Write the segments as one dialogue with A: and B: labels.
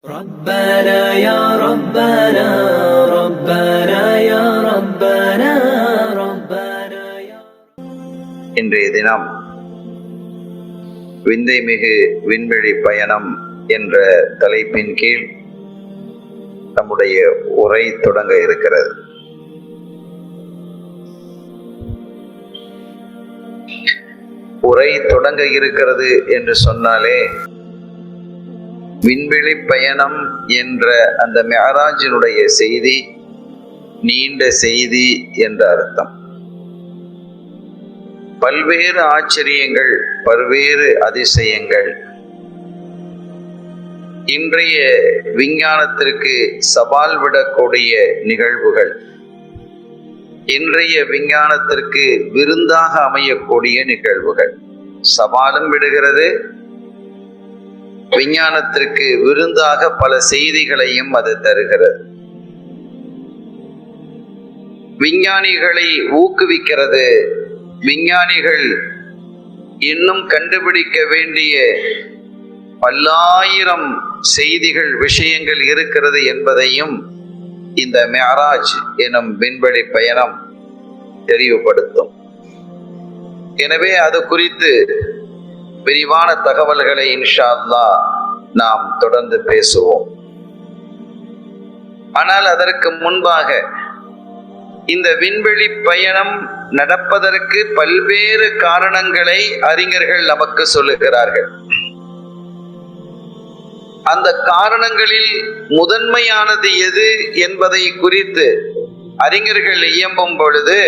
A: ربنا يا ربنا ربنا يا ربنا ربنا يا
B: இன்றைய தினம் விந்தை மிகு விண்வெளி பயணம் என்ற தலைப்பின் கீழ் நம்முடைய உரை தொடங்க இருக்கிறது. உரை தொடங்க இருக்கிறது என்று சொன்னாலே விண்வெளி பயணம் என்ற அந்த மிஅராஜினுடைய செய்தி நீண்ட செய்தி என்ற அர்த்தம். பல்வேறு ஆச்சரியங்கள், பல்வேறு அதிசயங்கள் இன்றைய விஞ்ஞானத்திற்கு சவால் விடக்கூடிய நிகழ்வுகள், இன்றைய விஞ்ஞானத்திற்கு விருந்தாக அமையக்கூடிய நிகழ்வுகள். சவாலும் விடுகிறது, விஞ்ஞானத்திற்கு விருந்தாக பல செய்திகளையும் அது தருகிறது. விஞ்ஞானிகளை ஊக்குவிக்கிறது. விஞ்ஞானிகள் இன்னும் கண்டுபிடிக்க வேண்டிய பல்லாயிரம் செய்திகள், விஷயங்கள் இருக்கிறது என்பதையும் இந்த மிஅராஜ் எனும் விண்வெளி பயணம் தெளிவுபடுத்தும். எனவே அது குறித்து விரிவான தகவல்களை இன்ஷா அல்லாஹ் நாம் தொடர்ந்து பேசுவோம். ஆனால் அதற்கு முன்பாக இந்த விண்வெளி பயணம் நடப்பதற்கு பல்வேறு காரணங்களை அறிஞர்கள் நமக்கு சொல்லுகிறார்கள். அந்த காரணங்களில் முதன்மையானது எது என்பதை குறித்து அறிஞர்கள் இயம்பும் பொழுது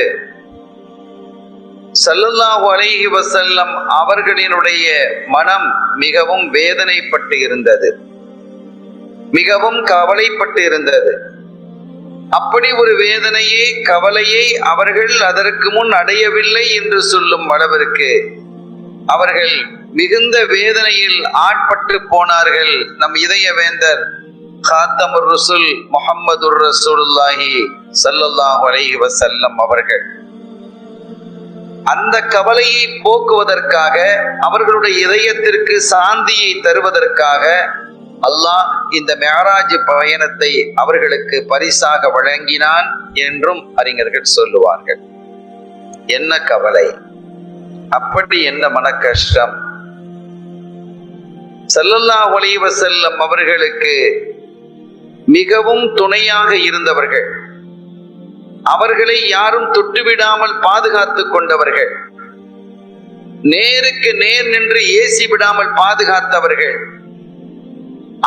B: ஸல்லல்லாஹு அலைஹி வஸல்லம் அவர்களினுடைய மனம் மிகவும் வேதனைப்பட்டு இருந்தது, மிகவும் கவலைப்பட்டு இருந்தது. அப்படி ஒரு வேதனையை, கவலையை அவர்கள் அதற்கு முன் அடையவில்லை என்று சொல்லும் அளவிற்கு அவர்கள் மிகுந்த வேதனையில் ஆட்பட்டு போனார்கள். நம் இதய வேந்தர் காத்தமுர் ரசூல் முஹம்மதுர் ரசூலுல்லாஹி ஸல்லல்லாஹு அலைஹி வஸல்லம் அவர்கள் அந்த கவலையை போக்குவதற்காக, அவர்களுடைய இதயத்திற்கு சாந்தியை தருவதற்காக அல்லாஹ் இந்த மிஅராஜ் பயணத்தை அவர்களுக்கு பரிசாக வழங்கினான் என்றும் அறிஞர்கள் சொல்லுவார்கள். என்ன கவலை, அப்படி என்ன மன கஷ்டம். ஸல்லல்லாஹு அலைஹி வஸல்லம் அவர்களுக்கு மிகவும் துணையாக இருந்தவர்கள், அவர்களை யாரும் தொட்டுவிடாமல் பாதுகாத்துக் கொண்டவர்கள், நேருக்கு நேர் நின்று ஏசி விடாமல் பாதுகாத்தவர்கள்,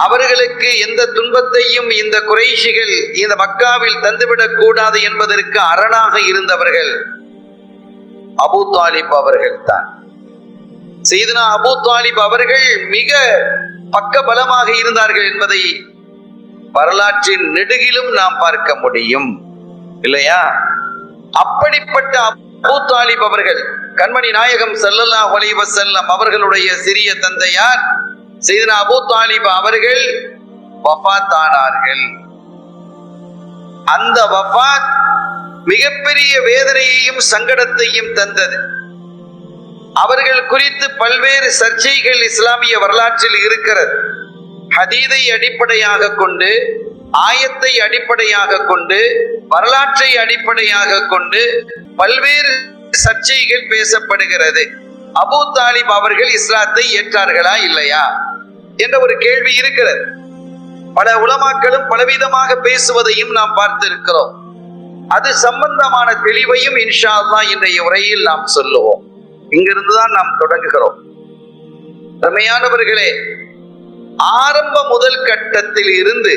B: அவர்களுக்கு எந்த துன்பத்தையும் இந்த குறைஷிகள் இந்த மக்காவில் தந்துவிடக் கூடாது என்பதற்கு அரணாக இருந்தவர்கள் அபூ தாலிப் அவர்கள் தான். சையதுனா அபூ தாலிப் அவர்கள் மிக பக்கபலமாக இருந்தார்கள் என்பதை வரலாற்றின் நெடுகிலும் நாம் பார்க்க முடியும், இல்லையா? அப்படிப்பட்ட அபூ தாலிப் அவர்கள், கண்மணி நாயகம் ஸல்லல்லாஹு அலைஹி வஸல்லம் அவர்களுடைய சிறிய தந்தையார் சையதுனா அபூ தாலிப் அவர்கள் வஃபாத் ஆனார்கள். அந்த வஃபாத் மிகப்பெரிய வேதனையையும் சங்கடத்தையும் தந்தது. அவர்கள் குறித்து பல்வேறு சர்ச்சைகள் இஸ்லாமிய வரலாற்றில் இருக்கிறது. ஹதீதை அடிப்படையாக கொண்டு, ஆயத்தை அடிப்படையாக கொண்டு, வரலாற்றை அடிப்படையாக கொண்டு பல்வேறு சர்ச்சைகள் பேசப்படுகிறது. அபூ தாலிப் அவர்கள் இஸ்லாத்தை ஏற்றார்களா இல்லையா என்ற ஒரு கேள்வி இருக்கிறது. பல உலமாக்களும் பலவிதமாக பேசுவதையும் நாம் பார்த்திருக்கிறோம். அது சம்பந்தமான தெளிவையும் இன்ஷா அல்லாஹ் இன்றைய உரையில் நாம் சொல்லுவோம். இங்கிருந்துதான் நாம் தொடங்குகிறோம். அருமையானவர்களே, ஆரம்ப முதல் கட்டத்தில் இருந்து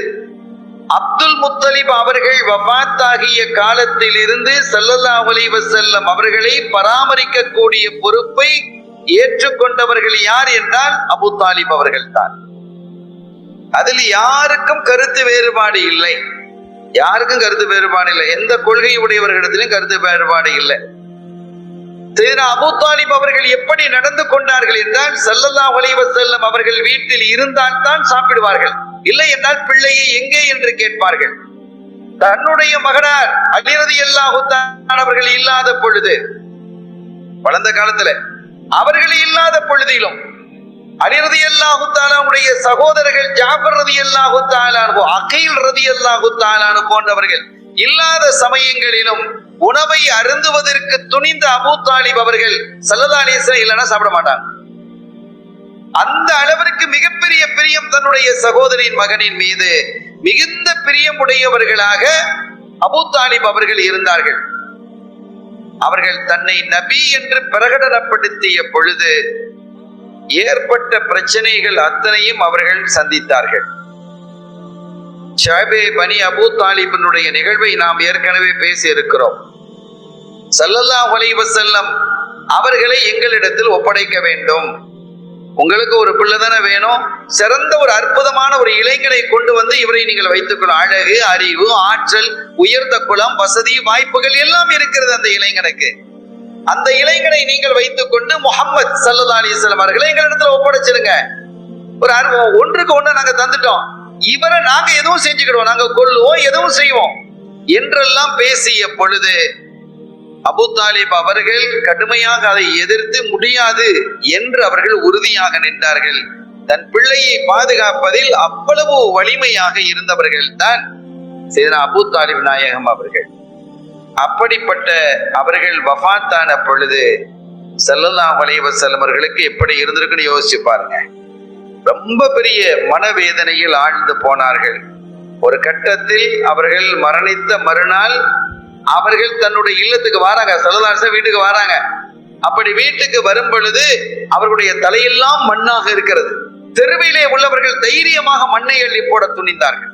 B: அப்துல் முத்தலிப் அவர்கள் வஃபாத் ஆகிய காலத்தில் இருந்து ஸல்லல்லாஹு அலைஹி வஸல்லம் அவர்களை பராமரிக்கக்கூடிய பொறுப்பை ஏற்றுக்கொண்டவர்கள் யார் என்றால் அபூ தாலிப் அவர்கள் தான். அதில் யாருக்கும் கருத்து வேறுபாடு இல்லை, யாருக்கும் கருத்து வேறுபாடு இல்லை, எந்த கொள்கை உடையவர்களிடத்திலும் கருத்து வேறுபாடு இல்லை. சையதுனா அபூ தாலிப் அவர்கள் எப்படி நடந்து கொண்டார்கள் என்றால், ஸல்லல்லாஹு அலைஹி வஸல்லம் அவர்கள் வீட்டில் இருந்தால் தான் சாப்பிடுவார்கள், இல்லை என்றால் பிள்ளையை எங்கே என்று கேட்பார்கள். தன்னுடைய மகனார் அலி ரலியல்லாஹு தஆலா அவர்கள் இல்லாத பொழுது, வளர்ந்த காலத்துல அவர்கள் இல்லாத பொழுதிலும் அலி ரலியல்லாஹு தஆலாவுடைய சகோதரர்கள் ஜாஃபர் ரலியல்லாஹு தஆலா அன்ஹு, அகீல் ரலியல்லாஹு தஆலா அன்ஹு போன்றவர்கள் இல்லாத சமயங்களிலும் உணவை அருந்துவதற்கு துணிந்த அபூ தாலிப் அவர்கள் ஸல்லல்லாஹு அலைஹி வஸல்லம் இல்லைன்னா சாப்பிட மாட்டாங்க. அந்த அளவிற்கு மிகப்பெரிய பிரியம் தன்னுடைய சகோதரின் மகனின் மீது மிகுந்த பிரியம் உடையவர்களாக அபூ தாலிப் அவர்கள் இருந்தார்கள். அவர்கள் தன்னை நபி என்று பிரகடனப்படுத்திய பொழுது ஏற்பட்ட பிரச்சனைகள் அத்தனையும் அவர்கள் சந்தித்தார்கள். ஷாபே பனி அபூ தாலிபினுடைய நிகழ்வை நாம் ஏற்கனவே பேசி இருக்கிறோம். ஸல்லல்லாஹு அலைஹி வஸல்லம் அவர்களை எங்களிடத்தில் ஒப்படைக்க வேண்டும். உங்களுக்கு ஒரு பிள்ளை தானே வேணும், சிறந்த ஒரு அற்புதமான ஒரு இளைஞனை கொண்டு வந்து இவரை நீங்கள் வைத்துக்கொள்ள. அழகு, அறிவு, ஆற்றல், உயர்ந்த குலம், வசதி, வாய்ப்புகள் எல்லாம் இருக்கிறது அந்த இளைஞனுக்கு. அந்த இளைஞனை நீங்கள் வைத்துக் கொண்டு முஹம்மது ஸல்லல்லாஹு அலைஹி வஸல்லம் அவர்களை எங்களிடத்துல ஒப்படைச்சிருங்க. ஒரு ஒன்றுக்கு ஒண்ணு நாங்க தந்துட்டோம், இவரை நாங்க எதுவும் செஞ்சுக்கிடுவோம், நாங்க கொல்லுவோம், எதுவும் செய்வோம் என்றெல்லாம் பேசிய பொழுது அபூ தாலிப் அவர்கள் கடுமையாக அதை எதிர்த்து முடியாது என்று அவர்கள் உறுதியாக நின்றார்கள். தன் பிள்ளையை பாதுகாப்பதில் அவ்வளவு வலிமையாக இருந்தவர்கள் தான் சையதுனா அபூ தாலிப் நாயகம் அவர்கள். அப்படிப்பட்ட அவர்கள் வஃபாத்தான பொழுது ஸல்லல்லாஹு அலைஹி வஸல்லம் அவர்களுக்கு எப்படி இருந்திருக்குன்னு யோசிச்சு பாருங்க. ரொம்ப பெரிய மனவேதனையில் ஆழ்ந்து போனார்கள். ஒரு கட்டத்தில் அவர்கள் மரணித்த மறுநாள் அவர்கள் தன்னுடைய இல்லத்துக்கு வராங்க, ஸல்லல்லாஹு அலைஹி வஸல்லம் வீட்டுக்கு வராங்க. அப்படி வீட்டுக்கு வரும் பொழுது அவர்களுடைய தலையெல்லாம் மண்ணாக இருக்கிறது. தெருவிலே உள்ளவர்கள் தைரியமாக மண்ணை அள்ளி போட துணிந்தார்கள்.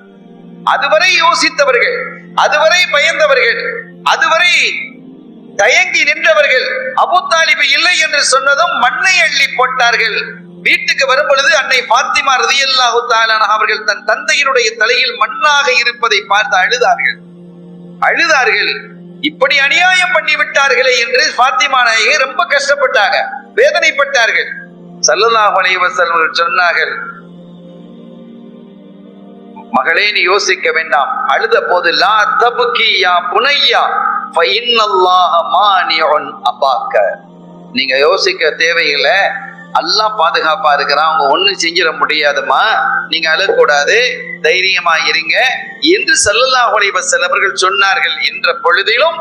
B: அதுவரை யோசித்தவர்கள், அதுவரை பயந்தவர்கள், அதுவரை தயங்கி நின்றவர்கள் அபூ தாலிப் இல்லை என்று சொன்னதும் மண்ணை அள்ளி போட்டார்கள். வீட்டுக்கு வரும் பொழுது அன்னை ஃபாத்திமா ரலியல்லாஹு தஆலா அவர்கள் தன் தந்தையினுடைய தலையில் மண்ணாக இருப்பதை பார்த்து அழுதார்கள். இப்படி அநியாயம் பண்ணி விட்டார்களே என்று ஃபாத்திமா நாயகி ரொம்ப கஷ்டப்பட்டாங்க, வேதனைப்பட்டார்கள். ஸல்லல்லாஹு அலைஹி வஸல்லம் சொன்னார்கள், மகளே நீ யோசிக்க வேண்டாம். அழுத போது லா தப்கி யா புனையா ஃபஇன்னல்லாஹ மானிஉன் அபாக்க, நீங்க யோசிக்க தேவையில்லை, அல்லாஹ் பாதுகாப்பா இருக்கிறான், அவங்க ஒண்ணும் செஞ்சிட முடியாதுமா, நீங்க அழக்கூடாது, தைரியமா இருங்க என்று ஸல்லல்லாஹு அலைஹி வஸல்லம் அவர்கள் சொன்னார்கள். என்ற பொழுதிலும்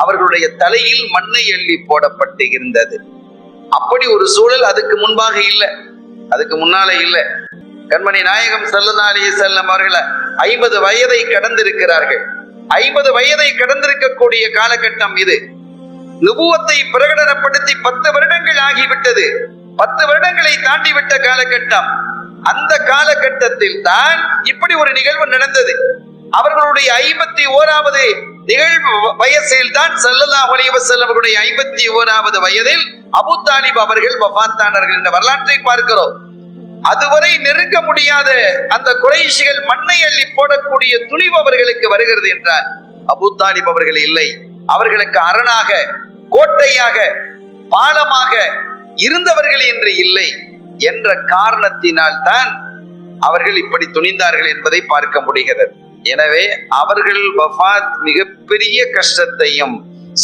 B: அவர்களுடைய தலையில் மண்ணை அள்ளி போடப்பட்டு இருந்தது. அப்படி ஒரு சூழல் அதுக்கு முன்பாக இல்லை, அதுக்கு முன்னாலே இல்லை. கண்மணி நாயகம் ஸல்லல்லாஹு அலைஹி வஸல்லம் அவர்கள் 50 வயதை கடந்திருக்கிறார்கள். 50 வயதை கடந்திருக்கக்கூடிய காலகட்டம் இது. நுபுவத்தை பிரகடனப்படுத்தி 10 வருடங்கள் ஆகிவிட்டது. 10 வருடங்களை தாண்டிவிட்ட காலகட்டம். அந்த காலகட்டத்தில் தான் இப்படி ஒரு நிகழ்வு நடந்தது. அவர்களுடைய 51வது நிகழ்வு வயசில் தான் ஸல்லல்லாஹு அலைஹி வஸல்லம் அவருடைய 51வது வயதில் அபூ தாலிப் அவர்கள் வஃபாத்தானார்கள் என்ற வரலாற்றை பார்க்கிறோம். அதுவரை நெருங்க முடியாத அந்த குறைஷிகள் மண்ணை அள்ளி போடக்கூடிய துணிவு அவர்களுக்கு வருகிறது என்றால் அபூ தாலிப் அவர்கள் இல்லை. அவர்களுக்கு அரணாக, கோட்டையாக, பாலமாக இருந்தவர்கள் என்று இல்லை என்ற காரணத்தினால் தான் அவர்கள் இப்படி துணிந்தார்கள் என்பதை பார்க்க முடிகிறது. எனவே அவர்கள் வஃபாத் மிகப்பெரிய கஷ்டத்தையும்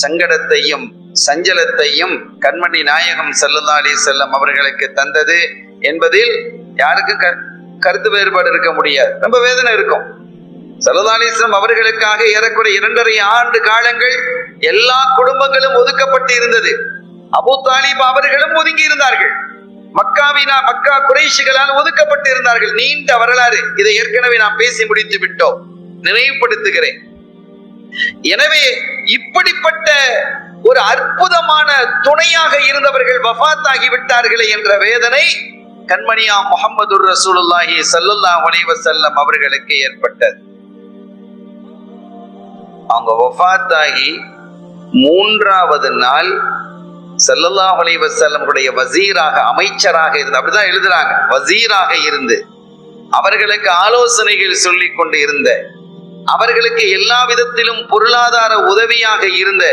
B: சங்கடத்தையும் சஞ்சலத்தையும் கண்மணி நாயகம் ஸல்லல்லாஹு அலைஹி வஸல்லம் அவர்களுக்கு தந்தது என்பதில் யாருக்கும் கருத்து வேறுபாடு இருக்க முடியாது. ரொம்ப வேதனை இருக்கும். ஸல்லல்லாஹு அலைஹி வஸல்லம் அவர்களுக்காக ஏறக்குறைய 2.5 ஆண்டு காலங்கள் எல்லா குடும்பங்களும் ஒதுக்கப்பட்டு இருந்தது. அபூ தாலிப் அவர்களும் ஒதுங்கி இருந்தார்கள். மக்கா குறைஷிகளால் ஒதுக்கப்பட்டு இருந்தார்கள். நீண்ட வரலாறு, இதை ஏற்கனவே நாம் பேசி முடித்து விட்டோம், நினைவுபடுத்துகிறேன். எனவே இப்படிப்பட்ட ஒரு அற்புதமான துணையாக இருந்தவர்கள் வஃபாத் ஆகிவிட்டார்களே என்ற வேதனை கண்மணியா முஹம்மது ரசூலுல்லாஹி ஸல்லல்லாஹு அலைஹி வஸல்லம் அவர்களுக்கு ஏற்பட்டது. அவங்க வஃபாத் ஆகி 3வது நாள் ஸல்லல்லாஹு அலைஹி வஸல்லம் வசீராக, அமைச்சராக இருந்து, அப்படிதான் எழுதுறாங்க, வசீராக இருந்து அவர்களுக்கு ஆலோசனைகள் சொல்லி கொண்டு இருந்த, அவர்களுக்கு எல்லா விதத்திலும் பொருளாதார உதவியாக இருந்த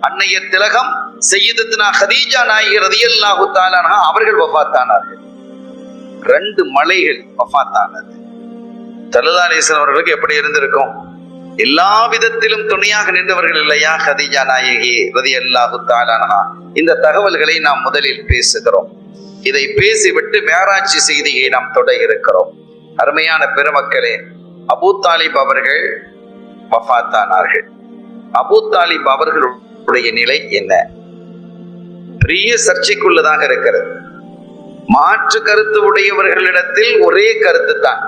B: அன்னைய திலகம் சய்யிதத்துனா கதீஜா நாயகி ரலியல்லாஹு தஆலா அன்ஹா அவர்கள் வஃபாத்தானார்கள். 2 மலைகள் வஃபாத்தானது. ஸல்லல்லாஹு அலைஹி வஸல்லம் அவர்களுக்கு எப்படி இருந்திருக்கும்? எல்லா விதத்திலும் துணையாக நின்றவர்கள் இல்லையா கதீஜா நாயகி ரலியல்லாஹு தஆலா அன்ஹா? இந்த தகவல்களை நாம் முதலில் பேசுகிறோம். இதை பேசிவிட்டு மேராட்சி செய்தியை நாம் தொட இருக்கிறோம். அருமையான பெருமக்களே, அபூ தாலிப் அவர்கள் வஃபாத்தானார்கள். அபூ தாலிப் அவர்களுடைய நிலை என்ன? பெரிய சர்ச்சைக்குள்ளதாக இருக்கிறது. மாற்று கருத்து உடையவர்களிடத்தில் ஒரே கருத்து தான்,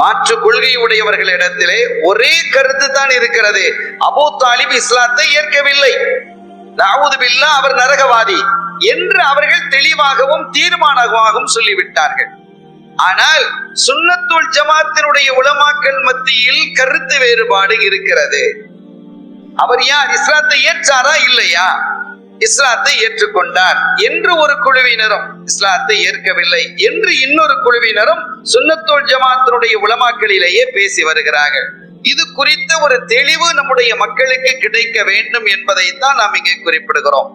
B: மாற்று கொள்கை உடையவர்களிடத்திலே ஒரே கருத்து தான் இருக்கிறது. அபூ தாலிப் இஸ்லாத்தை ஏற்கவில்லை, நஅூது பில்லாஹ், அவர் நரகவாதி என்று அவர்கள் தெளிவாகவும் தீர்மானமாகவும் சொல்லிவிட்டார்கள். ஆனால் சுன்னத்துல் ஜமாத்தினுடைய உலமாக்கள் மத்தியில் கருத்து வேறுபாடு இருக்கிறது. அவர் யார்? இஸ்லாத்தை ஏற்றாரா இல்லையா? இஸ்லாத்தை ஏற்றுக்கொண்டார் என்று ஒரு குழுவினரும், இஸ்லாத்தை ஏற்கவில்லை என்று இன்னொரு குழுவினரும் சுன்னத்துல் ஜமாத்தினுடைய உலமாக்களிலேயே பேசி வருகிறார்கள். இது குறித்த ஒரு தெளிவு நம்முடைய மக்களுக்கு கிடைக்க வேண்டும் என்பதைத்தான் நாம் இங்கே குறிப்பிடுகிறோம்.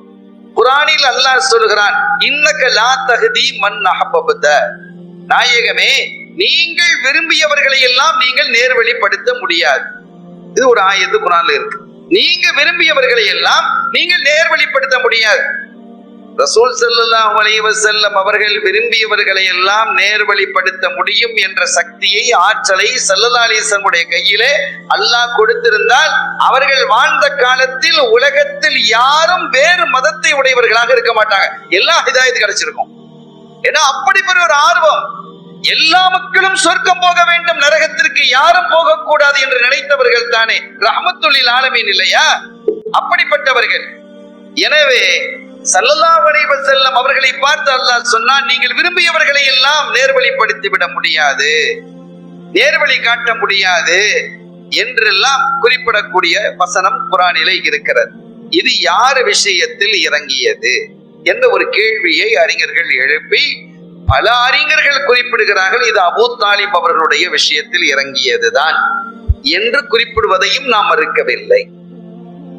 B: குர்ஆனில் அல்லாஹ் சொல்கிறான், இன்னக லா தஹ்தி மன் அஹ்பப்த, நாயகமே, நீங்கள் விரும்பியவர்களை எல்லாம் நீங்கள் நேர்வழிப்படுத்த முடியாது. இது ஒரு ஆயத்து குர்ஆன்ல இருக்கு. நீங்க விரும்பியவர்களை எல்லாம் நீங்கள் நேர்வழிப்படுத்த முடியாது. ரசூல் ஸல்லல்லாஹு அலைஹி வஸல்லம் அவர்கள் விரும்பியவர்களை எல்லாம் நேர்வழிப்படுத்த முடியும் என்ற சக்தியை, ஆற்றலை ஸல்லல்லாஹு அலைஹி வஸல்லம் கையிலே அல்லாஹ் கொடுத்திருந்தால் அவர்கள் வாழ்ந்த காலத்தில் உலகத்தில் யாரும் வேறு மதத்தை உடையவர்களாக இருக்க மாட்டாங்க. எல்லா ஹிதாயத் கிடைச்சிருக்கும். ஏன்னா அப்படிப்பட்ட ஒரு ஆர்வம். எல்லா மக்களும் சொர்க்கம் போக வேண்டும், நரகத்திற்கு யாரும் போகக்கூடாது என்று நினைத்தவர்கள் தானே ரஹ்மத்துல் ஆலமீன் இல்லையா? அப்படிப்பட்டவர்கள். எனவே ஸல்லல்லாஹு அலைஹி வஸல்லம் அவர்களை பார்த்து அல்லாஹ் சொன்னான், நீங்கள் விரும்பியவர்களை எல்லாம் நேர்வழிப்படுத்தி விட முடியாது, நேர்வழி காட்ட முடியாது என்றெல்லாம் குறிப்பிடக்கூடிய வசனம் குர்ஆனிலே இருக்கிறது. இது யார் விஷயத்தில் இறங்கியது என்ற ஒரு கேள்வியை அறிஞர்கள் எழுப்பி, பல அறிஞர்கள் குறிப்பிடுகிறார்கள் இது அபூ தாலிப் அவர்களுடைய விஷயத்தில் இறங்கியதுதான் என்று குறிப்பிடுவதையும் நாம் மறுக்கவில்லை.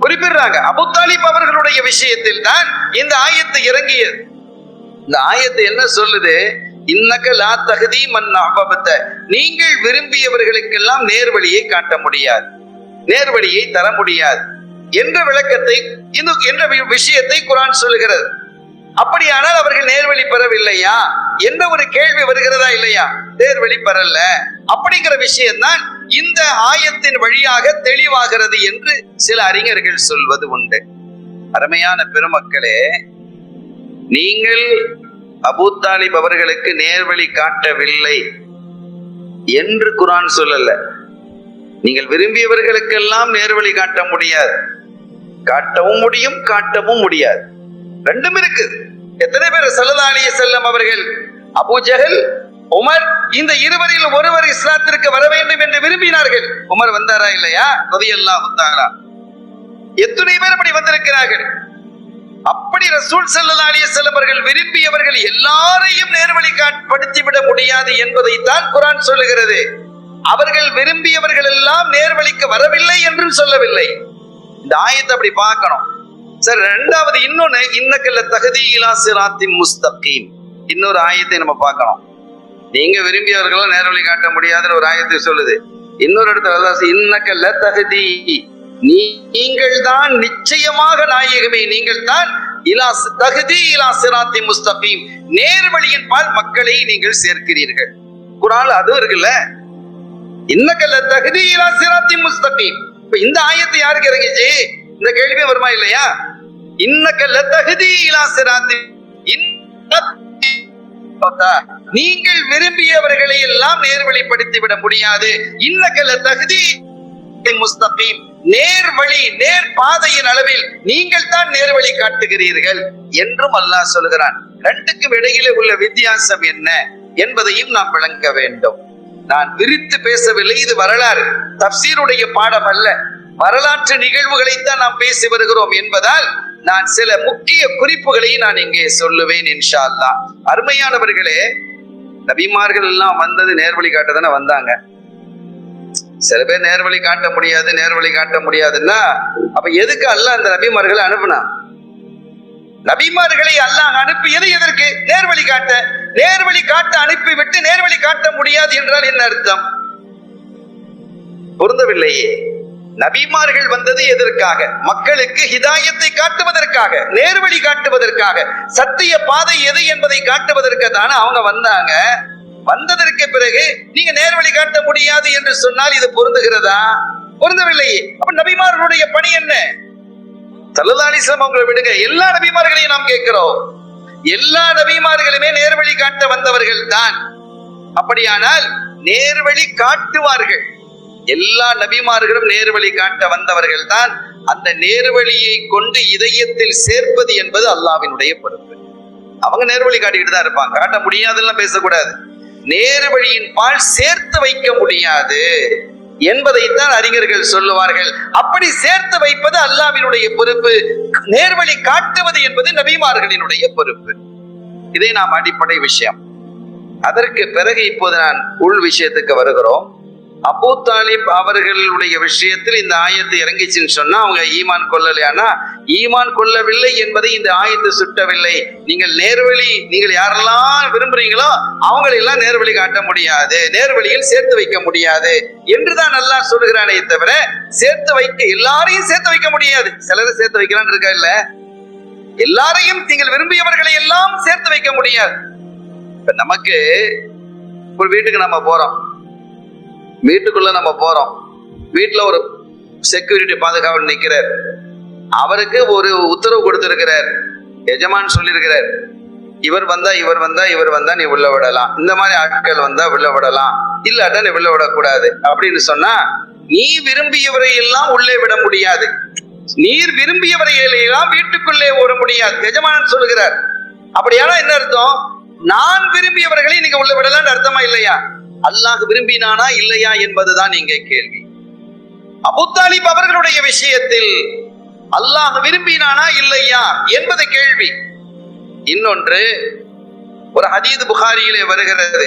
B: குறிப்பிடுறாங்க, அபூ தாலிப் அவர்களுடைய விஷயத்தில் தான் இந்த ஆயத்து இறங்கியது. இந்த ஆயத்து என்ன சொல்லுது? இன்னக லா தஹ்தி மன் அஹ்பப்த, நீங்கள் விரும்பியவர்களுக்கெல்லாம் நேர்வழியை காட்ட முடியாது, நேர்வழியை தர முடியாது என்ற விளக்கத்தை, என்ற விஷயத்தை குர்ஆன் சொல்லுகிறது. அப்படியானால் அவர்கள் நேர்வழி பெறவில்லையா என்ற ஒரு கேள்வி வருகிறதா இல்லையா? நேர்வழி பெறல அப்படிங்கிற விஷயம்தான் இந்த ஆயத்தின் வழியாக தெளிவாகிறது என்று சில அறிஞர்கள் சொல்வது உண்டு. அருமையான பெருமக்களே, நீங்கள் அபூ தாலிப் அவர்களுக்கு நேர்வழி காட்டவில்லை என்று குர்ஆன் சொல்லல. நீங்கள் விரும்பியவர்களுக்கெல்லாம் நேர்வழி காட்ட முடியாது, காட்டவும் முடியும் காட்டவும் முடியாது, ரெண்டும் இருக்குது. எத்தனை பேர் ஸல்லல்லாஹு அலைஹி வஸல்லம் அவர்கள், அபூ ஜஹல், உமர், இந்த இருவரில் ஒருவர் இஸ்லாத்திற்கு வர வேண்டும் என்று விரும்பினார்கள். உமர் வந்தாரா இல்லையா? ரலியல்லாஹு தஆலா. எத்தனை பேர் அப்படி வந்திருக்கிறார்கள். அப்படி ரசூல் ஸல்லல்லாஹு அலைஹி வஸல்லம் அவர்கள் விரும்பியவர்கள் எல்லாரையும் நேர்வழிப்படுத்தி விட முடியாது என்பதைத்தான் குர்ஆன் சொல்லுகிறது. அவர்கள் விரும்பியவர்கள் எல்லாம் நேர்வழிக்கு வரவில்லை என்றும் சொல்லவில்லை. இந்த ஆயத்தை அப்படி பார்க்கணும். சரி, இரண்டாவது இன்னொன்னு, இன்னக தஹ்தி இலா சிராத்தின் முஸ்தகீம், இன்னொரு ஆயத்தை நம்ம பார்க்கணும். நீங்க விரும்பியவர்களும் நேர்வழி காட்ட முடியாதுன்னு ஒரு ஆயத்தை சொல்லுது. இன்னொரு இடத்துல இன்னக தஹ்தி, நீங்கள் தான் நிச்சயமாக நாயகமே, நீங்கள் தான் இலா தஹ்தி இலா சிராத்தின் முஸ்தகீம், நேர்வழியின் பால் மக்களை நீங்கள் சேர்க்கிறீர்கள். குர்ஆன் அது இருக்குல்ல, இன்னக தஹ்தி இலா சிராத்தின் முஸ்தகீம். இப்ப இந்த ஆயத்து யாருக்கு இறங்கிச்சு? இந்த கேள்வி வருமா இல்லையா? இன்னக லதஹ்தி இலா சிராத்தின், நீங்கள் விரும்பியவர்களை எல்லாம் நேர்வழிப்படுத்தி விட முடியாது. இன்னக லதஹ்தி முஸ்தகீம், நேர்வழி, நேர் பாதையின் அளவில் நீங்கள் தான் நேர்வழி காட்டுகிறீர்கள் என்றும் அல்லாஹ் சொல்கிறான். ரெண்டுக்கும் இடையிலே உள்ள வித்தியாசம் என்ன என்பதையும் நாம் விளங்க வேண்டும். நான் விரித்து பேசவில்லை, இது வரலாறு, தஃப்சீருடைய பாடம் அல்ல, வரலாற்று நிகழ்வுகளைத்தான் நாம் பேசி வருகிறோம் என்பதால் நான் சில முக்கிய குறிப்புகளை நான் இங்கே சொல்லுவேன் இன்ஷா அல்லாஹ். அருமையானவர்களே, நபிமார்கள் எல்லாம் வந்தது நேர்வழி காட்ட தானே வந்தாங்க. சில பேர் நேர்வழி காட்ட முடியாது, நேர்வழி காட்ட முடியாதுன்னா அப்ப எதுக்கு அல்லாஹ் அந்த நபிமார்களை அனுப்புனா? நபிமார்களை அல்லாஹ் அனுப்பியது எதற்கு? நேர்வழி காட்ட. நேர்வழி காட்ட அனுப்பிவிட்டு நேர்வழி காட்ட முடியாது என்றால் என்ன அர்த்தம்? பொருந்தவில்லையே. நபிமார்கள் வந்தது எதற்காக? மக்களுக்கு ஹிதாயத்தை காட்டுவதற்காக, நேர்வழி காட்டுவதற்காக, சத்திய பாதை எது என்பதை காட்டுவதற்கு தானே அவங்க வந்தாங்க. வந்ததற்கு பிறகு நீங்க நேர்வழி காட்ட முடியாது என்று சொன்னால் இது பொருந்துகிறதா? பொருந்தவில்லையே. அப்ப நபிமார்களுடைய பணி என்ன? ஸல்லல்லாஹு அலைஹி வஸல்லம் அவங்களை விடுங்க, எல்லா நபிமார்களையும் நாம் கேட்கிறோம். எல்லா நபிமார்களுமே நேர்வழி காட்ட வந்தவர்கள் தான். அப்படியானால் நேர்வழி காட்டுவார்கள். எல்லா நபிமார்களும் நேர்வழி காட்ட வந்தவர்கள் தான். அந்த நேர்வழியை கொண்டு இதயத்தில் சேர்ப்பது என்பது அல்லாஹ்வினுடைய பொறுப்பு. அவங்க நேர்வழி காட்டிக்கிட்டு தான் இருப்பாங்க, காட்ட முடியாதுன்னு பேசக்கூடாது. நேர்வழியின் பால் சேர்த்து வைக்க முடியாது என்பதைத்தான் அறிஞர்கள் சொல்லுவார்கள். அப்படி சேர்த்து வைப்பது அல்லாஹ்வினுடைய பொறுப்பு. நேர்வழி காட்டுவது என்பது நபிமார்களினுடைய பொறுப்பு. இதை நாம் அடிப்படை விஷயம். அதற்கு பிறகு இப்போது நான் உள் விஷயத்துக்கு வருகிறோம். அபூ தாலிப் அவர்களுடைய விஷயத்தில் இந்த ஆயத்து இறங்கிச்சுன்னு சொன்னா அவங்க ஈமான் கொள்ளலையானா, ஈமான் கொள்ளவில்லை என்பதை இந்த ஆயத்து சுட்டவில்லை. நீங்கள் நேர்வழி, நீங்கள் யாரெல்லாம் விரும்புறீங்களோ அவங்களெல்லாம் நேர்வழி காட்ட முடியாது, நேர்வழியில் சேர்த்து வைக்க முடியாது என்றுதான் அல்லாஹ் சொல்லுகிறானே தவிர சேர்த்து வைக்க எல்லாரையும் சேர்த்து வைக்க முடியாது. சிலரை சேர்த்து வைக்கலான்னு இருக்கா இல்ல, எல்லாரையும் நீங்கள் விரும்பியவர்களை எல்லாம் சேர்த்து வைக்க முடியாது. இப்ப நமக்கு ஒரு வீட்டுக்கு நம்ம போறோம், வீட்டுக்குள்ள நம்ம போறோம், வீட்டுல ஒரு செக்யூரிட்டி பாதுகாவல் நிக்கிறார். அவருக்கு ஒரு உத்தரவு கொடுத்திருக்கிறார், எஜமான் சொல்லியிருக்கிறார், இவர் வந்தா இவர் வந்தா இவர் வந்தா நீ உள்ள விடலாம், இந்த மாதிரி ஆட்கள் வந்தா உள்ள விடலாம், இல்லாட்டா நீ உள்ள விடக்கூடாது அப்படின்னு சொன்னா நீ விரும்பியவரை எல்லாம் உள்ளே விட முடியாது, நீர் விரும்பியவரை எல்லாம் வீட்டுக்குள்ளே ஓட முடியாது, எஜமான் சொல்லுகிறார். அப்படியானா என்ன அர்த்தம்? நான் விரும்பியவர்களை நீங்க உள்ள விடலாம்னு அர்த்தமா இல்லையா? அல்லாஹ் விரும்பினானா இல்லையா என்பதுதான் இங்கே கேள்வி. அபூ தாலிப் அவர்களுடைய விஷயத்தில் அல்லாஹ் விரும்பினானா இல்லையா என்பது கேள்வி. இன்னொன்று, ஒரு ஹதீஸ் புகாரியிலே வருகிறது,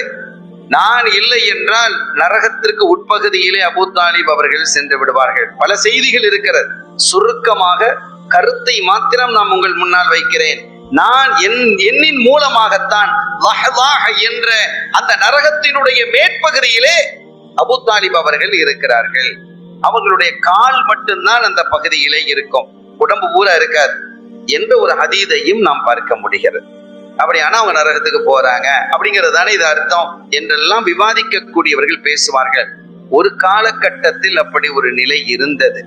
B: நான் இல்லை என்றால் நரகத்திற்கு உட்பகுதியிலே அபூ தாலிப் அவர்கள் சென்று விடுவார்கள். பல செய்திகள் இருக்கிறது, சுருக்கமாக கருத்தை மாத்திரம் நான் உங்கள் முன்னால் வைக்கிறேன். நான் எண்ணின் மூலமாகத்தான் என்ற அந்த நரகத்தினுடைய மேற்பகுதியிலே அபூ தாலிப் அவர்கள் இருக்கிறார்கள். அவர்களுடைய கால் மட்டும்தான் அந்த பகுதியிலே இருக்கும், உடம்பு பூரா இருக்காது என்ற ஒரு ஹதீதையும் நாம் பார்க்க முடிகிறது. அப்படியானா அவங்க நரகத்துக்கு போறாங்க அப்படிங்கிறது தானே இது அர்த்தம் என்றெல்லாம் விவாதிக்க கூடியவர்கள் பேசுவார்கள். ஒரு காலகட்டத்தில் அப்படி ஒரு நிலை இருந்தது,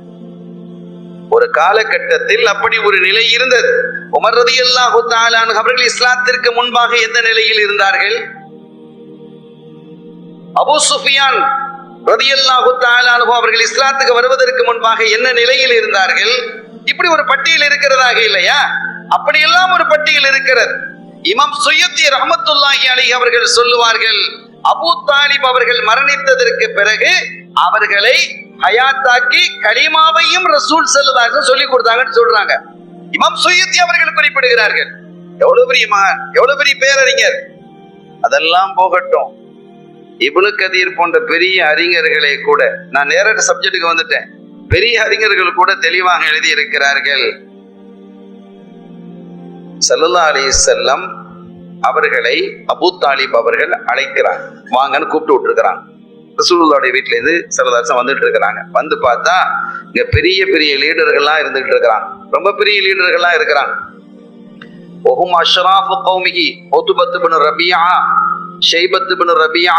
B: ஒரு காலகட்டத்தில் அப்படி ஒரு நிலை இருந்தது. உமர் ரலியல்லாஹு தஆலா அன்ஹு அவர்கள் இஸ்லாத்திற்கு முன்பாக எந்த நிலையில் இருந்தார்கள்? அபூ சுஃபியான் ரலியல்லாஹு தஆலா அன்ஹு அவர்கள் இஸ்லாத்துக்கு வருவதற்கு முன்பாக என்ன நிலையில் இருந்தார்கள்? இப்படி ஒரு பட்டியல் இருக்கிறதாக இல்லையா? அப்படியெல்லாம் ஒரு பட்டியல் இருக்கிறது. இமாம் சுயூத்தி ரஹ்மத்துல்லாஹி அலைஹி அவர்கள் சொல்லுவார்கள், அபூ தாலிப் அவர்கள் மரணித்ததற்கு பிறகு அவர்களை ஹயாத்தாக்கி கலிமாவையும் ரசூல் ஸல்லல்லாஹு அலைஹி சொல்லி கொடுத்தாங்கன்னு சொல்றாங்க. இமாம் சுயூத்தி அவர்கள் குறிப்பிடுகிறார்கள். எவ்வளவு பெரிய மகான், எவ்வளவு பெரிய பேரறிஞர். அதெல்லாம் போகட்டும், இப்னு கதீர் போன்ற பெரிய அறிஞர்களை கூட, நான் நேரடி சப்ஜெக்டுக்கு வந்துட்டேன், பெரிய அறிஞர்கள் கூட தெளிவாக எழுதி இருக்கிறார்கள், ஸல்லல்லாஹு அலைஹி வஸல்லம் அவர்களை அபூ தாலிப் அவர்கள் அழைக்கிறாங்க, வாங்கன்னு கூப்பிட்டு விட்டுருக்கிறாங்க. ரசூலுல்லாஹ்வுடைய வீட்டுல இருந்து ஸல்லல்லாஹு அலைஹி வஸல்லம் வந்துட்டு இருக்கிறாங்க. வந்து பார்த்தா இங்க பெரிய பெரிய லீடர்கள்லாம் இருந்துகிட்டு இருக்கிறாங்க, ரொம்ப பெரிய லீடர்கள்லாம் இருக்கிறாங்க. ஒஹும் அஷ்ராஃபு கௌமிஹி உத்பத் இப்னு ரபியா, ஷைபத் இப்னு ரபியா,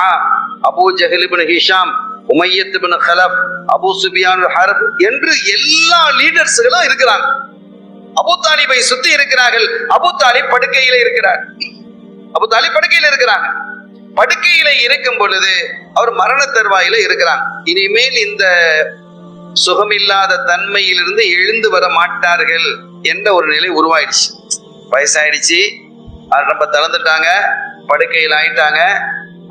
B: அபூ ஜஹல் இப்னு ஹிஷாம், உமையத் இப்னு கலஃப், அபூ சுஃபியான் ஹர்ப் என்று எல்லா லீடர்ஸ்களும் இருக்கிறாங்க. அபூ தாலிபை சுத்தி இருக்கிறார்கள். அபூ தாலிப் படுக்கையில இருக்கிறார். அபூ தாலிப் படுக்கையில இருக்கிறாங்க. படுக்கையில இருக்கும் பொழுது அவர் மரண தருவாயில இருக்கிறாங்க. இனிமேல் இந்த சுகமில்லாத தன்மையிலிருந்து எழுந்து வர மாட்டார்கள் என்ற ஒரு நிலை உருவாயிடுச்சு. வயசாயிடுச்சு, ரொம்ப தளர்ந்துட்டாங்க, படுக்கையில் ஆயிட்டாங்க,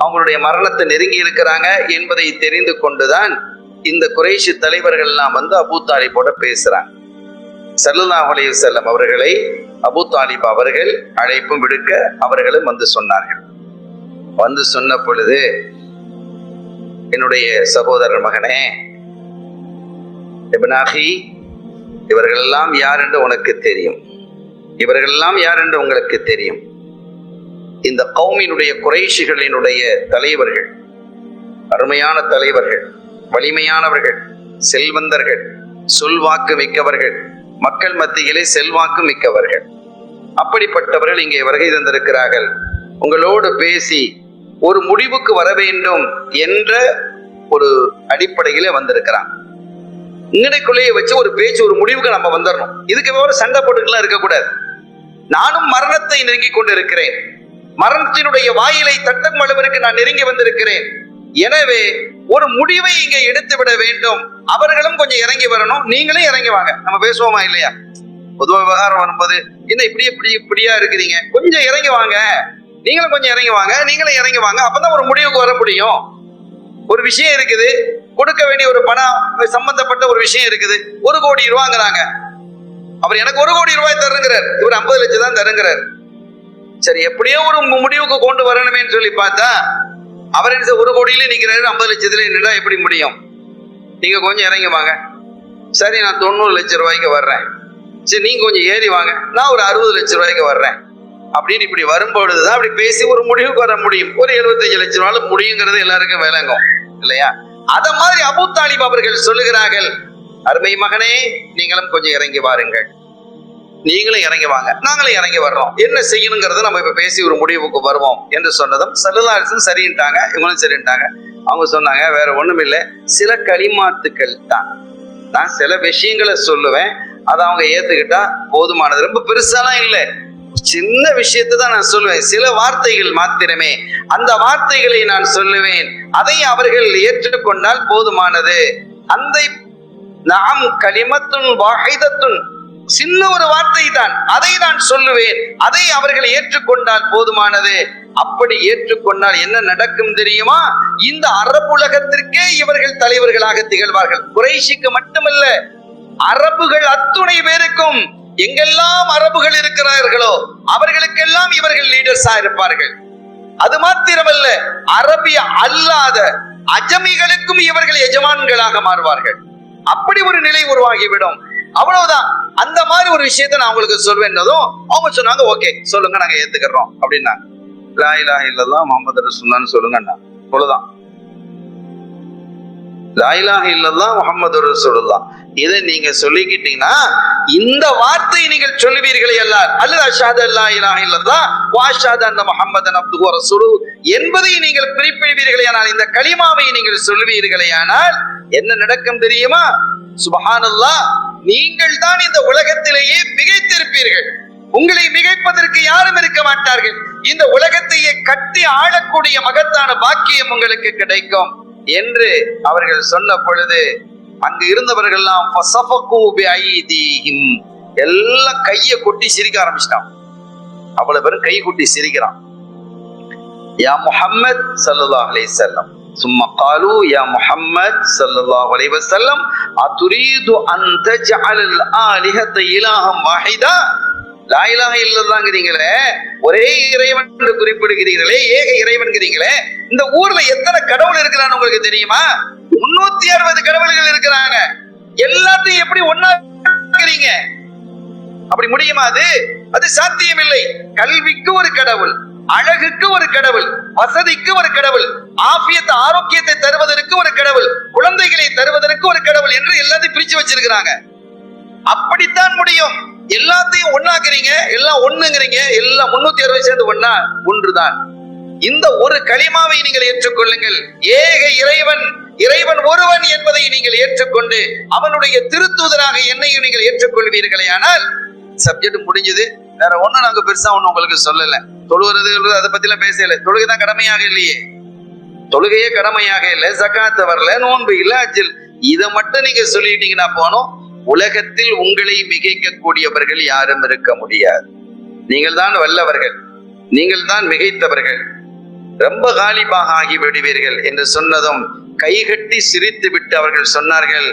B: அவங்களுடைய மரணத்தை நெருங்கி இருக்கிறாங்க என்பதை தெரிந்து கொண்டுதான் இந்த குறைஷி தலைவர்கள் எல்லாம் வந்து அபூ தாலிபோட பேசுறாங்க. ஸல்லல்லாஹு அலைஹி வஸல்லம் அவர்களை அபூ தாலிப் அவர்கள் அழைப்பும் விடுக்க அவர்களும் வந்து சொன்னார்கள். வந்து சொன்ன பொழுது, என்னுடைய சகோதரர் மகனே இப்னு அஹி, இவர்களெல்லாம் யார் என்று உனக்கு தெரியும், இவர்களெல்லாம் யார் என்று உங்களுக்கு தெரியும். இந்த கௌமினுடைய குறைஷிகளினுடைய தலைவர்கள், அருமையான தலைவர்கள், வலிமையானவர்கள், செல்வந்தர்கள், சொல்வாக்கு மிக்கவர்கள், மக்கள் மத்தியிலே செல்வாக்கு மிக்கவர்கள். அப்படிப்பட்டவர்கள் இங்கே வருகை தந்திருக்கிறார்கள். உங்களோடு பேசி ஒரு முடிவுக்கு வர வேண்டும் என்ற ஒரு அடிப்படையிலே வந்திருக்கிறான். இங்கடைக்குள்ளேயே வச்சு ஒரு பேச்சு, ஒரு முடிவுக்கு நம்ம வந்துடணும். இதுக்கு ஒரு சண்டை போட்டுக்கலாம் இருக்கக்கூடாது. நானும் மரணத்தை நெருங்கி கொண்டு இருக்கிறேன். மரணத்தினுடைய வாயிலை தட்டும் அளவிற்கு நான் நெருங்கி வந்திருக்கிறேன். எனவே ஒரு முடிவை இங்கே எடுத்து விட வேண்டும். அவர்களும் கொஞ்சம் இறங்கி வரணும், நீங்களும் இறங்கி வாங்க. நம்ம பேசுவோமா இல்லையா? பொதுவா விவகாரம் வரும்போது என்ன இப்படியா இருக்கிறீங்க, கொஞ்சம் இறங்கி வாங்க, நீங்களும் கொஞ்சம் இறங்கி வாங்க, நீங்களும் இறங்கி வாங்க. அப்பதான் ஒரு முடிவுக்கு வர முடியும். ஒரு விஷயம் இருக்குது, கொடுக்க வேண்டிய ஒரு பணம் சம்பந்தப்பட்ட ஒரு விஷயம் இருக்குது. 1 கோடி ரூபாங்கிறாங்க. அவர் எனக்கு 1 கோடி ரூபாய் தருங்கிறார், இவர் 50 லட்சம் தான் தருங்கிறார். சரி, எப்படியோ ஒரு முடிவுக்கு கொண்டு வரணுமேன்னு சொல்லி பார்த்தா அவர் 1 கோடியில நிக்கிறாரு, 50 லட்சத்துல நின்றா எப்படி முடியும்? நீங்க கொஞ்சம் இறங்கி வாங்க. சரி, நான் 90 லட்சம் ரூபாய்க்கு வர்றேன். சரி, நீங்க கொஞ்சம் ஏறி வாங்க, நான் ஒரு 60 லட்சம் ரூபாய்க்கு வர்றேன். அப்படின்னு இப்படி வரும்பொழுதுதான் அப்படி பேசி ஒரு முடிவுக்கு வர முடியும். ஒரு 75 லட்சம் ரூபாய் முடியுங்கிறது எல்லாருக்கும் விளங்கும் இல்லையா? அத மாதிரி அபூ தாலிப் அவர்கள் சொல்லுகிறார்கள், அருமை மகனே, நீங்களும் கொஞ்சம் இறங்கி வாருங்கள், நீங்களும் இறங்கி வாங்க, நாங்களும் இறங்கி வர்றோம், என்ன செய்யணுங்கிறத நம்ம இப்ப பேசி ஒரு முடிவுக்கு வருவோம் என்று சொன்னதும் ஸல்லல்லாஹு அலைஹி வஸல்லம் சரின்ட்டாங்க, இவங்களும் சரின்ட்டாங்க. அவங்க சொன்னாங்க, வேற ஒண்ணும் இல்லை, சில கலிமாத்துக்கள் தான், நான் சில விஷயங்களை சொல்லுவேன், அதை அவங்க ஏத்துக்கிட்டா போதுமானது. ரொம்ப பெருசாலாம் இல்லை, சின்ன விஷயத்தை தான் நான் சொல்லுவேன், சில வார்த்தைகள் மாத்திரமே, அந்த வார்த்தைகளை நான் சொல்லுவேன், அதை அவர்கள் ஏற்றுக்கொண்டால் போதுமானது. அந்த நாம் கலிமத்துன் வாஹிதத்துன், சின்ன ஒரு வார்த்தை தான், அதை நான் சொல்லுவேன், அதை அவர்கள் ஏற்றுக்கொண்டால் போதுமானது. அப்படி ஏற்றுக்கொண்டால் என்ன நடக்கும் தெரியுமா? இந்த அரபுலகத்திற்கே இவர்கள் தலைவர்களாக திகழ்வார்கள். குறைஷிக்கு மட்டுமல்ல, அரபுகள் அத்துணை பேருக்கும், எங்கெல்லாம் அரபுகள் இருக்கிறார்களோ அவர்களுக்கெல்லாம் இவர்கள் லீடர்ஸா இருப்பார்கள். அது மாத்திரமல்ல, அரபிய அல்லாத அஜமிகளுக்கும் இவர்கள் எஜமான்களாக மாறுவார்கள். அப்படி ஒரு நிலை உருவாகிவிடும். அவ்வளவுதான். அந்த மாதிரி ஒரு விஷயத்தை நான் உங்களுக்கு சொல்வேன்னதும் அவங்க சொன்னாங்க, ஓகே சொல்லுங்க, நாங்க ஏத்துக்கிறோம் அப்படின்னா. லா இலாஹ இல்லல்லாஹ் முஹம்மது ரசூலுல்லாஹ்னு சொல்லுங்கண்ணா. அவ்வளவுதான். லா இலாஹ இல்லல்லாஹ் முஹம்மது ரசூலுல்லாஹ் இதை நீங்க சொல்லிக்கிட்டீங்கன்னா, இந்த வார்த்தையை நீங்கள் சொல்லுவீர்களே அல்லாஹ், அல்லது அஷ்ஹது அல்லா இலாஹ இல்லல்லாஹ் வ அஷ்ஹது அன்ன முஹம்மதன் அப்துஹு வ ரசூலுஹு என்பதை நீங்கள் குறிப்பிடுவீர்களே ஆனால், இந்த கலிமாவை நீங்கள் சொல்லுவீர்களே ஆனால் என்ன நடக்கும் தெரியுமா? சுப்ஹானல்லாஹ், நீங்கள் தான் இந்த உலகத்திலேயே மிகைத்திருப்பீர்கள். உங்களை மிகைப்பதற்கு யாரும் இருக்க மாட்டார்கள். இந்த உலகத்தையே கட்டி ஆளக்கூடிய மகத்தான பாக்கியம் உங்களுக்கு கிடைக்கும் என்று அவர்கள் சொன்ன பொழுது, அங்கு இருந்தவர்கள் எல்லாம் எல்லாம் கையை கொட்டி சிரிக்க ஆரம்பிச்சிட்டான். அவ்வளவு பேரும் கை கொட்டி சிரிக்கிறான். யா முஹம்மத் ஸல்லல்லாஹு அலைஹி வஸல்லம், சும்மா காலு யா முஹம்மத் ஸல்லல்லாஹு அலைஹி வஸல்லம் அதுரீது அன் தஜஅல் ஆலிஹத இலாஹம் வாஹிதா, லா இலாஹ இல்லல்லாஹ்ங்கறீங்களே, ஒரே இறைவன் என்று குறிப்பிடுகிறீர்களே, ஏக இறைவன்கிறீங்களே, இந்த ஊர்ல எத்தனை கடவுள் இருக்கிறான்னு உங்களுக்கு தெரியுமா? 360 கடவுள்கள் இருக்கிறாங்க. எல்லாத்தையும் எப்படி ஒண்ணாக்குறீங்க? அப்படி முடியுமா? அது சாத்தியமில்லை. கல்விக்கு ஒரு கடவுள், அழகுக்கு ஒரு கடவுள், வசதிக்கு ஒரு கடவுள், ஆஃபியத் ஆரோக்கியத்தை தருவதற்கு ஒரு கடவுள், குழந்தைகளை தருவதற்கு ஒரு கடவுள் என்று எல்லாத்தையும் பிரிச்சு வச்சிருக்கிறாங்க. அப்படித்தான் முடியும். எல்லாத்தையும் ஒண்ணாக்குறீங்க, எல்லாம் ஒண்ணுங்கிறீங்க, எல்லாம் 360 சேர்ந்து ஒண்ணா? ஒன்றுதான். இந்த ஒரு கலிமாவை நீங்கள் ஏற்றுக்கொள்ளுங்கள். ஏக இறைவன், இறைவன் ஒருவன் என்பதை நீங்கள் ஏற்றுக்கொண்டு அவனுடைய திருத்தூதராக என்னையும் நீங்கள் ஏற்றுக்கொள்வீர்களே ஆனால் சப்ஜெக்ட் முடிஞ்சது. வேற ஒண்ணும் நாங்க பெருசா ஒண்ணு உங்களுக்கு சொல்லல. தொழுகிறது அதை பத்தி எல்லாம் பேசல. தொழுகைதான் கடமையாக இல்லையே, தொழுகையே கடமையாக இல்லை, ஜகாத் வரல, நோன்பு இல்ல, அஜ்ஜல், இதை மட்டும் நீங்க சொல்லிட்டீங்கன்னா போனோம். உலகத்தில் உங்களை மிகைக்க கூடியவர்கள் யாரும் இருக்க முடியாது. நீங்கள் தான் வல்லவர்கள், நீங்கள் தான் மிகைத்தவர்கள், ரொம்ப காலிபாக ஆகி விடுவீர்கள் என்று சொன்னதும் கைகட்டி சிரித்து விட்டு அவர்கள் சொன்னார்கள்,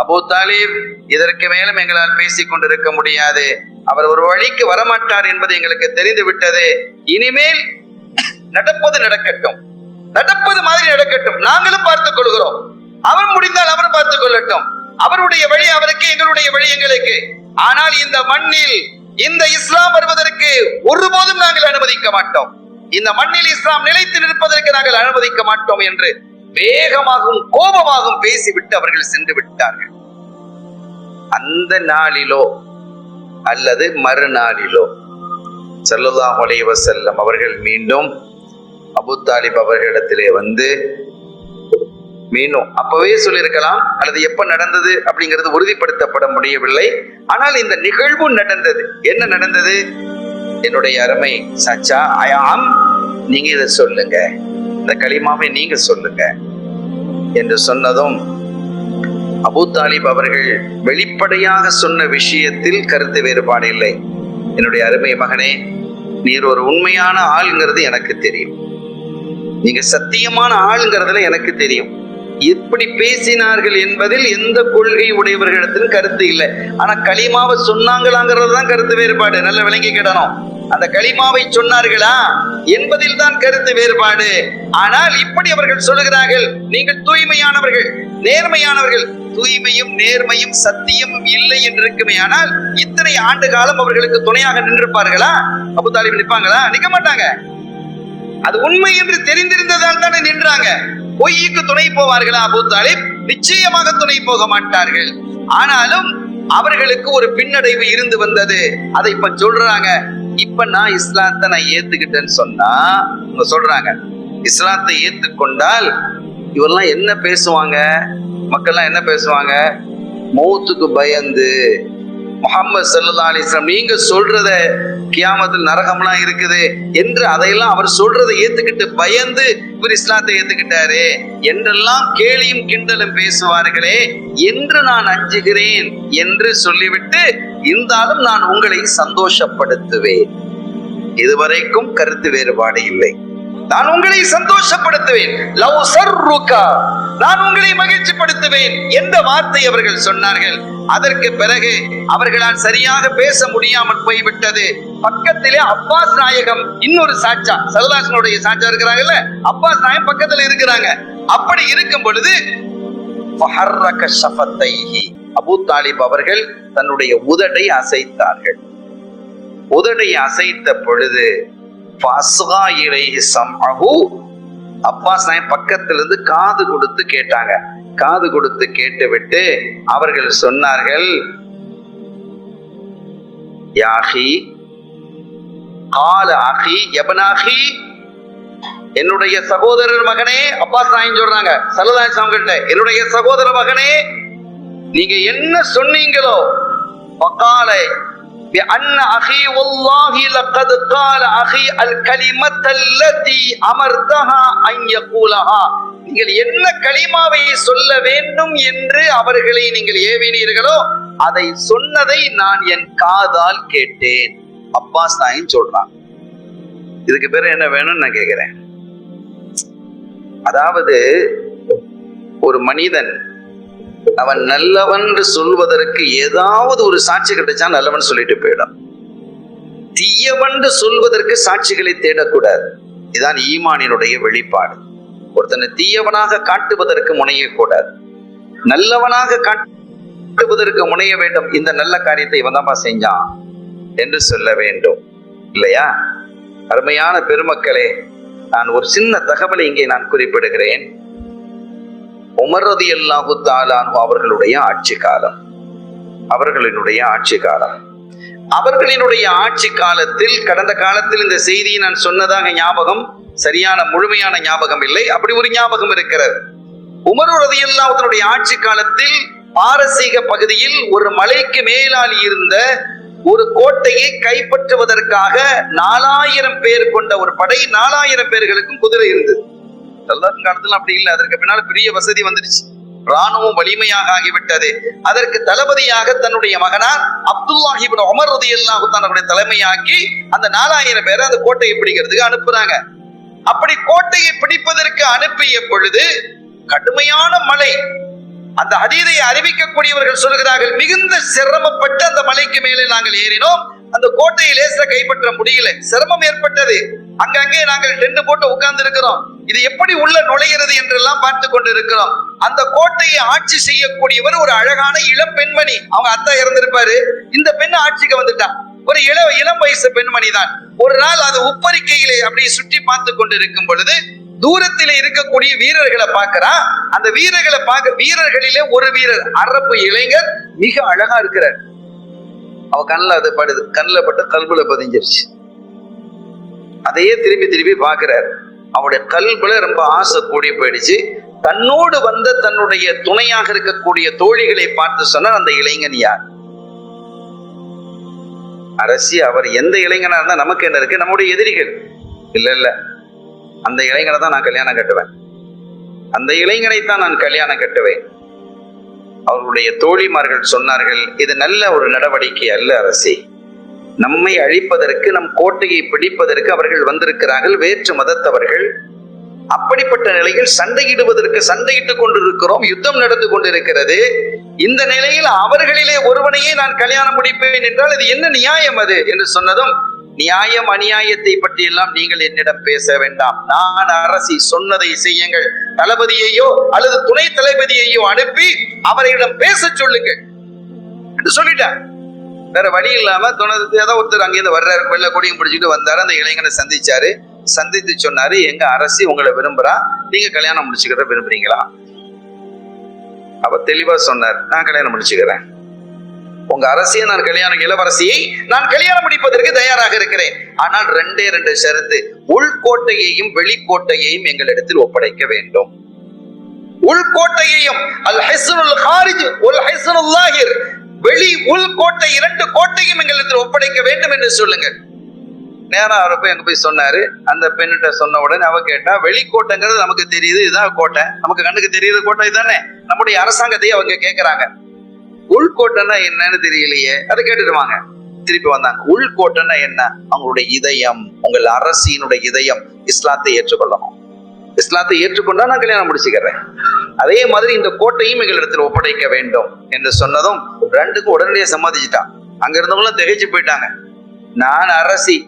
B: அபூ தாலிப், இதற்கு மேலும் எங்களால் பேசிக் கொண்டிருக்க முடியாது. அவர் ஒரு வழிக்கு வரமாட்டார் என்பது எங்களுக்கு தெரிந்து விட்டது. இனிமேல் நடப்பது நடக்கட்டும், நடப்பது மாதிரி நடக்கட்டும், நாங்களும் பார்த்துக் கொள்கிறோம். அவர் முடிந்தால் அவர் பார்த்துக் கொள்ளட்டும். அவருடைய வழி அவருக்கு, எங்களுடைய வழி எங்களுக்கு. ஆனால் இந்த மண்ணில் இந்த இஸ்லாம் வருவதற்கு ஒருபோதும் நாங்கள் அனுமதிக்க மாட்டோம். இந்த மண்ணில் இஸ்லாம் நிலைத்து நிற்பதற்கு நாங்கள் அனுமதிக்க மாட்டோம் என்று வேகமாகவும் கோபமாகவும் பேசிவிட்டு அவர்கள் சென்று விட்டார்கள். அந்த நாளிலோ அல்லது மறுநாளிலோ ஸல்லல்லாஹு அலைஹி வஸல்லம் அவர்கள் மீண்டும் அபூ தாலிப் அவர்களிடத்திலே வந்து மீண்டும் அப்பவே சொல்லியிருக்கலாம், அல்லது எப்ப நடந்தது அப்படிங்கிறது உறுதிப்படுத்தப்பட முடியவில்லை. ஆனால் இந்த நிகழ்வு நடந்தது. என்ன நடந்தது? என்னுடைய அருமை சாச்சா அயாம், நீங்க இதை சொல்லுங்க, இந்த கலிமாவை நீங்க சொல்லுங்க என்று சொன்னதும் அபூ தாலிப் அவர்கள் வெளிப்படையாக சொன்ன விஷயத்தில் கருத்து வேறுபாடு இல்லை. என்னுடைய அருமை மகனே, நீர் ஒரு உண்மையான ஆளுங்கிறது எனக்கு தெரியும், நீங்க சத்தியமான ஆளுங்கிறதுல எனக்கு தெரியும். எப்படி பேசினார்கள் என்பதில் எந்த கொள்கை உடையவர்களிடத்திலும் கருத்து இல்லை. ஆனா களிமாவை சொன்னாங்களாங்கிறது தான் கருத்து வேறுபாடு. நல்ல விளங்கிக்கிடணும். அந்த களிமாவை சொன்னார்களா என்பதில் தான் கருத்து வேறுபாடு. ஆனால் இப்படி அவர்கள் சொல்லுகிறார்கள், நீங்கள் தூய்மையானவர்கள், நேர்மையானவர்கள். தூய்மையும் நேர்மையும் சத்தியமும் இல்லை என்று இருக்குமே, ஆனால் இத்தனை ஆண்டு காலம் அவர்களுக்கு துணையாக நின்றிருப்பார்களா? அபூ தாலிப் நிற்பாங்களா? நிற்க மாட்டாங்க. அது உண்மை என்று தெரிந்திருந்ததால் தானே நின்றாங்க. பொய்யுக்கு துணை போவார்களா அபூ தாலிப்? நிச்சயமாக துணை போக மாட்டார்கள். ஆனாலும் அவர்களுக்கு ஒரு பின்னடைவு இருந்து வந்தது. அதை இப்ப சொல்றாங்க. இப்ப நான் இஸ்லாத்தை நான் ஏத்துக்கிட்டேன்னு சொன்னா அவங்க சொல்றாங்க, இஸ்லாத்தை ஏத்துக்கொண்டால் இவரெல்லாம் என்ன பேசுவாங்க, மக்கள்லாம் என்ன பேசுவாங்க? மௌத்துக்கு பயந்து முஹம்மது ஸல்லல்லாஹு அலைஹி வஸல்லம் நீங்க சொல்றத கியாமத்தில் நரகம்லாம் இருக்குது என்று அதையெல்லாம் அவர் சொல்றதை ஏத்துக்கிட்டு பயந்து இவர் இஸ்லாத்தை ஏத்துக்கிட்டாரு என்றெல்லாம் கேலியும் கிண்டலும் பேசுவார்களே என்று நான் அஞ்சுகிறேன் என்று சொல்லிவிட்டு, இருந்தாலும் நான் உங்களை சந்தோஷப்படுத்துவேன். இதுவரைக்கும் கருத்து வேறுபாடு இல்லை. நான் உங்களை சந்தோஷப்படுத்துவேன், லவ் சர்ருகா, நான் உங்களை மகிழ்ச்சிப்படுத்துவேன் என்ற வார்த்தை அவர்கள் சொன்னார்கள். அதற்கு பிறகு அவர்களால் சரியாக பேச முடியாமல் போய்விட்டது. பக்கத்திலே அப்பாஸ் நாயகம், இன்னொரு சாச்சா, சல்லல்லாஹு சாச்சா இருக்கிறாங்கல்ல, அப்பாஸ் நாயகம் பக்கத்துல இருக்கிறாங்க. அப்படி இருக்கும் பொழுது ஃபஹர்ரக ஷஃபத்தைஹி, அபூ தாலிப் அவர்கள் தன்னுடைய உதடை அசைத்தார்கள். உதடை அசைத்த பொழுது அப்பாஸ் நாயகம் பக்கத்திலிருந்து காது கொடுத்து கேட்டாங்க. காது கொடுத்து கேட்டுவிட்டு அவர்கள் சொன்னார்கள், யாஹி கால அஹி யப்னாஹி, என்னுடைய சகோதரர் மகனே. அப்பாஸ் நாயகம் சொல்றாங்க ஸல்லல்லாஹு அலைஹி வஸல்லம் கிட்ட, என்னுடைய சகோதர மகனே, நீங்க என்ன சொன்னீங்களோ வகால بأن أخي والله لقد قال أخي الكلمة التي أمرتها أن يقولها, நீங்கள் என்ன கலிமாவை சொல்ல வேண்டும் என்று அவர்களை நீங்கள் ஏவினீர்களோ அதை சொன்னதை நான் என் காதால் கேட்டேன். அப்பாஸ் நாயகம் சொல்றான். இதுக்கு பேர் என்ன வேணும்னு நான் கேட்கிறேன். அதாவது ஒரு மனிதன் அவன் நல்லவன் சொல்வதற்கு ஏதாவது ஒரு சாட்சி கிடைச்சா நல்லவன் சொல்லிட்டு போயிடும். தீயவன் சொல்வதற்கு சாட்சிகளை தேடக்கூடாது. இதுதான் ஈமானினுடைய வெளிப்பாடு. ஒருத்தனை தீயவனாக காட்டுவதற்கு முனையக்கூடாது, நல்லவனாக காட்டுவதற்கு முனைய வேண்டும். இந்த நல்ல காரியத்தை இவன் தான்ப்பா செஞ்சான் என்று சொல்ல வேண்டும், இல்லையா? அருமையான பெருமக்களே, நான் ஒரு சின்ன தகவலை இங்கே நான் குறிப்பிடுகிறேன். உமர் ரலியல்லாஹு தஆலா அன்ஹு அவர்களுடைய ஆட்சி காலம், அவர்களினுடைய ஆட்சி காலத்தில், கடந்த காலத்தில் இந்த செய்தியை நான் சொன்னதாக ஞாபகம், சரியான முழுமையான ஞாபகம் இல்லை, அப்படி ஒரு ஞாபகம் இருக்கிறது. உமர் ரலியல்லாஹு தன்னுடைய ஆட்சி காலத்தில் பாரசீக பகுதியில் ஒரு மலைக்கு மேலால் இருந்த ஒரு கோட்டையை கைப்பற்றுவதற்காக 4000 பேர் கொண்ட ஒரு படை, 4000 பேர்களுக்கும் குதிரை இருந்தது. காலத்துல அப்படி இல்லை. அதற்கு பின்னால பெரிய வசதி வந்துருச்சு, ராணுவம் வலிமையாக ஆகிவிட்டது. அதற்கு தளபதியாக தன்னுடைய மகனார் அப்துல்லாஹ் இப்னு உமர் ரலியல்லாஹு தஆலா தலைமையாக்கி அந்த 4000 பேரை அந்த கோட்டையை பிடிக்கிறதுக்கு அனுப்புறாங்க. அப்படி கோட்டையை பிடிப்பதற்கு அனுப்பிய பொழுது கடுமையான மழை. அந்த ஹதீதை அறிவிக்கக்கூடியவர்கள் சொல்கிறார்கள், மிகுந்த சிரமப்பட்டு அந்த மலைக்கு மேலே நாங்கள் ஏறினோம், அந்த கோட்டையை லேசா கைப்பற்ற முடியல, சிரமம் ஏற்பட்டது. அங்கங்கே நாங்கள் டென்ட் போட்டு உட்கார்ந்து இருக்கிறோம், இது எப்படி உள்ள நுழைகிறது என்றெல்லாம் பார்த்து கொண்டு இருக்கிறோம். அந்த கோட்டையை ஆட்சி செய்யக்கூடியவர் ஒரு அழகான இளம் பெண்மணி, அவங்க அத்தா இறந்திருப்பாரு, இந்த பெண் ஆட்சிக்கு வந்துட்டா. ஒரு இளம் வயசு பெண்மணி தான். ஒரு நாள் அது உப்பரிக்கையிலே அப்படி சுற்றி பார்த்து கொண்டு இருக்கும் பொழுது தூரத்திலே இருக்கக்கூடிய வீரர்களை பார்க்கிறான். அந்த வீரர்களை வீரர்களிலே ஒரு வீரர் அரபு இளைஞர் மிக அழகா இருக்கிறார். அவ கண்ணில் அது படுது, கண்ணில் பட்டு கல்புல பதிஞ்சிருச்சு. அதையே திருப்பி திருப்பி பார்க்கிறார். அவருடைய கல்புல ரொம்ப ஆசை கூடி போயிடுச்சு. தன்னோடு வந்த தன்னுடைய துணையாக இருக்கக்கூடிய தோழிகளை பார்த்து சொன்னார், அந்த இளைஞன் யார்? அரசி, அவர் எந்த இளைஞனா இருந்தா நமக்கு என்ன இருக்கு? நம்முடைய எதிரிகள். இல்ல, அந்த இளைஞனை தான் நான் கல்யாணம் கட்டுவேன், அந்த இளைஞனைத்தான் நான் கல்யாணம் கட்டுவேன். அவர்களுடைய தோழிமார்கள் சொன்னார்கள், இது நல்ல ஒரு நடவடிக்கை அல்ல அரசி. நம்மை அழிப்பதற்கு, நம் கோட்டையை பிடிப்பதற்கு அவர்கள் வந்திருக்கிறார்கள், வேற்று மதத்தவர்கள். அப்படிப்பட்ட நிலையில் சண்டையிட்டுக் கொண்டிருக்கிறோம், யுத்தம் நடந்து கொண்டிருக்கிறது. இந்த நிலையில் அவர்களிலே ஒருவனையே நான் கல்யாணம் முடிப்பேன் என்றால் இது என்ன நியாயம் அது என்று சொன்னதும், நியாயம் அநியாயத்தை பற்றி எல்லாம் நீங்கள் என்னிடம் பேச வேண்டாம், நான் அரசி சொன்னதை செய்யுங்கள், தளபதியையோ அல்லது துணை தளபதியையோ அனுப்பி அவரிடம் பேச சொல்லுங்கள் என்று சொல்லிட்டார். வேற வழி இல்லாம ஏதோ ஒருத்தர் அங்கிருந்து வர்றாரு, வெள்ள கொடியும் பிடிச்சிட்டு வந்தாரு. அந்த இளைஞனை சந்தித்து சொன்னாரு, எங்க அரசி உங்களை விரும்புறா, நீங்க கல்யாணம் முடிச்சுக்கிற விரும்புறீங்களா? அவர் தெளிவா சொன்னார், நான் கல்யாணம் முடிச்சுக்கிறேன், உங்க அரசியை நான் இளவரசியை நான் கல்யாணம் முடிப்பதற்கு தயாராக இருக்கிறேன். ஆனால் 2 ஷரத்து, உள்கோட்டையையும் வெளிக்கோட்டையையும் எங்களிடத்தில் ஒப்படைக்க வேண்டும். உள்கோட்டையையும் அல் ஹிஸ்னுல் ஹாரிஜ் வல் ஹிஸ்னுல் லாஹிர், வெளி உள்கோட்டை 2 கோட்டையும் எங்களிடத்தில் ஒப்படைக்க வேண்டும் என்று சொல்லுங்க. நேரம் அவரை போய் அங்க போய் சொன்னாரு. அந்த பெண்ணிட்ட சொன்ன உடனே அவ கேட்டா, வெளிக்கோட்டைங்கிறது நமக்கு தெரியுது, இதுதான் கோட்டை, நமக்கு கண்ணுக்கு தெரியுது கோட்டை இதுதானே, நம்முடைய அரசாங்கத்தையே அவங்க கேட்கிறாங்க. உள்கோட்டைன்னா என்னன்னு தெரியலையே, அதை கேட்டுட்டு வாங்க. திருப்பி வந்தாங்க. உள்கோட்டைன்னா என்ன? அவங்களுடைய இதயம், உங்கள் அரசியினுடைய இதயம் இஸ்லாத்தை ஏற்றுக்கொள்ளணும். இஸ்லாத்தை ஏற்றுக்கொண்டா நான் கல்யாணம் முடிச்சுக்கிறேன். அதே மாதிரி இந்த கோட்டையும் எங்களிடத்தில் ஒப்படைக்க வேண்டும் என்று சொன்னதும் 2க்கும் உடனடியே சம்மதிச்சுட்டான். அங்க இருந்தவங்களும் திகைச்சு போயிட்டாங்க. நான் அரசி,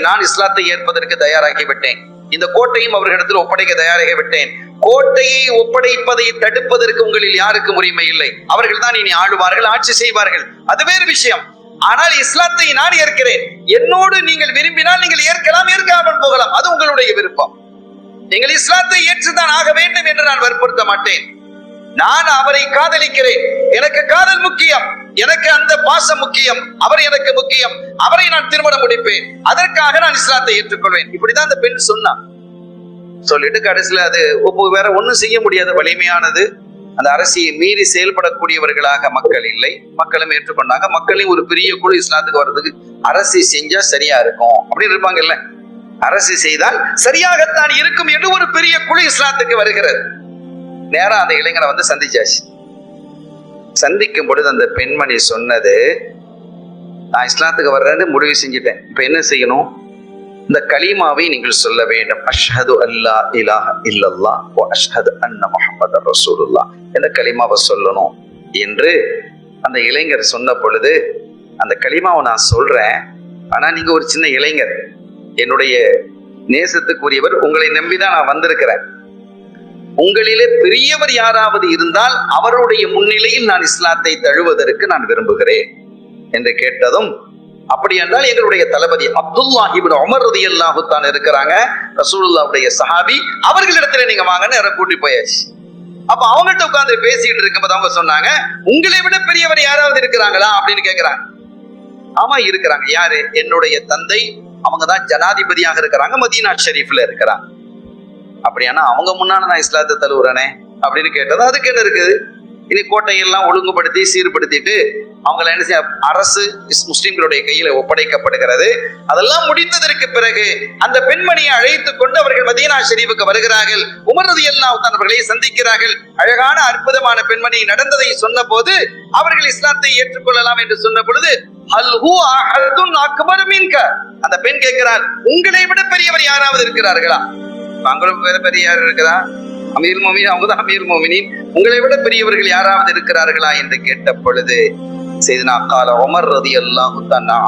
B: நான் இஸ்லாத்தை ஏற்பதற்கு தயாராகி விட்டேன், இந்த கோட்டையும் அவர்களிடத்தில் ஒப்படைக்க தயாராகி விட்டேன். கோட்டையை ஒப்படைப்பதை தடுப்பதற்கு உங்களில் யாருக்கும் உரிமை இல்லை. அவர்கள் தான் இனி ஆளுவார்கள், ஆட்சி செய்வார்கள், அது வேறு விஷயம். ஆனால் இஸ்லாத்தை நான் ஏற்கிறேன். என்னோடு நீங்கள் விரும்பினால் நீங்கள் ஏற்கலாம், ஏற்காமல் போகலாம், அது உங்களுடைய விருப்பம். நீங்கள் இஸ்லாத்தை ஏற்றுதான் ஆக வேண்டும் என்று நான் வற்புறுத்த மாட்டேன். நான் அவரை காதலிக்கிறேன், எனக்கு காதல் முக்கியம், எனக்கு அந்த பாசம் முக்கியம், அவர் எனக்கு முக்கியம், அவரை நான் திருமணம் முடிப்பேன், அதற்காக நான் இஸ்லாத்தை ஏற்றுக்கொள்வேன். இப்படிதான் அந்த பெண் சொன்னான். சொல்லிட்டு கடைசியில அது வேற ஒண்ணும் செய்ய முடியாத வலிமையானது. அந்த அரசியை மீறி செயல்படக்கூடியவர்களாக மக்கள் இல்லை, மக்களும் ஏற்றுக்கொண்டாங்க. மக்களையும் ஒரு பெரிய குழு இஸ்லாத்துக்கு வர்றதுக்கு அரசி செஞ்சா சரியா இருக்கும் அப்படின்னு இருப்பாங்கல்ல, அரசி செய்தால் சரியாகத்தான் இருக்கும் என்று ஒரு பெரிய குழு இஸ்லாத்துக்கு வருகிறது. நேரம் அந்த இளைஞனை வந்து சந்திச்சாச்சு. சந்திக்கும் பொழுது அந்த பெண்மணி சொன்னது, நான் இஸ்லாத்துக்கு வர்றேன்னு முடிவு செஞ்சுட்டேன், இப்ப என்ன செய்யணும்? இந்த கலிமாவை நீங்கள் சொல்ல வேண்டும், அஷ்ஹது அல்லா இலாஹ இல்லல்லாஹ் வ அஷ்ஹது அன்ன முஹம்மதர் ரசூலுல்லாஹ் என்ற கலிமாவை சொல்லணும் என்று அந்த இளைஞர் சொன்ன பொழுது, அந்த கலிமாவை நான் சொல்றேன், ஆனா நீங்க ஒரு சின்ன இளைஞர், என்னுடைய நேசத்துக்குரியவர், உங்களை நம்பிதான் நான் வந்திருக்கிறேன். உங்களிலே பெரியவர் யாராவது இருந்தால் அவருடைய முன்னிலையில் நான் இஸ்லாத்தை தழுவதற்கு நான் விரும்புகிறேன் என்று கேட்டதும், அப்படி என்றால் எங்களுடைய தளபதி அப்துல்லாஹ் இப்னு உமர் ரலியல்லாஹு தஆலா இருக்கிறாங்க, ரசூலுல்லாஹ்வுடைய சஹாபி, அவர்களிடத்துல நீங்க வாங்கன்னு யாரை கூட்டி போயாச்சு. அப்ப அவங்கள்ட்ட உட்கார்ந்து பேசிட்டு இருக்கும்போது அவங்க சொன்னாங்க, உங்களை விட பெரியவர் யாராவது இருக்கிறாங்களா அப்படின்னு கேட்கிறாங்க. ஆமா இருக்கிறாங்க. யாரு? என்னுடைய தந்தை, அவங்கதான் ஜனாதிபதியாக இருக்கிறாங்க, மதீனா ஷெரீஃப்ல இருக்கிறாங்க. அப்படியானா அவங்க முன்னால நான் இஸ்லாத்தை தழுவுறேனே அப்படின்னு கேட்டது, அதுக்கு என்ன இருக்குது? இனி கோட்டையெல்லாம் ஒழுங்குபடுத்தி சீர்படுத்திட்டு அவங்களை என்ன செய்ய, அரசு முஸ்லிம்களுடைய கையில ஒப்படைக்கப்படுகிறது. அதெல்லாம் முடிந்ததற்கு பிறகு அந்த பெண்மணியை அழைத்துக் கொண்டு அவர்கள் மதீனா ஷெரீஃபுக்கு வருகிறார்கள். உமர் ரலியல்லாஹு தஆலா அவர்களை சந்திக்கிறார்கள். அழகான அற்புதமான பெண்மணி நடந்ததை சொன்ன போது அவர்கள் இஸ்லாத்தை ஏற்றுக்கொள்ளலாம் என்று சொன்ன பொழுது, ஹல் ஹுவ அஹதுன் அக்பர் மின்க, அந்த பெண் கேட்கிறார், உங்களை விட பெரியவர் யாராவது இருக்கிறார்களா? அவங்களுக்கு வேற பெரிய யார் இருக்கிறா? அமீர் மோமின், அவங்க தான் அமீர் மோமினின். உங்களை விட பெரியவர்கள் யாராவது இருக்கிறார்களா என்று கேட்ட பொழுது சையதுனா கால உமர் ரலியல்லாஹு தஆலா,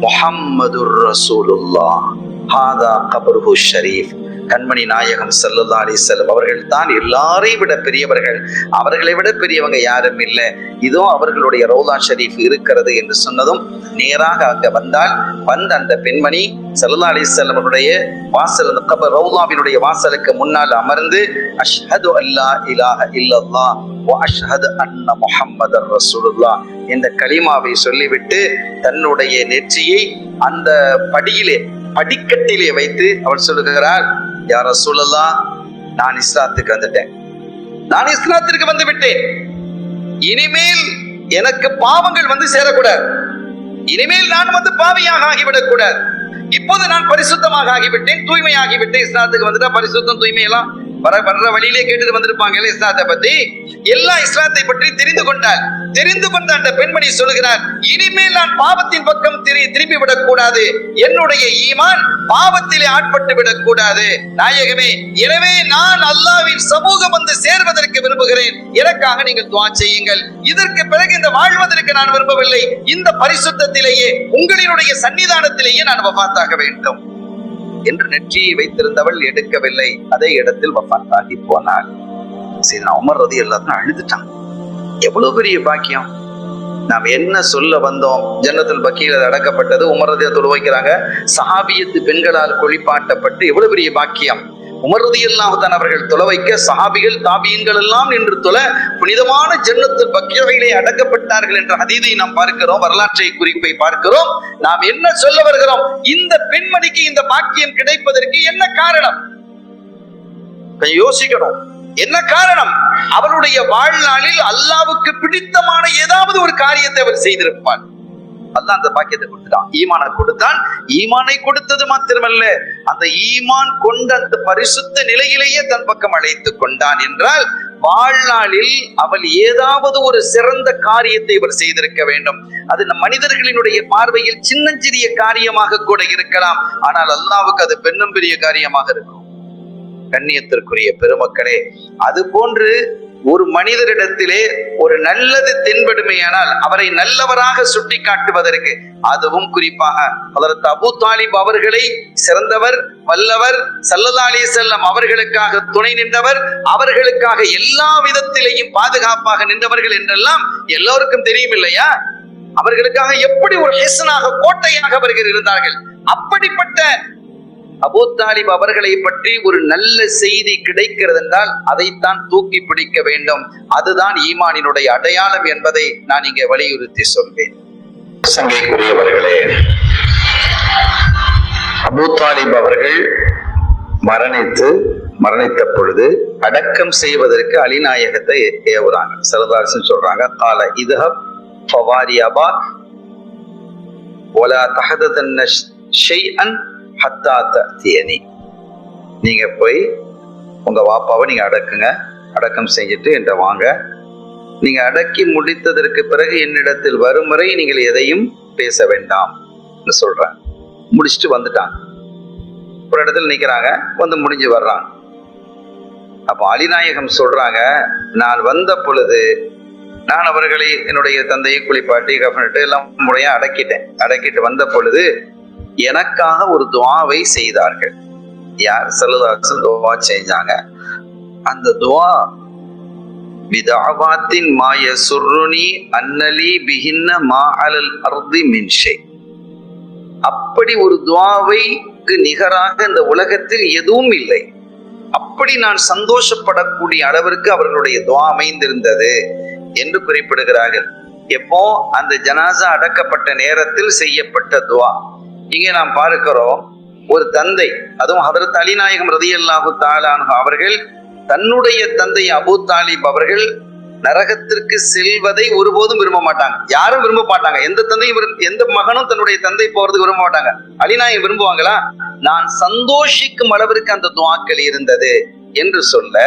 B: முஹம்மதுர் ரசூலுல்லாஹ் ஹாதா கப்ருஹு ஷரீஃப், கண்மணி நாயகம் ஸல்லல்லாஹு அலைஹி வஸல்லம் அவர்கள் தான் எல்லாரையும் விட பெரியவர்கள், அவர்களை விட பெரியவங்க யாரும் இல்லை, இதோ அவர்களுடைய ரௌலா ஷரீஃப் இருக்கிறது என்று சொன்னதும் நேராக அங்க வந்த அந்த பெண்மணி ஸல்லல்லாஹு அலைஹி வஸல்லம் அவருடைய வாசல், அந்த கபர் ரௌலாவினுடைய வாசலுக்கு முன்னால் அமர்ந்து அஷ்ஹது அல்லா இலாஹ இல்லல்லாஹ் வ அஷ்ஹது அன்ன முஹம்மதர் ரசூலுல்லாஹ் என்ற கலிமாவை சொல்லிவிட்டு தன்னுடைய நெற்றியை அந்த படிக்கட்டிலே வைத்து அவர் சொல்லுகிறார், யா ரசூலல்லாஹ், நான் இஸ்லாத்துக்கு வந்துட்டேன், நான் இஸ்லாத்திற்கு வந்து விட்டேன். இனிமேல் எனக்கு பாவங்கள் வந்து சேரக்கூடாது, இனிமேல் நான் வந்து பாவியாக ஆகிவிடக் கூடாது. இப்போது நான் பரிசுத்தமாக ஆகிவிட்டேன், தூய்மையாகிவிட்டேன். இஸ்லாத்துக்கு வந்துட்டா பரிசுத்தம் தூய்மையெல்லாம் வர்ற வழியிலே கேட்டுட்டு வந்திருப்பாங்க இஸ்லாத்தை பத்தி. எல்லா இஸ்லாத்தை பற்றி தெரிந்து கொண்ட அந்த பெண்மணி சொல்கிறார், இனிமேல் நான் பாவத்தின் பக்கம் திரும்பி விடக் கூடாது, என்னுடைய ஈமான் பாவத்திலே ஆட்பட்டு விடக் கூடாது நாயகமே. எனவே நான் அல்லாஹ்வின் சமூகம் வந்து சேர்வதற்கு விரும்புகிறேன், எனக்காக நீங்கள் துஆ செய்யுங்கள். இதற்கு பிறகு இந்த வாழ்வதற்கு நான் விரும்பவில்லை, இந்த பரிசுத்தத்திலேயே உங்களினுடைய சன்னிதானத்திலேயே நான் வஃபாத்தாக வேண்டும் என்று நெற்றியை வைத்திருந்தவள் எடுக்கவில்லை, அதே இடத்தில் வஃபாத்தாகி போனாள். சரி, உமர் ரலியல்லாஹு அன்ஹு அழுதுட்டான். எவ்வளவு பெரிய பாக்கியம்! நாம் என்ன சொல்ல வந்தோம்? ஜன்னத்துல் பக்கீல அடக்கப்பட்டது, உமர் ரலியல்லாஹு வைக்கிறாங்க, சஹாபியத்து பெண்களால் குளிப்பாட்டப்பட்டு எவ்வளவு பெரிய பாக்கியம்! உமர் ரலியல்லாஹு அன்ஹு அவர்கள் தொலை வைக்க சஹாபிகள் தாபியீன்கள் எல்லாம் நின்று தொலை புனிதமான ஜன்னத்துல் பக்கீயிலே அடக்கப்பட்டார்கள் என்ற ஹதீஸை நாம் பார்க்கிறோம், வரலாற்றை குறிப்பை பார்க்கிறோம். நாம் என்ன சொல்ல வருகிறோம்? இந்த பெண்மணிக்கு இந்த பாக்கியம் கிடைப்பதற்கு என்ன காரணம்? கொஞ்சம் யோசிக்கணும். என்ன காரணம்? அவருடைய வாழ்நாளில் அல்லாஹ்வுக்கு பிடித்தமான ஏதாவது ஒரு காரியத்தை அவர் செய்திருப்பார். அல்லாஹ் அந்த பாக்கியத்தை கொடுத்தான், ஈமானை கொடுத்தான். ஈமானை கொடுத்தது மாத்திரமல்ல, அந்த ஈமான் கொண்ட அந்த பரிசுத்த நிலையிலேயே தன் பக்கம் அழைத்துக் கொண்டான் என்றால் வாழ்நாளில் அவள் ஏதாவது ஒரு சிறந்த காரியத்தை இவர் செய்திருக்க வேண்டும். அது நம் மனிதர்களினுடைய பார்வையில் சின்னஞ்சிறிய காரியமாக கூட இருக்கலாம், ஆனால் அல்லாஹ்வுக்கு அது பெண்ணும் பெரிய காரியமாக இருக்கும். கண்ணியத்திற்குரிய பெருமக்களே, அது போன்று ஒரு மனிதரிடத்திலே ஒரு நல்லது தென்படுமையானால் அவரை நல்லவராக சுட்டி காட்டுவதற்கு, அதுவும் குறிப்பாக ஹஜ்ரத் அபூ தாலிப் அவர்களை சிறந்தவர், வல்லவர், ஸல்லல்லாஹு அலைஹி வஸல்லம் அவர்களுக்காக துணை நின்றவர், அவர்களுக்காக எல்லா விதத்திலேயும் பாதுகாப்பாக நின்றவர்கள் என்றெல்லாம் எல்லோருக்கும் தெரியும் இல்லையா? அவர்களுக்காக எப்படி ஒரு ஹிஸ்னாக, கோட்டையாக அவர்கள் இருந்தார்கள். அப்படிப்பட்ட அபூ தாலிப் அவர்களை பற்றி ஒரு நல்ல செய்தி கிடைக்கிறது என்றால் அதைத்தான் தூக்கி பிடிக்க வேண்டும். அதுதான் ஈமானினுடைய அடையாளம் என்பதை நான் இங்கே வலியுறுத்தி சொல்வேன். சங்கைக்குரியவர்களே, அபூ தாலிப் அவர்கள் மரணித்த பொழுது அடக்கம் செய்வதற்கு அலிநாயகத்தை ஏவுறாங்க. ஸல்லல்லாஹு சொல்றாங்க, கால இதுஹப் ஃபவாரி அபாக் வலா தஹததன்ன ஷைஅன் ஹத்தா தஅதியனி. நீங்க போய் உங்க வாப்பாவை நீங்க அடக்கம் செஞ்சுட்டு என்ற வாங்க. நீங்க அடக்கி முடித்ததற்கு பிறகு என்னிடத்தில் வரும் வரை நீங்கள் எதையும் பேச வேண்டாம் சொல்றாங்க. முடிச்சுட்டு வந்துட்டாங்க, ஒரு இடத்துல நிக்கிறாங்க, வந்து முடிஞ்சு வர்றாங்க. அப்போ அலிநாயகம் சொல்றாங்க, நான் வந்த பொழுது நான் அவர்களை என்னுடைய தந்தையை குளிப்பாட்டி கஃனிட்டு எல்லாம் முறையா அடக்கிட்டு வந்த பொழுது எனக்காக ஒரு துஆவை செய்தார்கள். யார்? ஸல்லல்லாஹு அலைஹி வஸல்லம் துஆ செஞ்சாங்க. அந்த துஆ பிதஅவாத்தின் மா யசுர்ருனி அன்னலி பிஹின்ன மா அலல் அர்தி மின் ஷை. அப்படி ஒரு துஆவைக்கு நிகராக இந்த உலகத்தில் எதுவும் இல்லை. அப்படி நான் சந்தோஷப்படக்கூடிய அளவிற்கு அவர்களுடைய துஆ அமைந்திருந்தது என்று குறிப்பிடுகிறார்கள். எப்போ? அந்த ஜனாசா அடக்கப்பட்ட நேரத்தில் செய்யப்பட்ட துஆ. இங்கே நாம் பார்க்கிறோம், ஒரு தந்தை, அதுவும் ஹஜ்ரத் அலி நாயகம் ரலியல்லாஹு தஆலா அன்ஹு அவர்கள் தன்னுடைய தந்தை அபூ தாலிப் அவர்கள் நரகத்திற்கு செல்வதை ஒருபோதும் விரும்ப மாட்டாங்க. யாரும் விரும்ப மாட்டாங்க. எந்த தந்தையும் எந்த மகனும் தன்னுடைய தந்தை போறதுக்கு விரும்ப மாட்டாங்க. அலி நாயகம் விரும்புவாங்களா? நான் சந்தோஷிக்கும் அளவிற்கு அந்த துஆக்கள் இருந்தது என்று சொல்ல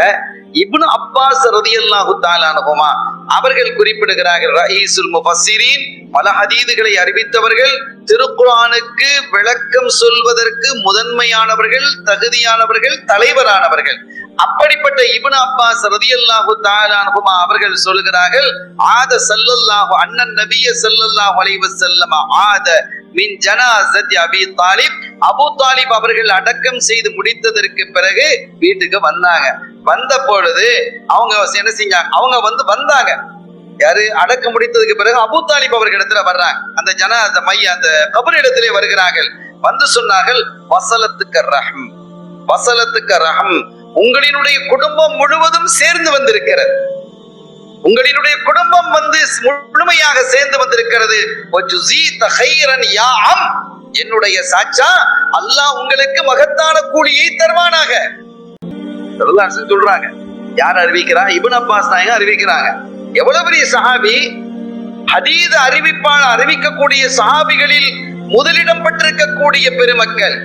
B: இப்னு அப்பாஸ் ரலியல்லாஹு தஆலா அன்ஹுமா அவர்கள் குறிப்பிடுகிறார்கள், ரயீசுல் முஃபஸ்ஸிரீன், பல ஹதீதுகளை அறிவித்தவர்கள், திருக்குர்ஆனுக்கு விளக்கம் சொல்வதற்கு முதன்மையானவர்கள், தகுதியானவர்கள், தலைவரானவர்கள். அப்படிப்பட்ட இப்னு அப்பாஸ் ரலியல்லாஹு தஆலா அன்ஹுமா அவர்கள் சொல்கிறார்கள், ஆத ஸல்லல்லாஹு அன்னன் நபிய ஸல்லல்லாஹு அலைஹி வஸல்லம் ஆத மின் ஜனாஸத்தி அபி தாலிப். அபூ தாலிப் அவர்கள் அடக்கம் செய்து முடித்ததற்கு பிறகு வீட்டுக்கு வந்தாங்க. வந்த பொழுது அவங்க என்ன செஞ்சாங்க, அவங்க வந்தாங்க. யாரு? அடக்கம் முடித்ததுக்கு பிறகு அபூ தாலிப் அவர்களிடத்துல வர்றாங்க. அந்த ஜனாஸா மைய அந்த கபர் இடத்திலே வருகிறார்கள். வந்து சொன்னார்கள், வசலத்துக்க ரஹம், வசலத்துக்க ரஹம், உங்களினுடைய குடும்பம் முழுவதும் சேர்ந்து வந்திருக்கிறது, உங்களினுடைய குடும்பம் முழுமையாக சேர்ந்து வந்திருக்கிறது. என்னுடைய சாச்சா, அல்லாஹ் உங்களுக்கு மகத்தான கூலியை தருவானாக சொல்றாங்க. யார் அறிவிக்கிறாங்க? இப்னு அப்பாஸ் நாயகம் அறிவிக்கிறாங்க. எவ்வளவு பெரிய சஹாபி! ஹதீஸ் அறிவிப்பாளர், அறிவிக்கக்கூடிய சஹாபிகளில் முதலிடம் பெற்றிருக்கக்கூடிய பெருமக்கள்.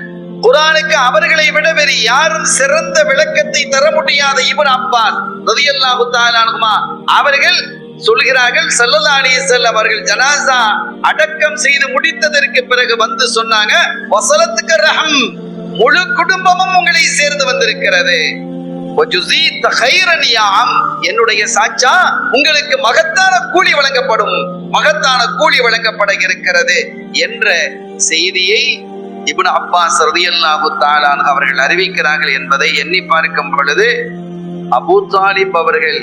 B: குர்ஆனுக்கு அவர்களை விட வேறு யாரும் சிறந்த விளக்கத்தை தர முடியாத இப்னு அப்பாஸ் ரலியல்லாஹு தஆலா அன்ஹுமா அவர்கள் சொல்கிறார்கள், ஸல்லல்லாஹு அலைஹி வஸல்லம் அவர்கள் ஜனாஸா அடக்கம் செய்து முடித்ததற்கு பிறகு வந்து சொன்னாங்க, வஸலத்துக்க ரஹம், முழு குடும்பமும் உங்களை சேர்ந்து வந்திருக்கிறது. என்னுடைய சாச்சா, உங்களுக்கு மகத்தான கூலி வழங்கப்படும், மகத்தான கூலி வழங்கப்பட இருக்கிறது என்ற செய்தியை இப்னு அப்பாஸ் ரலியல்லாஹு தஆலா அவர்கள் அறிவிக்கிறார்கள் என்பதை எண்ணி பார்க்கும் பொழுது, அபூ தாலிப் அவர்கள்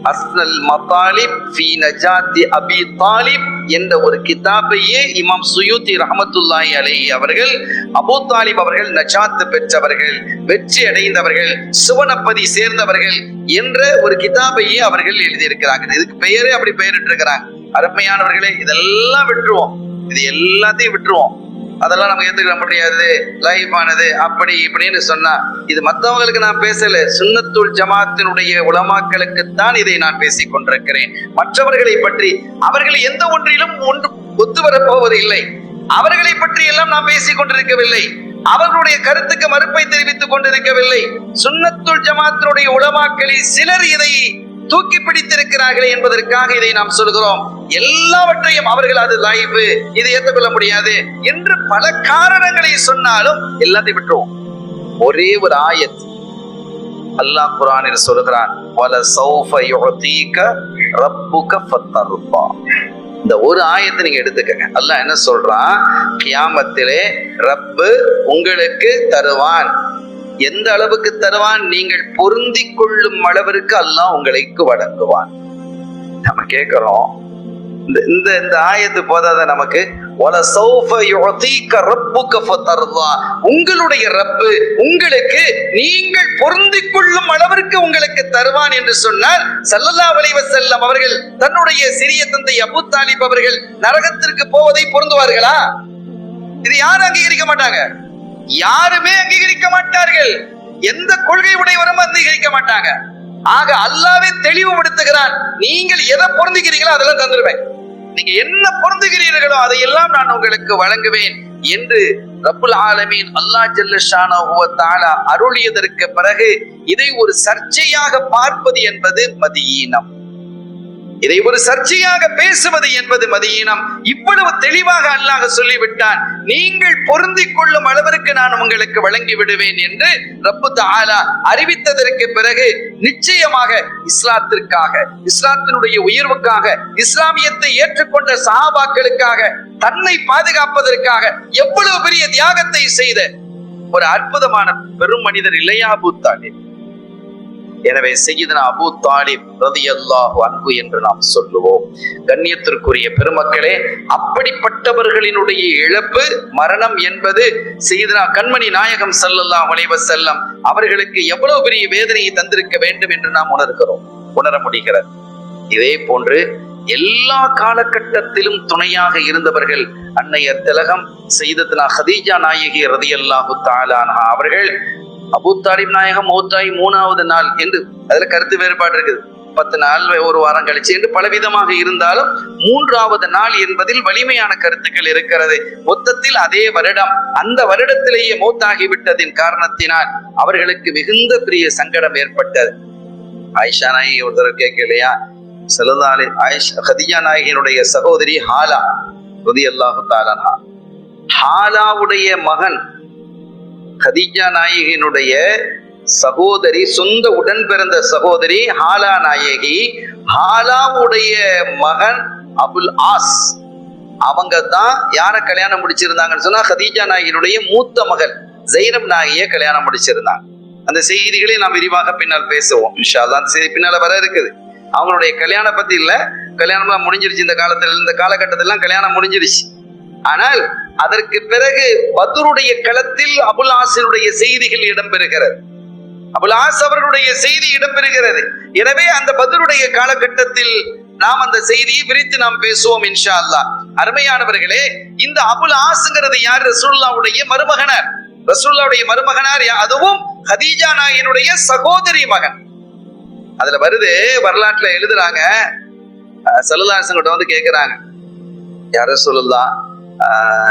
B: அஸ்னல் மதாலிப் ஃபீ நஜாத்தி அபி தாலிப் என்ற ஒரு கிதாபையே இமாம் சுயூத்தி ரஹ்மத்துல்லாஹி அலைஹி அவர்கள், அபூ தாலிப் அவர்கள் நஜாத் பெற்றவர்கள், வெற்றி அடைந்தவர்கள், சுவனப்பதி சேர்ந்தவர்கள் என்ற ஒரு கிதாபையே அவர்கள் எழுதியிருக்கிறார்கள். இதுக்கு பெயரே அப்படி பெயரிட்டு இருக்கிறாங்க. அருமையானவர்களே, இதெல்லாம் விட்டுருவோம், இது எல்லாத்தையும் விட்டுருவோம். அதெல்லாம் நம்ம ஏத்துக்க முடியாது, லைஃப் ஆனது அப்படி இப்படின்னு சொன்னா, இது மற்றவங்களுக்கு நான் பேசல, சுன்னத்துல் ஜமாத்தினுடைய உலமாக்களுக்குத்தான் இதை நான் பேசிக் கொண்டிருக்கிறேன். மற்றவர்களை பற்றி அவர்கள் எந்த ஒன்றிலும் ஒத்து வரப்போவது இல்லை. அவர்களை பற்றி எல்லாம் நான் பேசிக் கொண்டிருக்கவில்லை, அவர்களுடைய கருத்துக்கு மறுப்பை தெரிவித்துக் கொண்டிருக்கவில்லை. சுன்னத்துல் ஜமாத்தினுடைய உலமாக்களில் சிலர் இதை தூக்கி பிடித்திருக்கிறார்களே என்பதற்காக இதை நாம் சொல்கிறோம். எல்லாவற்றையும் அவர்கள் அது லைஃப், இதை ஏற்றுக்கொள்ள முடியாது என்று பல காரணங்களை சொன்னாலும் எல்லாத்தையும் விட்டுருவோம். ஒரே ஒரு ஆயத் அல்லாஹ் குர்ஆனில் சொல்கிறான், வல சௌஃப யுஅதீக ரப்புக ஃபத்தர்பா. இந்த ஒரு ஆயத்தை நீங்க எடுத்துக்கங்க. அல்லாஹ் என்ன சொல்றான், கியாமத்திலே ரப்பு உங்களுக்கு தருவான். எந்த அளவுக்கு தருவான்? நீங்கள் பொருந்தி கொள்ளும் அளவிற்கு அல்லாஹ் உங்களுக்கு வழங்குவான். நம்ம கேட்கிறோம், இந்த ஆயத்து போதாத நமக்கு? உங்களுடைய ரப்பு உங்களுக்கு நீங்கள் பொருந்தி கொள்ளும் அளவிற்கு உங்களுக்கு தருவான் என்று சொன்னால், ஸல்லல்லாஹு அலைஹி வஸல்லம் அவர்கள் தன்னுடைய சிறிய தந்தை அபூ தாலிப் அவர்கள் நரகத்திற்கு போவதை பொருந்துவார்களா? இது யாரும் அங்கீகரிக்க மாட்டாங்க, யாருமே அங்கீகரிக்க மாட்டார்கள். எந்த கொள்கை உடையவரும் அங்கீகரிக்க மாட்டாங்க. ஆக அல்லாஹ்வே தெளிவுபடுத்துகிறான், நீங்கள் எதை பொருந்துகிறீர்களோ அதெல்லாம் தந்துடுவேன், நீங்க என்ன பொருந்துகிறீர்களோ அதையெல்லாம் நான் உங்களுக்கு வழங்குவேன் என்று ரப்புல் ஆலமீன் அல்லாஹ் ஜல்ல ஷானஹு வ தஆலா அருளியதற்கு பிறகு இதை ஒரு சர்ச்சையாக பார்ப்பது என்பது மதியீனம். இதை ஒரு சர்ச்சையாக பேசுவது என்பது மதியீனம். இவ்வளவு தெளிவாக அல்லாஹ் சொல்லிவிட்டான், நீங்கள் பொருந்தி கொள்ளும் அளவிற்கு நான் உங்களுக்கு வழங்கி விடுவேன் என்று ரப்பு தஆலா அறிவித்ததற்கு பிறகு நிச்சயமாக இஸ்லாத்திற்காக, இஸ்லாத்தினுடைய உயர்வுக்காக, இஸ்லாமியத்தை ஏற்றுக்கொண்ட சஹாபாக்களுக்காக, தன்னை பாதுகாப்பதற்காக எவ்வளவு பெரிய தியாகத்தை செய்த ஒரு அற்புதமான பெரும் மனிதர் இல்லையா அபூ தாலிப்? எனவே சய்யிதுனா அபூ தாலிப் ரலியல்லாஹு அன்ஹு என்று நாம் சொல்லுவோம். கண்ணியத்திற்குரிய பெருமக்களே, அப்படிப்பட்டவர்களினுடைய இழப்பு, மரணம் என்பது சய்யிதுனா கண்மணி நாயகம் ஸல்லல்லாஹு அலைஹி வஸல்லம் அவர்களுக்கு எவ்வளவு பெரிய வேதனையை தந்திருக்க வேண்டும் என்று நாம் உணர முடிகிறது. இதே போன்று எல்லா காலகட்டத்திலும் துணையாக இருந்தவர்கள் அன்னையர் திலகம் சய்யிதத்துனா ஹதீஜா நாயகி ரலியல்லாஹு தஆலா அன்ஹா அவர்கள். அபூ தாலிப் நாயகம் மௌத்தாய் 3வது நாள் என்று அதுல கருத்து வேறுபாடு இருக்குது. 10 நாள், ஒரு வாரம் கழிச்சு என்று பலவிதமாக இருந்தாலும் 3வது நாள் என்பதில் வலிமையான கருத்துக்கள் இருக்கிறது. மொத்தத்தில் அதே வருடம், அந்த வருடத்திலேயே மௌத்தாகிவிட்டதின் காரணத்தினால் அவர்களுக்கு மிகுந்த பெரிய சங்கடம் ஏற்பட்டது. ஆயிஷா நாயகி ஒருத்தர் கேட்கலையா, ஸல்லல்லாஹு அலைஹி ஹதீஜா நாயகியினுடைய சகோதரி ஹாலா ரலியல்லாஹு தஆலா அன்ஹா, ஹாலாவுடைய மகன் ஹதீஜா நாயகியினுடைய சகோதரி, சொந்த உடன் பிறந்த சகோதரி ஹாலா நாயகி, ஹாலாவுடைய மகன் அபுல் ஆஸ், அவங்க தான் யாரை கல்யாணம் முடிச்சிருந்தாங்கன்னு சொன்னா கதீஜா நாயகியினுடைய மூத்த மகள் ஜைனப் நாயகியை கல்யாணம் முடிச்சிருந்தாங்க. அந்த செய்திகளை நாம் விரிவாக பின்னால் பேசுவோம் இன்ஷா அல்லாஹ். அந்த செய்தி பின்னால வர இருக்குது. அவங்களுடைய கல்யாணம் பத்தி இல்ல, கல்யாணம்லாம் முடிஞ்சிருச்சு. இந்த காலகட்டத்திலாம் கல்யாணம் முடிஞ்சிருச்சு. ஆனால் அதற்கு பிறகு பத்ருடைய களத்தில் அபுல் ஆஸினுடைய செய்திகள் இடம்பெறுகிறது. அபுல் ஆஸ் அவர்களுடைய செய்தி இடம்பெறுகிறது. எனவே அந்த பத்ருடைய காலகட்டத்தில் நாம் அந்த செய்தியை விரித்து நாம் பேசுவோம் இன்ஷா அல்லாஹ். அருமையானவர்களே, இந்த அபுல் ஆஸ்ங்கிறது யார்? ரசூலுல்லாஹ்வுடைய மருமகனார். ரசூலுல்லாஹ்வுடைய மருமகனார், அதுவும் கதீஜா நாயகியினுடைய சகோதரி மகன். அதுல வருது, வரலாற்றுல எழுதுறாங்க, ஸல்லல்லாஹு அலைஹி வஸல்லம் வந்து கேக்குறாங்க, யா ரசூலுல்லாஹ்,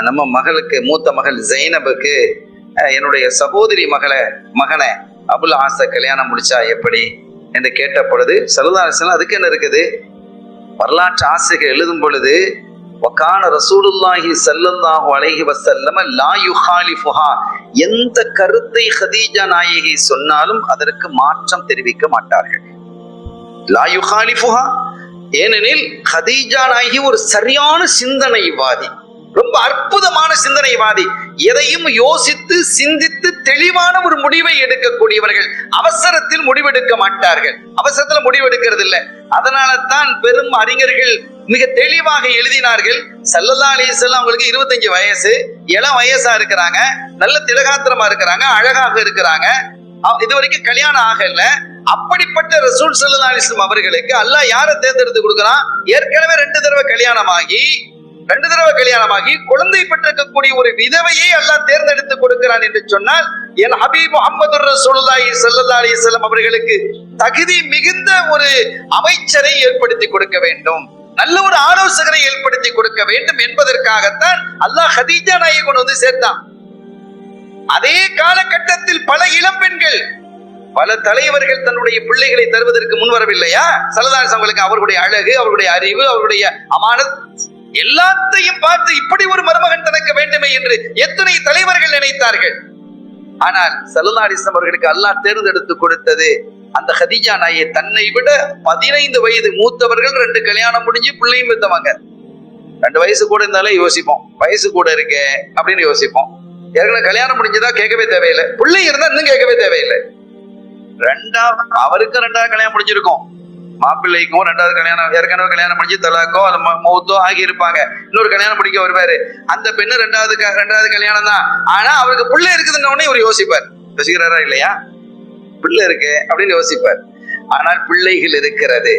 B: நம்ம மகளுக்கு மூத்த மகள் ஜைனபுக்கு என்னுடைய சகோதரி மகனை அபுல் ஆஸ கல்யாணம் முடிச்சா எப்படி என்று கேட்ட பொழுது ஸல்லல்லாஹு அலைஹி வஸல்லம் அதுக்கு என்ன இருக்குது, வரலாற்று ஆசிரியர் எழுதும் பொழுது வகான ரசூலுல்லாஹி ஸல்லல்லாஹு அலைஹி வஸல்லம் லா யுகாலிஃபுஹா, எந்த கருத்தை கதீஜா நாயகி சொன்னாலும் அதற்கு மாற்றம் தெரிவிக்க மாட்டார்கள். லா யுகாலிஃபுஹா, ஏனெனில் கதீஜா நாயகி ஒரு சரியான சிந்தனைவாதி, ரொம்ப அற்புதமான சிந்தனைவாதி. எதையும் யோசித்து சிந்தித்து தெளிவான ஒரு முடிவை எடுக்கக்கூடியவர்கள். அவசரத்தில் முடிவெடுக்க மாட்டார்கள். அவசரத்துல முடிவெடுக்கிறது இல்லை. அதனால தான் பெரும் அறிஞர்கள் மிக தெளிவாக எழுதினார்கள். ஸல்லல்லாஹு அலைஹி வஸல்லம் அவங்களுக்கு 25 வயசு, இளம் வயசா இருக்கிறாங்க, நல்ல திலகாத்திரமா இருக்கிறாங்க, அழகாக இருக்கிறாங்க, இதுவரைக்கும் கல்யாணம் ஆகல. அப்படிப்பட்ட ரசூல் ஸல்லல்லாஹு அலைஹி வஸல்லம் அவர்களுக்கு அல்லாஹ் யாரை தேர்ந்தெடுத்து கொடுக்கிறான்? ஏற்கனவே 2 தடவை கல்யாணமாகி குழந்தை பெற்றிருக்கக்கூடிய ஒரு விதவையை அல்லாஹ் தேர்ந்தெடுத்து கொடுக்கிறான் என்று சொன்னால், என் ஹபீப் முஹம்மது ரசூலுல்லாஹி ஸல்லல்லாஹு அலைஹி வஸல்லம் அவர்களுக்கு தகுதி மிகுந்த ஒரு அமைச்சரை ஏற்படுத்தி கொடுக்க வேண்டும், நல்ல ஒரு ஆலோசகரை ஏற்படுத்தி கொடுக்க வேண்டும் என்பதற்காகத்தான் அல்லாஹ் கதீஜா நாயகி கொண்டு வந்து சேர்த்தான். அதே காலகட்டத்தில் பல இளம் பெண்கள், பல தலைவர்கள் தன்னுடைய பிள்ளைகளை தருவதற்கு முன்வரவில்லையா? ஸல்லல்லாஹு அலைஹி வஸல்லம் அவர்களுடைய அழகு, அவர்களுடைய அறிவு, அவர்களுடைய அமானத் எல்லாத்தையும் பார்த்து இப்படி ஒரு மருமகன் தனக்கு வேண்டுமே என்று எத்தனை தலைவர்கள் நினைத்தார்கள். ஆனால் ஸல்லல்லாஹு அலைஹி வஸல்லம் அவர்களுக்கு அல்லாஹ் தேர்ந்தெடுத்து கொடுத்தது அந்த கதீஜா நாயை. தன்னை விட 15 வயது மூத்தவர்கள் 2 கல்யாணம் முடிஞ்சு பிள்ளையும் பெற்றவங்க. 2 வயசு கூட இருந்தாலே யோசிப்போம், வயசு கூட இருக்கே அப்படின்னு யோசிப்போம். ஏற்கனவே கல்யாணம் முடிஞ்சதா கேட்கவே தேவையில்லை, பிள்ளை இருந்தா இன்னும் கேட்கவே தேவையில்லை. அவருக்கு 2வது கல்யாணம் முடிஞ்சிருக்கும், மாப்பிள்ளைக்கும் 2வது கல்யாணம், ஏற்கனவே கல்யாணம் முடிஞ்சு தலாக்கோ அல்ல மௌத்தோ ஆகி இருப்பாங்க, இன்னொரு கல்யாணம் முடிக்க வருவாரு. அந்த பெண்ணு 2வது கல்யாணம் தான். ஆனா அவருக்கு பிள்ளை இருக்குதுன்னு உடனே இவர் யோசிப்பார், யோசிக்கிறாரா இல்லையா? பிள்ளை இருக்கு அப்படின்னு யோசிப்பார். ஆனால் பிள்ளைகள் இருக்கிறது,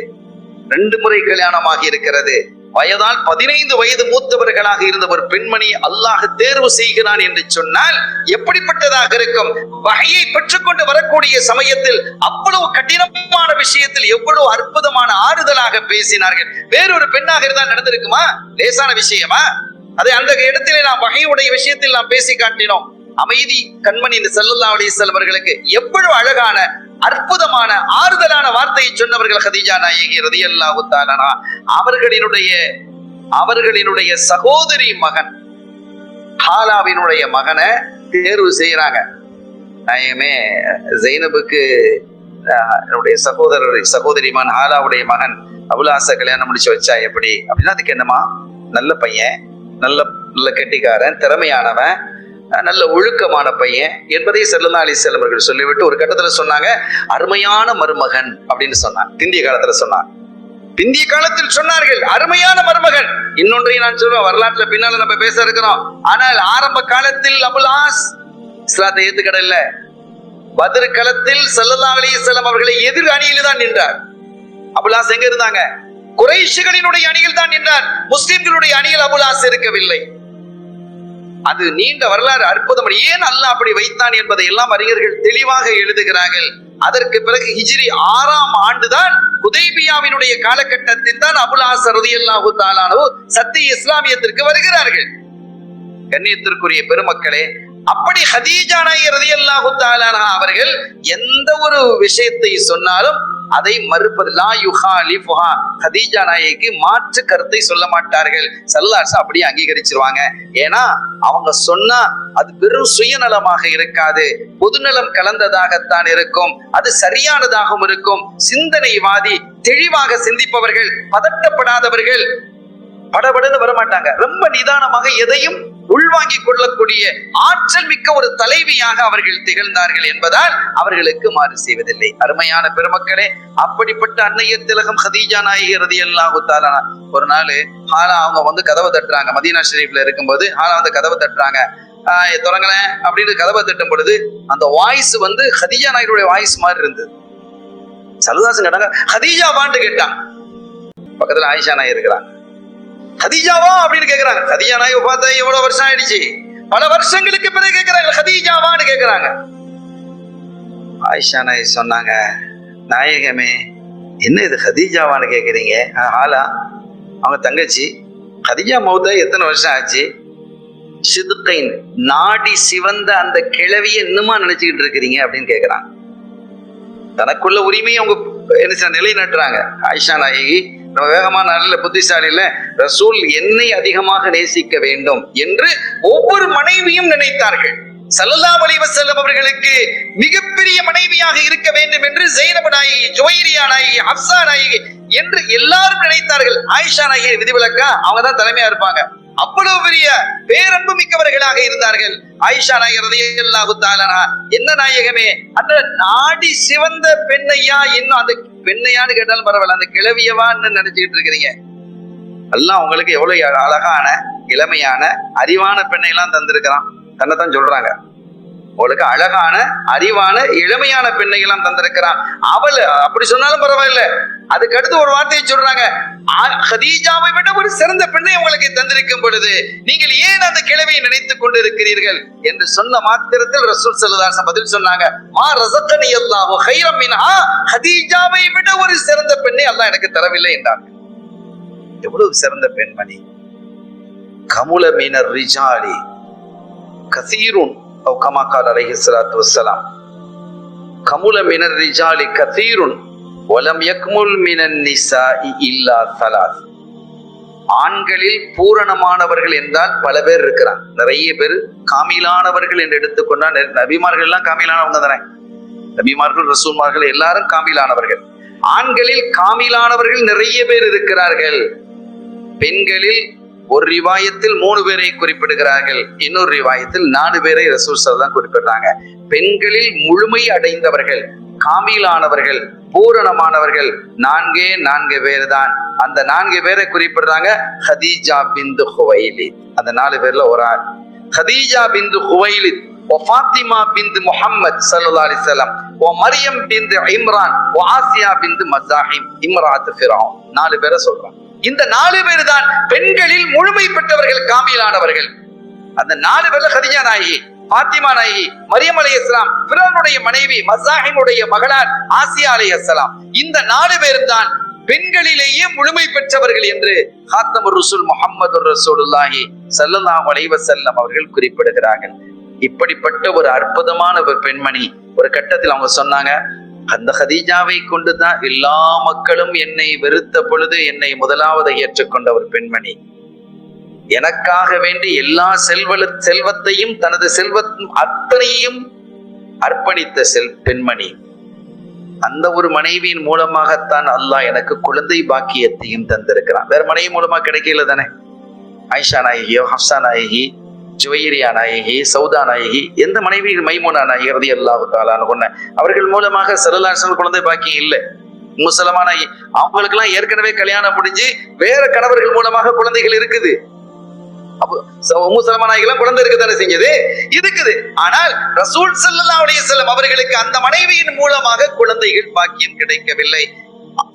B: 2 முறை கல்யாணமாகி இருக்கிறது. வயதால் 15 வயது மூத்தவர்களாக இருந்த ஒரு பெண்மணி அல்லாஹ் தேர்வு செய்கிறான் என்று சொன்னால் எப்படிப்பட்டதாக இருக்கும்? வகையை பெற்றுக்கொண்டு வரக்கூடிய சமயத்தில் அவ்வளவு கடினமான விஷயத்தில் எவ்வளவு அற்புதமான ஆறுதலாக பேசினார்கள். வேறொரு பெண்ணாக இருந்தால் நடந்திருக்குமா? லேசான விஷயமா? அதை அந்த இடத்திலே நாம் வகையுடைய விஷயத்தில் நாம் பேசி காட்டினோம். அமைதி கண்மணி ஸல்லல்லாஹு அலைஹி வஸல்லம் அவர்களுக்கு எவ்வளவு அழகான அற்புதமான ஆறுதலான வார்த்தையை சொன்னவர்கள் கதீஜா நாயகி ரலியல்லாஹு தஆலா அன்ஹா. அவர்களுடைய சகோதரி மகன் ஹாலாவினுடைய மகனை தேர்வு செய்யறாங்க. நாயகமே, ஜைனபுக்கு என்னுடைய சகோதரிமான் ஹாலாவுடைய மகன் அபுல் ஆஸ கல்யாணம் முடிச்சு வச்சா எப்படி அப்படின்னா, அதுக்கு என்னமா, நல்ல பையன், நல்ல கெட்டிக்காரன், திறமையானவன், நல்ல ஒழுக்கமான பையன் என்பதை ஸல்லல்லாஹு அலைஹி வஸல்லம் அவர்கள் சொல்லிவிட்டு ஒரு கட்டத்துல சொன்னாங்க, அருமையான மருமகன் அப்படின்னு சொன்னாங்க. பிந்திய காலத்துல சொன்னாங்க, பிந்திய காலத்தில் சொன்னார்கள் அருமையான மருமகன். இன்னொன்றையும் நான் சொல்றேன், வரலாற்றுல பின்னால நம்ம பேச இருக்கிறோம். ஆனால் ஆரம்ப காலத்தில் அபுல் ஆஸ் இஸ்லாத்தை ஏத்துக்கடல. பத்ர் களத்தில் ஸல்லல்லாஹு அலைஹி வஸல்லம் அவர்களை எதிர் அணியில் தான் நின்றார். அபுல் ஆஸ் எங்க இருந்தாங்க? குறைஷிகளினுடைய அணியில் தான் நின்றார். முஸ்லிம்களுடைய அணியில் அபுல் ஆஸ் இருக்கவில்லை. அது நீண்ட வரலாறு, அற்புதம். ஏன் அல்லாஹ் அப்படி வைத்தான் என்பதை எல்லாம் அறிஞர்கள் தெளிவாக எழுதுகிறார்கள். அதற்கு பிறகு ஹிஜ்ரி 6ஆம் ஆண்டுதான் ஹுதைபியாவினுடைய காலகட்டத்தில் தான் அபுல் ஆஸ் ரலியல்லாஹு தஆலா அன்ஹு சத்திய இஸ்லாமியத்திற்கு வருகிறார்கள். கண்ணியத்திற்குரிய பெருமக்களே, அப்படி கதீஜா நாயகி ரலியல்லாஹு தஆலா அன்ஹா அவர்கள் எந்த ஒரு விஷயத்தை சொன்னாலும் அதை மறுப்பது, லா யுகாலிஃபுஹா, கதீஜா நாயகிக்கு மாற்று கருத்தை சொல்ல மாட்டார்கள். ஸல்லல்லாஹு அலைஹி வஸல்லம் அப்படியே அங்கீகரிச்சிருவாங்க. ஏன்னா அவங்க சொன்னா அது வெறும் சுயநலமாக இருக்காது, பொதுநலம் கலந்ததாகத்தான் இருக்கும், அது சரியானதாகவும் இருக்கும். சிந்தனைவாதி, தெளிவாக சிந்திப்பவர்கள், பதட்டப்படாதவர்கள், படபடன்னு வரமாட்டாங்க. ரொம்ப நிதானமாக எதையும் உள்வாங்கிக் கொள்ளக்கூடிய ஆற்றல் மிக்க ஒரு தலைவியாக அவர்கள் திகழ்ந்தார்கள் என்பதால் அவர்களுக்கு மாறு செய்வதில்லை. அருமையான பெருமக்களே, அப்படிப்பட்ட அன்னைய திலகம் ஹதீஜா நாயகி ரலியல்லாஹு தஆலா ஒரு நாள் ஹாலா அவங்க கதவை தட்டுறாங்க. மதீனா ஷரீஃப்ல இருக்கும்போது ஹாலா கதவை தட்டுறாங்க. தொடங்கலேன் அப்படின்னு கதவை தட்டும் பொழுது அந்த வாய்ஸ் ஹதீஜா நாயகியுடைய வாய்ஸ் மாதிரி இருந்தது. சல்லல்லாஹு கேட்டாங்க, ஹதீஜாவான்னு கேட்டாங்க. பக்கத்துல ஆயிஷா நாயகி இருக்கிறாங்க. ஹதீஜாவா அப்படின்னு கேக்குறாங்க. ஹதீஜா நாயகி பார்த்தா எவ்வளவு வருஷம் ஆயிடுச்சு, பல வருஷங்களுக்கு பிறகு கேக்குறாங்க, ஹதீஜாவான்னு கேக்குறாங்க. ஆயிஷா நாயகி சொன்னாங்க, நாயகமே என்ன இது ஹதீஜாவான்னு கேக்குறீங்க? ஆலா அவங்க தங்கச்சி ஹதீஜா மௌத்தா எத்தனை வருஷம் ஆச்சு? சிதுக்கைன் நாடி சிவந்த அந்த கிழவிய இன்னுமா நினைச்சுக்கிட்டு இருக்கிறீங்க அப்படின்னு கேக்குறாங்க. தனக்குள்ள உரிமையை அவங்க என்ன நிலைநாட்டுறாங்க. ஆயிஷா நாயகி நம்ம வேகமான நல்ல புத்திசாலி இல்ல, ரசூல் என்னை அதிகமாக நேசிக்க வேண்டும் என்று ஒவ்வொரு மனைவியும் நினைத்தார்கள். ஸல்லல்லாஹு அலைஹி வஸல்லம் அவர்களுக்கு மிகப்பெரிய மனைவியாக இருக்க வேண்டும் என்று ஸைனப் நாயகி, ஜுவைரியா நாயகி, ஹப்ஸா நாயகி என்று எல்லாரும் நினைத்தார்கள். ஆயிஷா நாயகி விதிவிலக்கா, அவங்க தான் தலைமையா இருப்பாங்க. அவ்வளவு பெரிய பேரன்பு மிக்கவர்களாக இருந்தார்கள். ஆயிஷா நாயகி ரலியல்லாஹு தஆலா என்ன நாயகமே, அந்த நாடி சிவந்த பெண்ணையா, இன்னும் அந்த பெண்ணையான்னு கேட்டாலும் பரவாயில்ல, அந்த கிழவியவான்னு நினைச்சுக்கிட்டு இருக்கிறீங்க. எல்லாம் உங்களுக்கு எவ்வளவு அழகான இளமையான அறிவான பெண்ணை எல்லாம் தந்திருக்கிறான். தன்னைத்தான் சொல்றாங்க, உங்களுக்கு அழகான அறிவான இளமையான பெண்ணை எல்லாம் தந்திருக்கிறான். அவள் அப்படி சொன்னாலும் பரவாயில்ல. அதுக்கு அடுத்து ஒரு வார்த்தையை சொல்றாங்க, ஹதீஜாவை விட ஒரு சிறந்த பெண்ணை உங்களுக்கு தந்திருக்கும் பொழுது நீங்கள் ஏன் அந்த கிழவியை நினைத்துக் கொண்டு இருக்கிறீர்கள் என்று சொன்ன மாத்திரத்தில் ரசூல் ஸல்லல்லாஹு அலைஹி வஸல்லம் பதில் சொன்னாங்க, மா ரஸகனி அல்லாஹு கைரம் மின்ஹா, ஹதீஜாவை விட ஒரு சிறந்த பெண்ணை அல்லாஹ் எனக்கு தரவில்லை என்றார். எவ்வளவு சிறந்த பெண்மணி! கமுல மினர் ரிஜாலி கஸீருன் أو كما قال عليه الصلاة والسلام كمل من الرجال كثير ولم يكمل من النساء إلا ثلاث. ஆண்களில் பூரணமானவர்கள் என்றால் பல பேர் இருக்கிறாங்க, நிறைய பேர். காமிலானவர்கள் என்று எடுத்துக்கொண்டா நபிமார்கள் எல்லாம் காமிலானவங்க தானே. நபிமார்கள், ரசூல்மார்கள் எல்லாரும் காமிலானவர்கள். ஆண்களில் காமிலானவர்கள் நிறைய பேர் இருக்கிறார்கள். பெண்களில் ஒரு ரிவாயத்தில் 3 பேரை குறிப்பிடுகிறார்கள், இன்னொரு ரிவாயத்தில் 4 பேரை ரசூல் ஸல்லல்லாஹு குறிப்பிடுறாங்க. பெண்களில் முழுமை அடைந்தவர்கள், காமிலானவர்கள், பூரணமானவர்கள் 4 பேர் தான். அந்த 4 பேரை குறிப்பிடுறாங்க. ஹதீஜா பின்த் ஹுவைலித், அந்த 4 பேர்ல ஒரு ஆள் ஹதீஜா பின்த் ஹுவைலித், ஃபாத்திமா பின்த் முஹம்மத் ஸல்லல்லாஹு அலைஹி வஸல்லம், மரியம் பின்த் இம்ரான், ஆசியா பின்த் மஸாஹிம் இம்ராத் ஃபிரௌன். 4 பேரை சொல்றாங்க. இந்த 4 பேர் தான் பெண்களில் முழுமை பெற்றவர்கள், காமிலானவர்கள். அந்த 4 பேர்ல ஹதீஜா நாயகி, ஃபாத்திமா நாயகி, மரியம் அலைஹிஸ்ஸலாம், ஃபிரௌனுடைய மனைவி, மஸாஹிமுடைய மகளார் ஆசியா அலைஹிஸ்ஸலாம். இந்த 4 பேரும் தான் பெண்களிலேயே முழுமை பெற்றவர்கள் என்று காத்தமுர் ரசூல் முஹம்மதுர் ரசூலுல்லாஹி ஸல்லல்லாஹு அலைஹி வஸல்லம் அவர்கள் குறிப்பிடுகிறார்கள். இப்படிப்பட்ட ஒரு அற்புதமான ஒரு பெண்மணி ஒரு கட்டத்தில் அவங்க சொன்னாங்க, அந்த ஹதீஜாவை கொண்டுதான் எல்லா மக்களும் என்னை வெறுத்த பொழுது என்னை முதலாவது ஏற்றுக்கொண்ட ஒரு பெண்மணி. எனக்காக வேண்டி எல்லா செல்வத்தையும் தனது செல்வத்தும் அத்தனையும் அர்ப்பணித்த பெண்மணி. அந்த ஒரு மனைவியின் மூலமாகத்தான் அல்லாஹ் எனக்கு குழந்தை பாக்கியத்தையும் தந்திருக்கிறான். வேற மனைவி மூலமா கிடைக்கல தானே. ஆயிஷா நாயகியோ, ஹப்ஸா நாயகி, ஜுவைரியா நாயகி, சௌதா நாயகி, எந்த மனைவி, மைமூனா நாயகி ரலியல்லாஹு தஆலா அன்ஹா, அவர்கள் மூலமாக ஸல்லல்லாஹு அலைஹி வஸல்லம் குழந்தை பாக்கியம் இல்லை. உம்மு ஸலமா நாயகி அவங்களுக்கு எல்லாம் ஏற்கனவே கல்யாணம் முடிஞ்சு வேற கணவர்கள் மூலமாக குழந்தைகள் இருக்குது. அப்போ உம்மு ஸலமா நாயகி எல்லாம் குழந்தை இருக்குதானே செஞ்சது இருக்குது. ஆனால் ரசூல் ஸல்லல்லாஹு அலைஹி வஸல்லம் அவர்களுக்கு அந்த மனைவியின் மூலமாக குழந்தைகள் பாக்கியம் கிடைக்கவில்லை.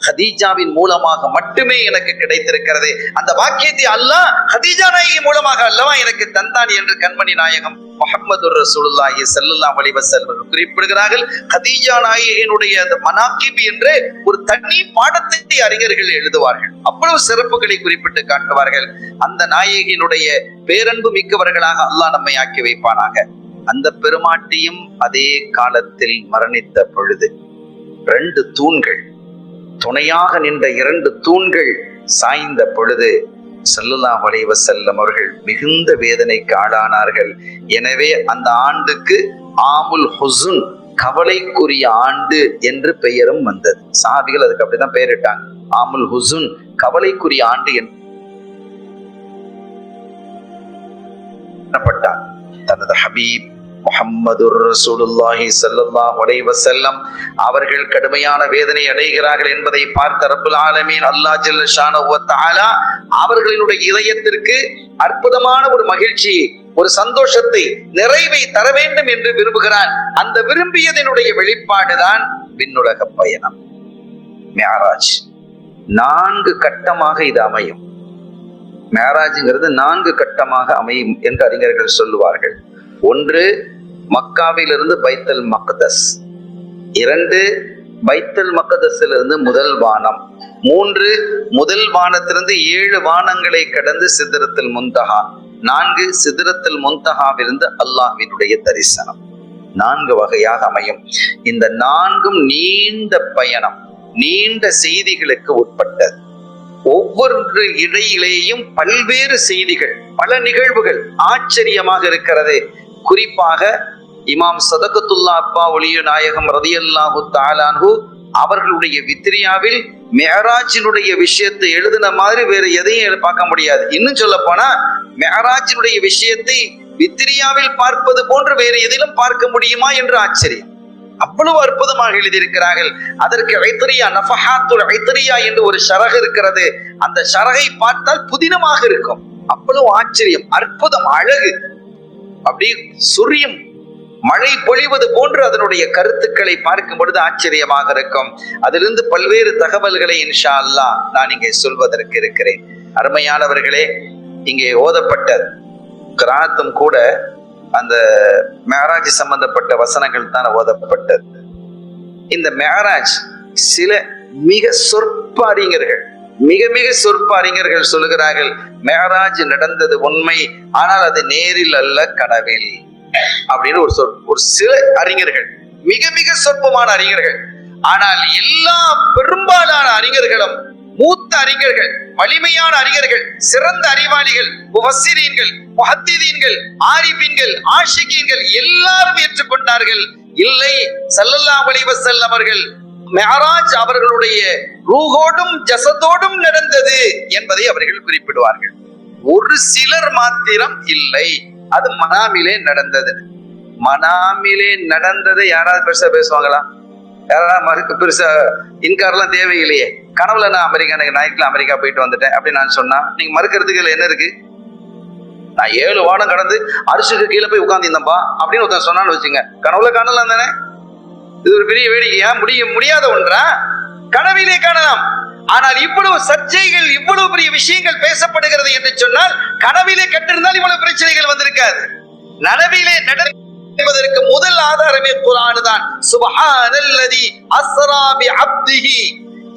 B: ஹதீஜாவின் மூலமாக மட்டுமே எனக்கு கிடைத்திருக்கிறது. அந்த பாக்கியத்தை அல்லாஹ் ஹதீஜா நாயகி மூலமாக அல்லவா எனக்கு தந்தான் என்று கண்மணி நாயகம் முஹம்மது ரசூலுல்லாஹி ஸல்லல்லாஹு அலைஹி வஸல்லம் குறிப்பிடுகிறார்கள். ஹதீஜா நாயகியினுடைய அந்த மனாகிப் என்ற ஒரு தனி பாடத்தை அறிஞர்கள் எழுதுவார்கள். அவ்வளவு சிறப்புகளை குறிப்பிட்டு காட்டுவார்கள். அந்த நாயகியினுடைய பேரன்பு மிக்கவர்களாக அல்லாஹ் நம்மை ஆக்கி வைப்பானாக. அந்த பெருமாட்டியும் அதே காலத்தில் மரணித்த பொழுது 2 தூண்கள், துணையாக நின்ற 2 தூண்கள் சாய்ந்த பொழுது ஸல்லல்லாஹு அலைஹி வஸல்லம் அவர்கள் மிகுந்த வேதனைக்கு ஆளானார்கள். எனவே அந்த ஆண்டுக்கு ஆமுல் ஹுஸ்ன், கவலைக்குரிய ஆண்டு என்று பெயரும் வந்தது. சஹாபிகள் அதுக்கு அப்படிதான் பெயரிட்டாங்க, ஆமுல் ஹுஸ்ன், கவலைக்குரிய ஆண்டு என்று. பண்ணப்பட்டான். தனது ஹபீப் முஹம்மதுர் ரசூலுல்லாஹி ஸல்லல்லாஹு அலைஹி வஸல்லம் அவர்கள் கடுமையான வேதனை அடைகிறார்கள் என்பதை பார்த்த ரப்புல் ஆலமீன் அல்லாஹ் ஜல்ல ஷானஹு வ தஆலா அவர்களுடைய இதயத்திற்கு அற்புதமான ஒரு மகிழ்ச்சி, ஒரு சந்தோஷத்தை, நிறைவை தர வேண்டும் என்று விரும்புகிறான். அந்த விரும்பியதனுடைய வெளிப்பாடுதான் விண்ணுலக பயணம், மிஅராஜ். 4 கட்டமாக இது அமையும். மிஅராஜ்ங்கிறது 4 கட்டமாக அமையும் என்று அறிஞர்கள் சொல்லுவார்கள். 1, மக்காவிலிருந்து பைத்துல் மக்தஸ். 2, பைத்துல் மக்தஸிலிருந்து முதல் வானம். 3, முதல் வானத்திலிருந்து 7 வானங்களை கடந்து சிதறத்துல் முன்தஹா. 4, சிதறத்துல் முன்தஹாவிலிருந்து அல்லாஹ்வினுடைய தரிசனம். 4 வகையாக அமையும். இந்த 4ம் நீண்ட பயணம், நீண்ட செய்திகளுக்கு உட்பட்டது. ஒவ்வொரு இடையிலேயும் பல்வேறு செய்திகள், பல நிகழ்வுகள் ஆச்சரியமாக இருக்கிறது. குறிப்பாக இமாம் சதகத்துல்லா அப்பா ஒளிய நாயகம் ரலியல்லாஹு தஆலா அன்ஹு அவர்களுடைய வித்ரியாவில் மிஅராஜினுடைய விஷயத்தை எழுதின மாதிரி வேற எதையும் பார்க்க முடியாது. இன்னும் சொல்ல போனா மிஅராஜினுடைய விஷயத்தை வித்ரியாவில் பார்ப்பது போன்று வேறு எதிலும் பார்க்க முடியுமா என்று ஆச்சரியம். அவ்வளவு அற்புதமாக எழுதியிருக்கிறார்கள். அதற்கு ஐத்ரியா, நஃபஹாத்துல் ஐத்ரியா என்று ஒரு ஷரஹ் இருக்கிறது. அந்த ஷரஹை பார்த்தால் புதினமாக இருக்கும். அவ்வளவு ஆச்சரியம், அற்புதம், அழகு. அப்படி சூரியன் மழை பொழிவது போன்று அதனுடைய கருத்துக்களை பார்க்கும் பொழுது ஆச்சரியமாக இருக்கும். அதிலிருந்து பல்வேறு தகவல்களை இன்ஷா அல்லாஹ் நான் இங்கே சொல்வதற்கு இருக்கிறேன். அருமையானவர்களே, இங்கே ஓதப்பட்ட கிராத்தும் கூட அந்த மிஅராஜ் சம்பந்தப்பட்ட வசனங்கள் தான் ஓதப்பட்டது. இந்த மிஅராஜ் சில மிக சொற்ப அறிஞர்கள், மிக மிக சொற்ப அறிஞர்கள் சொல்லுகிறார்கள், மிஅராஜ் நடந்தது உண்மை, ஆனால் அது நேரில் அல்ல, கனவில் அப்படின்னு ஒரு சில அறிஞர்கள், மிக மிக சொற்பமான அறிஞர்கள். ஆனால் எல்லா பெரும்பாலான அறிஞர்களும், மூத்த அறிஞர்கள், வலிமையான அறிஞர்கள், சிறந்த அறிவாளிகள், முஃபஸ்ஸிரீன்கள், முஹத்திதீன்கள், ஆரிஃபீன்கள், ஆஷிகீன்கள் எல்லாரும் ஏற்றுக்கொண்டார்கள். இல்லை, ஸல்லல்லாஹு அலைஹி வஸல்லம் அவர்கள் மிஅராஜ் அவர்களுடைய ரூஹோடும் ஜஸதோடும் நடந்தது என்பதை அவர்கள் குறிப்பிடுவார்கள். ஒரு சிலர் மாத்திரம் இல்லை, அது மனாமிலே நடந்தது. மனாமிலே நடந்ததை யாராவது பெருசா பேசுவாங்களா? யாராவது பெருசா இன்காரெல்லாம் தேவையில்லையே. கனவுல நான் நைட்ல அமெரிக்கா போயிட்டு வந்துட்டேன் அப்படின்னு நான் சொன்னா நீங்க மறுக்கிறதுக்கு என்ன இருக்கு? நான் 7 வானம் கடந்து அரிசுக்கு கீழே போய் உட்கார்ந்திருந்தேன்பா அப்படின்னு ஒருத்தன் சொன்னான்னு வச்சுங்க, கனவுல காணலாம் தானே? இது ஒரு பெரிய வேடிக்கையா? முடியாத ஒன்றா? கனவிலே காணலாம். ஆனால் இவ்வளவு சர்ச்சைகள், இவ்வளவு பெரிய விஷயங்கள் பேசப்படுகிறது என்று சொன்னால் கனவிலே கட்டிருந்தால் இவ்வளவு பிரச்சனைகள் வந்திருக்காது. நனவிலே நடப்பதற்கு முதல் ஆதாரமே குர்ஆன் தான். சுப்ஹானல்லதி அஸ்ரா பி அப்திஹி,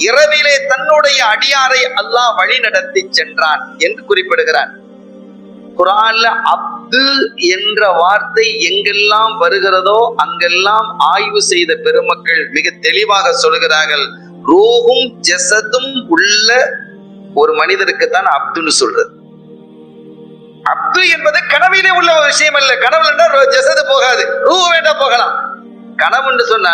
B: இரவிலே தன்னுடைய அடியாரை அல்லாஹ் வழி நடத்தி சென்றான் என்று குறிப்பிடுகிறான். குர்ஆன்ல அப்து என்ற வார்த்தை எங்கெல்லாம் வருகிறதோ அங்கெல்லாம் ஆய்வு செய்த பெருமக்கள் மிக தெளிவாக சொல்கிறார்கள், ரூஹும் ஜஸதும் உள்ள ஒரு மனிதருக்கு தான் அப்துன்னு சொல்றது. அப்து என்பது கனவிலே உள்ள ஒரு விஷயம் அல்ல. கனவுல ஜஸது போகாது, ரூஹ் வேண்டா போகலாம். கனவுன்னு சொன்னா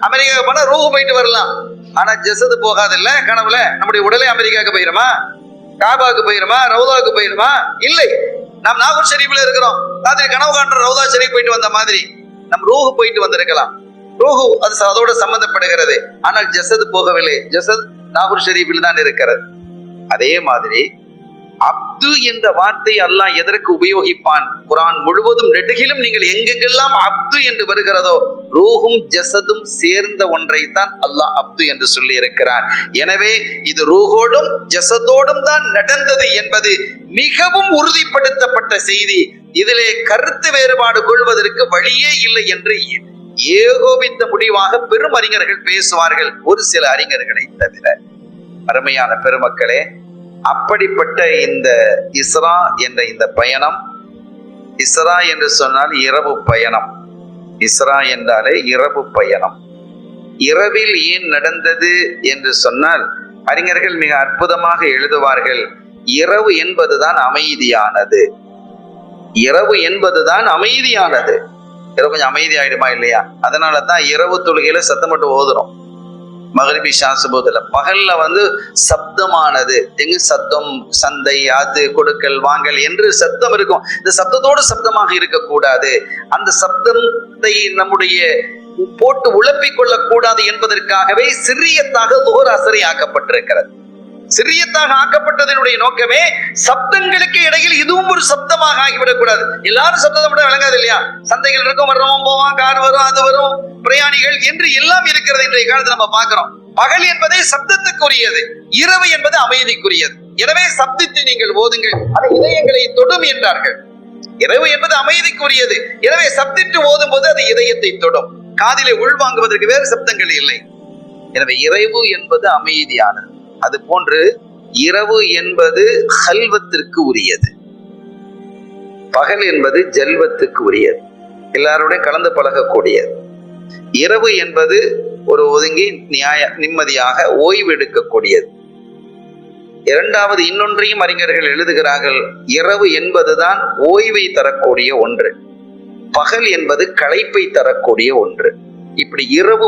B: அமெரிக்காவுக்கு போனா ரூஹ் போயிட்டு வரலாம், ஆனா ஜஸது போகாது. இல்ல, கனவுல நம்முடைய உடலே அமெரிக்காவுக்கு போயிருமா, காபாவுக்கு போயிருமா, ரவுதாவுக்கு போயிருமா? இல்லை. நாம் நாகூர் ஷரீஃப்ல இருக்கிறோம், ராத்திரி கனவு காண்ற ரவுதா ஷரீஃப் போயிட்டு வந்த மாதிரி நம் ரூஹ் போயிட்டு வந்திருக்கலாம். ரூஹு அது அதோட சம்பந்தப்படுகிறது, ஆனால் ஜஸது போகவில்லை. ஜஸத் நாகூர் ஷரீஃபில் தான் இருக்கிறது. அதே மாதிரி அப்து என்ற வார்த்தை அல்லாஹ் எதற்கு உபயோகிப்பான்? குர்ஆன் முழுவதும் நெடுகிலும் நீங்கள் எங்கெங்கெல்லாம் அப்து என்று வருகிறதோ ரூஹும் ஜஸதும் சேர்ந்த ஒன்றை தான் அல்லாஹ் அப்து என்று சொல்லி இருக்கிறார். எனவே இது ரூஹோடும் ஜஸதோடும் தான் நடந்தது என்பது மிகவும் உறுதிப்படுத்தப்பட்ட செய்தி. இதிலே கருத்து வேறுபாடு கொள்வதற்கு வழியே இல்லை என்று ஏகோபித்த முடிவாக பெரும் அறிஞர்கள் பேசுவார்கள், ஒரு சில அறிஞர்களை தவிர. அருமையான பெருமக்களே, அப்படிப்பட்ட இந்த இஸ்ரா என்ற இந்த பயணம், இஸ்ரா என்று சொன்னால் இரவு பயணம். இஸ்ரா என்றாலே இரவு பயணம். இரவில் ஏன் நடந்தது என்று சொன்னால் அறிஞர்கள் மிக அற்புதமாக எழுதுவார்கள், இரவு என்பதுதான் அமைதியானது. இரவு என்பதுதான் அமைதியானது. இரவு கொஞ்சம் அமைதி ஆயிடுமா இல்லையா? அதனாலதான் இரவு தொழுகையில சத்தம் மட்டும் ஓதுறோம். மகரிபி சாசுபோதுல பகல்ல சப்தமானது, எங்கு சத்தம், சந்தை, அது கொடுக்கல் வாங்கல் என்று சப்தம் இருக்கும். இந்த சப்தத்தோடு சப்தமாக இருக்கக்கூடாது. அந்த சப்தத்தை நம்முடைய போட்டு உழப்பிக் கொள்ளக்கூடாது என்பதற்காகவே சிறியத்தாக லுஹர் அஸ்ரை ஆக்கப்பட்டிருக்கிறது. சிறியத்தாக ஆக்கப்பட்டதனுடைய நோக்கமே சப்தங்களுக்கு இடையில் இதுவும் ஒரு சப்தமாக ஆகிவிடக்கூடாது. எல்லாரும் சப்தத்தை மட்டும் விளங்காது இல்லையா? சந்தைகள் இருக்கும், வர்றவன் போவான், கார் வரும், அது வரும், பிரயாணிகள் என்று எல்லாம் இருக்கிறது. இன்றைய காலத்தில் நம்ம பார்க்கிறோம். பகல் என்பதே சப்தத்துக்குரியது, இரவு என்பது அமைதிக்குரியது. எனவே சப்தித்து நீங்கள் ஓதுங்கள், அது இதயங்களை தொடும் என்றார்கள். இரவு என்பது அமைதிக்குரியது, எனவே சப்தித்து ஓதும் போது அது இதயத்தை தொடும். காதிலே உள்வாங்குவதற்கு வேறு சப்தங்கள் இல்லை. எனவே இரவு என்பது அமைதியானது. அது போன்று இரவு என்பது ஹல்வத்திற்கு உரியது, பகல் என்பது ஜல்வத்துக்கு உரியது, எல்லாருடைய கலந்து பழகக்கூடியது. இரவு என்பது ஒரு ஒதுங்கி நிம்மதியாக ஓய்வு எடுக்கக்கூடியது. இரண்டாவது இன்னொன்றையும் அறிஞர்கள் எழுதுகிறார்கள், இரவு என்பதுதான் ஓய்வை தரக்கூடிய ஒன்று, பகல் என்பது களைப்பை தரக்கூடிய ஒன்று. இப்படி இரவு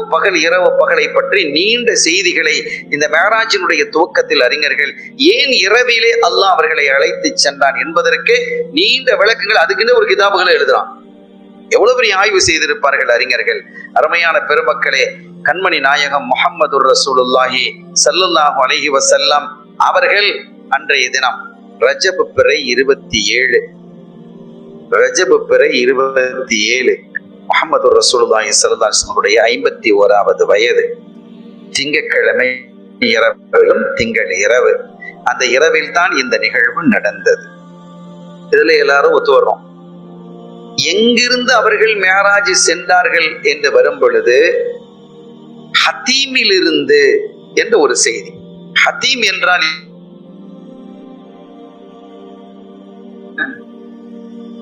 B: பகலை பற்றி நீண்ட செய்திகளை இந்த மேராஜினுடைய துவக்கத்தில் அறிஞர்கள் ஏன் இரவிலே அல்லாஹ் அவர்களை அழைத்து சென்றான் என்பதற்கு நீண்ட விளக்கங்கள், அதுக்குன்னு ஒரு கிதாபுகளை எழுதுறான். எவ்வளவு பெரிய ஆய்வு செய்திருப்பார்கள் அறிஞர்கள். அருமையான பெருமக்களே, கண்மணி நாயகம் முஹம்மதுர் ரசூலுல்லாஹி ஸல்லல்லாஹு அலைஹி வஸல்லம் அவர்கள் அன்றைய தினம் ரஜப் பிறை 27 முஹம்மது ரசூலுல்லாஹி ஸல்லல்லாஹு அலைஹி வஸல்லம் 51வது வயது, திங்கட்கிழமை இரவிலும் திங்கள் இரவு. அந்த இரவில் தான் இந்த நிகழ்வு நடந்தது. இதுல எல்லாரும் ஒத்து வர்றோம். எங்கிருந்து அவர்கள் மேராஜ் சென்றார்கள் என்று வரும் பொழுது ஹத்தீமில் இருந்து என்ற ஒரு செய்தி. ஹத்தீம் என்றால்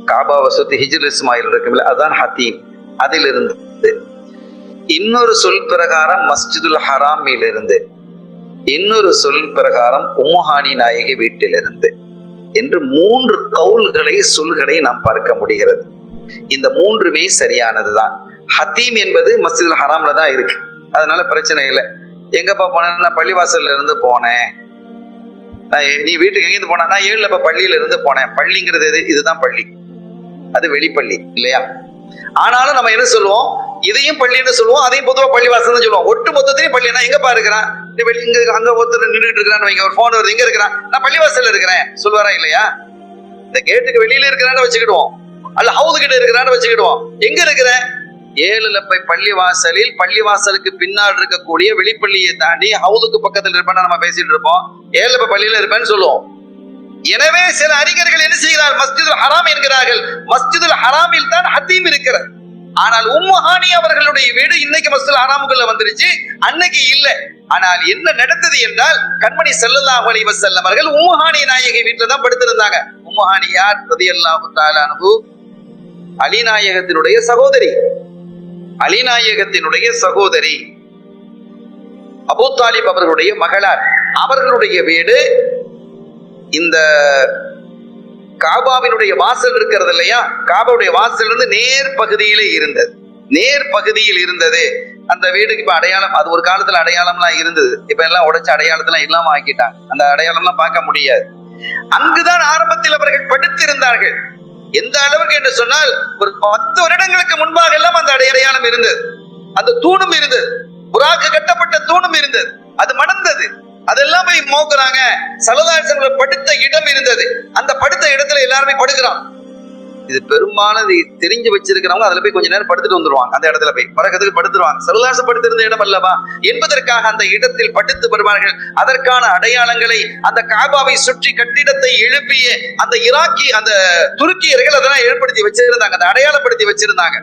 B: காபாவை சுத்தி ஹிஜ்ர் இஸ்மாயில் இருக்குல்ல, அதான் ஹத்தீம். அதிலிருந்து இன்னொரு சொல் பிரகாரம் மஸ்ஜிதுல் ஹராமில் இருந்து, இன்னொரு சொல் பிரகாரம் உம்முஹானி நாயகி வீட்டிலிருந்து என்று 3 கவுல்களை சொல்களை நாம் பார்க்க முடிகிறது. இந்த 3மே சரியானதுதான். ஹத்தீம் என்பது மஸ்ஜிதுல் ஹராம்ல தான் இருக்கு, அதனால பிரச்சனை இல்லை. எங்கப்பா போனேன்? நான் பள்ளிவாசல்ல இருந்து போனேன். நீ வீட்டுக்கு எங்கிருந்து போன? நான் 7 பள்ளியில இருந்து போனேன். பள்ளிங்கிறது எது? இதுதான் பள்ளி, அது வெளிப்பள்ளி இல்லையா? ஆனாலும் நம்ம என்ன சொல்லுவோம்? இதையும் பள்ளின்னு சொல்லுவோம், அதையும் பொதுவா பள்ளிவாசல் தான் சொல்லுவோம். ஒட்டு மொத்தத்தையும் பள்ளினா எங்கப்பா இருக்கிறான்? இங்க அங்க ஒருத்தர் நின்றுட்டு இருக்கிறான்னு, ஒரு போன் வருது, எங்க இருக்கிறான்? நான் பள்ளிவாசல்ல இருக்கிறேன் சொல்வாரா இல்லையா? இந்த கேட்டுக்கு வெளியில இருக்கிறான்னு வச்சுக்கிடுவோம், அல்ல ஹவுது கிட்ட இருக்கிறான்னு வச்சுக்கிடுவோம். எங்க இருக்கிற? 7 பள்ளிவாசலில், பள்ளிவாசலுக்கு பின்னால் இருக்கக்கூடிய வெளிப்பள்ளியை தாண்டி ஹவுதுக்கு பக்கத்துல இருப்பேன்னு நம்ம பேசிட்டு இருப்போம். 7 பள்ளியில இருப்பேன்னு சொல்லுவோம். எனவே சில அறிஞர்கள் என்ன செய்கிறார்? மஸ்ஜிதுல் ஹராம் என்கிறார்கள். மஸ்ஜிதுல் ஹராமில் தான் ஹத்தீம் இருக்கிறது. ஆனால் உம்முஹானி அவர்களுடைய வீடு இன்னைக்கு மஸ்ஜிதுல் ஹராமுக்குள்ள வந்துருச்சு, அன்னைக்கு இல்ல. ஆனால் என்ன நடந்தது என்றால், கண்மணி ஸல்லல்லாஹு அலைஹி வஸல்லம் அவர்கள் உம்முஹானி நாயகி வீட்டுல தான் படுத்திருந்தாங்க. உம்முஹானி யார்? ரலியல்லாஹு தஆலா அன்ஹு, அலி நாயகத்தினுடைய சகோதரி. அலி நாயகத்தினுடைய சகோதரி, அபூ தாலிப் அவர்களுடைய மகளார். அவர்களுடைய வீடு இந்த காபாவினுடைய வாசல் இருக்கிறது இல்லையா? காபாவுடைய வாசல் இருந்து நேர் பகுதியிலே இருந்தது. நேர் பகுதியில் இருந்தது அந்த வீடுக்கு. இப்ப அடையாளம், அது ஒரு காலத்துல அடையாளம்லாம் இருந்தது, இப்ப எல்லாம் உடைச்ச அடையாளத்தெல்லாம் இல்லாம ஆக்கிட்டாங்க. அந்த அடையாளம்லாம் பார்க்க முடியாது. அங்குதான் ஆரம்பத்தில் அவர்கள் படுத்திருந்தார்கள். எந்த அளவுக்கு என்று சொன்னால், ஒரு 10 வருடங்களுக்கு முன்பாக எல்லாம் அந்த அடையாளம் இருந்தது. அந்த தூணும் இருந்தது, புறாக்கு கட்டப்பட்ட தூணும் இருந்தது, அது மணந்தது. அதெல்லாம் போய் மோக்குறாங்க. ஸல்லல்லாஹு அலைஹி வஸல்லம் படுத்த இடம் இருந்தது, அந்த படுத்த இடத்துல எல்லாருமே படுக்கிறான். இது பெரும்பாலும் தெரிஞ்சு வச்சிருக்கிறவங்க அதுல போய் கொஞ்ச நேரம் படுத்துட்டு வந்துருவாங்க. அந்த இடத்துல போய் பறக்கிறதுக்கு படுத்துருவாங்க. ஸல்லல்லாஹு அலைஹி வஸல்லம் படுத்திருந்த இடம் அல்லவா என்பதற்காக அந்த இடத்தில் படுத்து வருவார்கள். அதற்கான அடையாளங்களை, அந்த காபாவை சுற்றி கட்டிடத்தை எழுப்பிய அந்த ஈராக்கி, அந்த துருக்கியர்கள் அதெல்லாம் ஏற்படுத்தி வச்சிருந்தாங்க, அந்த அடையாளப்படுத்தி வச்சிருந்தாங்க.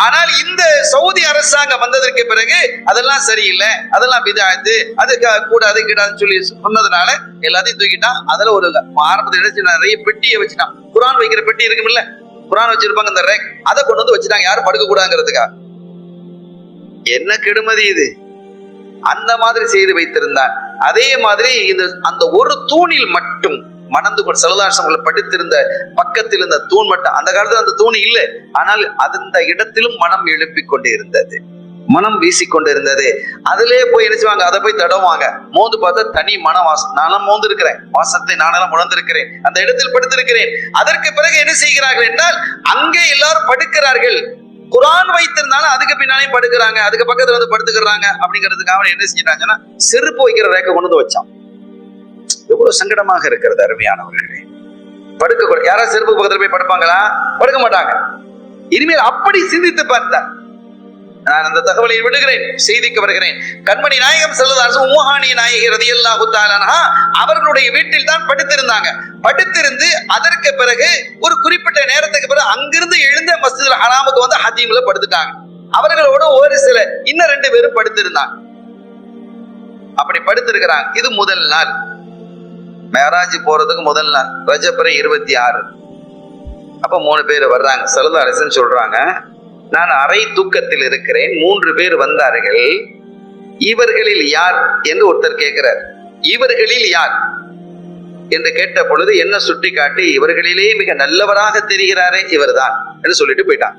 B: ஆனால் இந்த சவுதி அரசாங்கம் வந்ததற்கு பிறகு அதெல்லாம் சரியில்லை, அதெல்லாம் பிதாஅத்து, அது கூடாது கிடாதுன்னு சொல்லி சொன்னதுனால எல்லாத்தையும் தூக்கிட்டான். அதுல ஒரு ஆரம்பத்தில் எடுத்து நிறைய பெட்டியை வச்சுட்டான். குரான் வைக்கிற பெட்டி இருக்குமில்ல, குரான் வச்சிருப்பாங்க, இந்த ரேக், அதை கொண்டு வந்து வச்சுட்டாங்க, யாரும் படுக்க கூடாதுங்கிறதுக்கா. என்ன கெடுமதி இது! அந்த மாதிரி செய்து வைத்திருந்தான். அதே மாதிரி இந்த அந்த ஒரு தூணில் மட்டும் மணந்து கொண்டு ஸல்லல்லாஹு அலைஹி வஸல்லம் படுத்திருந்த பக்கத்தில் இருந்த தூண் மட்டும், அந்த காலத்துல அந்த தூண் இல்லை, ஆனால் அந்த இடத்திலும் மனம் எழுப்பிக் கொண்டே இருந்தது. மனம் வீசிக்கொண்டிருந்தது. அதிலே போய் என்ன செய்வாங்க, அதை போய் தடவுவாங்க. மோந்து பார்த்தா தனி மன வாசம். நானும் மோந்து இருக்கிறேன், வாசத்தை நானெல்லாம் உணர்ந்திருக்கிறேன், அந்த இடத்தில் படுத்திருக்கிறேன். அதற்கு பிறகு என்ன செய்கிறார்கள் என்றால், அங்கே எல்லாரும் படுக்கிறார்கள். குரான் வைத்திருந்தாலும் அதுக்கு பின்னாலையும் படுக்கிறாங்க, அதுக்கு பக்கத்துல வந்து படுத்துக்கிறாங்க. அப்படிங்கிறதுக்காக என்ன செஞ்சிட்டாங்கன்னா, செருப்பு வைக்கிற ரேக்க கொண்டு வந்து வச்சான். எவ்வளவு சங்கடமாக இருக்கிறது அருமையானவர்களே. படுக்க யாராவது செருப்பு பக்கத்துல போய் படுப்பாங்களா? படுக்க மாட்டாங்க. இனிமேல் அப்படி சிந்தித்து பார்த்தார். நான் அந்த தகவலை விடுகிறேன், செய்திக்கு வருகிறேன். கண்மணி நாயகம் ஸல்லல்லாஹு அலைஹி வஸல்லம் உம்மஹானி நாயகி ரலியல்லாஹு தஆலா அன்ஹா அவர்களுடைய வீட்டில் தான் படுத்திருந்தாங்க. படுத்திருந்து அதற்கு பிறகு ஒரு குறிப்பிட்ட நேரத்துக்கு பிறகு அங்கிருந்து எழுந்த மஸ்ஜிதுல் ஹராமுக்கு வந்து ஹதீம்ல படுத்துட்டாங்க. அவர்களோட ஒரு சில இன்னும் 2 பேரும் படுத்திருந்தாங்க. அப்படி படுத்திருக்கிறாங்க. இது முதல் நாள், மேராஜ் போறதுக்கு முதல் நாள், ரஜப் 26. அப்ப 3 பேர் வர்றாங்க. ஸல்லல்லாஹு அலைஹி வஸல்லம் சொல்றாங்க, நான் அரை தூக்கத்தில் இருக்கிறேன், 3 பேர் வந்தார்கள், இவர்களில் யார் என்று ஒருத்தர் கேட்கிறார். இவர்களில் யார் என்று கேட்ட பொழுது என்ன சுட்டி காட்டி, இவர்களிலே மிக நல்லவராக தெரிகிறாரே இவர்தான் என்று சொல்லிட்டு போயிட்டான்.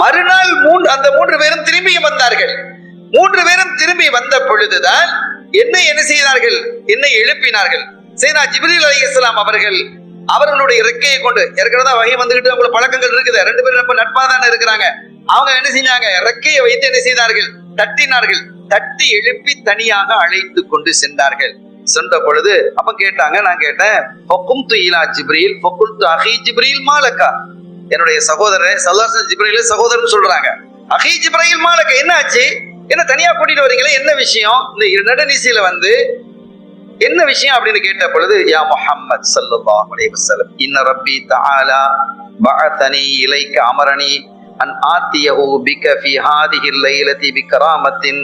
B: மறுநாள் அந்த 3 பேரும் திரும்பியும் வந்தார்கள். 3 பேரும் திரும்பி வந்த பொழுதுதான் என்ன செய்தார்கள், என்னை எழுப்பினார்கள். சையதுனா ஜிப்ரீல் அலைஹிஸ்ஸலாம் அவர்களுடைய ரெக்கையை கொண்டு, ஏற்கனவே வகை வந்துகிட்டு அவங்களோட பழக்கங்கள் இருக்குது, 2 பேரும் ரொம்ப நட்பா தானே இருக்கிறாங்க. அவங்க என்ன செஞ்சாங்க, ரெக்கையை வைத்து என்ன செய்தார்கள், தட்டினார்கள். தட்டி எழுப்பி தனியாக அழைத்து கொண்டு சென்றார்கள். சென்ற பொழுது அப்ப கேட்டாங்க, நான் கேட்டேன், ஃபகும்து இலா ஜிப்ரீல் ஃபகுல்து அஹி ஜிப்ரீல் மாலக்கா, என்னுடைய சகோதரர் ஸல்லல்லாஹு அலைஹி ஜிப்ரீல் சகோதரன் சொல்றாங்க, அஹி ஜிப்ரீல் மாலக்கா, என்ன ஆச்சு, என்ன தனியா கூட்டிட்டு வரீங்களே, என்ன விஷயம், இந்த நடுநிசையில வந்து என்ன விஷயம் அப்படின்னு கேட்ட பொழுது, யா முஹம்மத் ஸல்லல்லாஹு அலைஹி வஸல்லம், இன்ன ரப்பி தஆலா பஅதனி இலைக அமரனி அன் ஆத்தியஹு பிக ஃபீ ஹாதிஹி லைலதி பிகராமத்தின்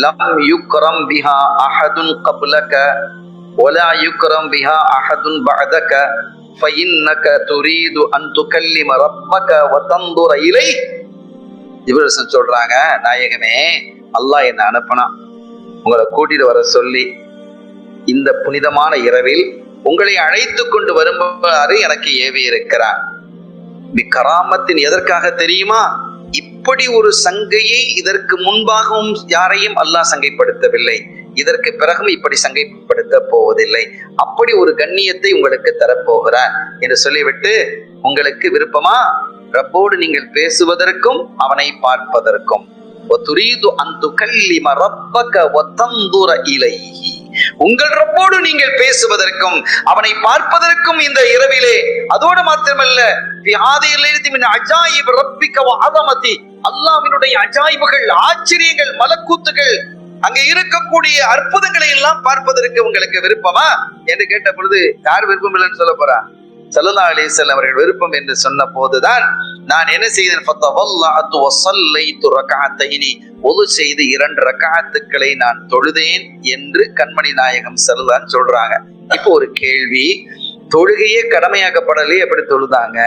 B: லம் யுக்ரம் பிஹா அஹதுன் கப்லக வலா யுக்ரம் பிஹா அஹதுன் பஅதக ஃபஇன்னக துரீது அன் துகல்லிம ரப்பக வ தன்துர இலை. ஜிப்ரீல் சொல்றாங்க, நாயகமே, அல்லாஹ் என்ன அனுப்புனா உங்களை கூட்டிட்டு வர சொல்லி இந்த புனிதமான இரவில் உங்களை அழைத்து கொண்டு வருமாறு எனக்கு ஏவி இருக்கிறார். கராமத்தின் எதற்காக தெரியுமா? இப்படி ஒரு சங்கையை இதற்கு முன்பாகவும் யாரையும் அல்லாஹ் சங்கைப்படுத்தவில்லை, இதற்கு பிறகும் இப்படி சங்கைப்படுத்த போவதில்லை. அப்படி ஒரு கண்ணியத்தை உங்களுக்கு தரப்போகிறார் என்று சொல்லிவிட்டு, உங்களுக்கு விருப்பமா ரப்போடு நீங்கள் பேசுவதற்கும் அவனை பார்ப்பதற்கும், உங்கள் ரப்போடு நீங்கள் பேசுவதற்கும் அவனை பார்ப்பதற்கும் இந்த இரவிலே, அதோடு மாத்திரமல்ல, அல்லாஹ்வினுடைய அஜாயிபுகள், ஆச்சரியங்கள், மலக்கூத்துகள், அங்க இருக்கக்கூடிய அற்புதங்களை எல்லாம் பார்ப்பதற்கு உங்களுக்கு விருப்பமா என்று கேட்ட பொழுது, யார் விருப்பம் இல்லைன்னு சொல்ல போறா? ஸல்லல்லாஹு அலைஹி வஸல்லம் அவர்கள் விருப்பம் என்று சொன்ன போதுதான் நான் என்ன செய்தேன், ஃபதவல்லஅது வஸல்லைது ரக்அத்தைனி, ஒது செய்து 2 ரக்அத்துக்களை நான் தொழுதேன் என்று கண்மணி நாயகம் ஸல்லல்லாஹு சொல்றாங்க. இப்போ ஒரு கேள்வி, தொழுகையே கடமையாக்கப்படலையே, எப்படி தொழுதாங்க?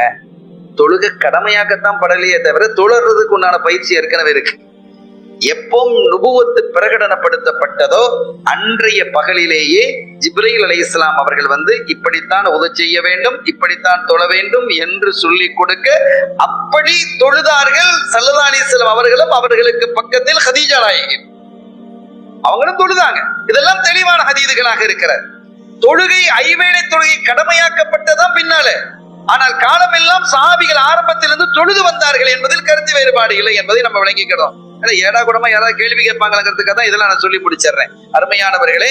B: தொழுகை கடமையாக்கத்தான் படலையே தவிர தொழுறதுக்கு உண்டான பயிற்சி ஏற்கனவே இருக்கு. எப்போ நுபுவத்து பிரகடனப்படுத்தப்பட்டதோ அன்றைய பகலிலேயே ஜிப்ரீல் அலைஹிஸ்ஸலாம் அவர்கள் வந்து இப்படித்தான் உது செய்ய வேண்டும், இப்படித்தான் தொழ வேண்டும் என்று சொல்லி கொடுக்க, அப்படி தொழுதார்கள் ஸல்லல்லாஹு அலைஹி வஸல்லம் அவர்களும். அவர்களுக்கு பக்கத்தில் ஹதீஜா நாயகி அவங்களும் தொழுதாங்க. இதெல்லாம் தெளிவான ஹதீதுகளாக இருக்கிறது. தொழுகை, ஐவேளை தொழுகை கடமையாக்கப்பட்டதான் பின்னால. ஆனால் காலமெல்லாம் சஹாபிகள் ஆரம்பத்திலிருந்து தொழுது வந்தார்கள் என்பதில் கருத்து வேறுபாடு இல்லை என்பதை நம்ம விளங்கிக்கிறோம். ஏடா கூடமா யாராவது கேள்வி கேட்பாங்கிறதுக்காக தான் இதெல்லாம் நான் சொல்லி முடிச்சிடுறேன். அருமையானவர்களே,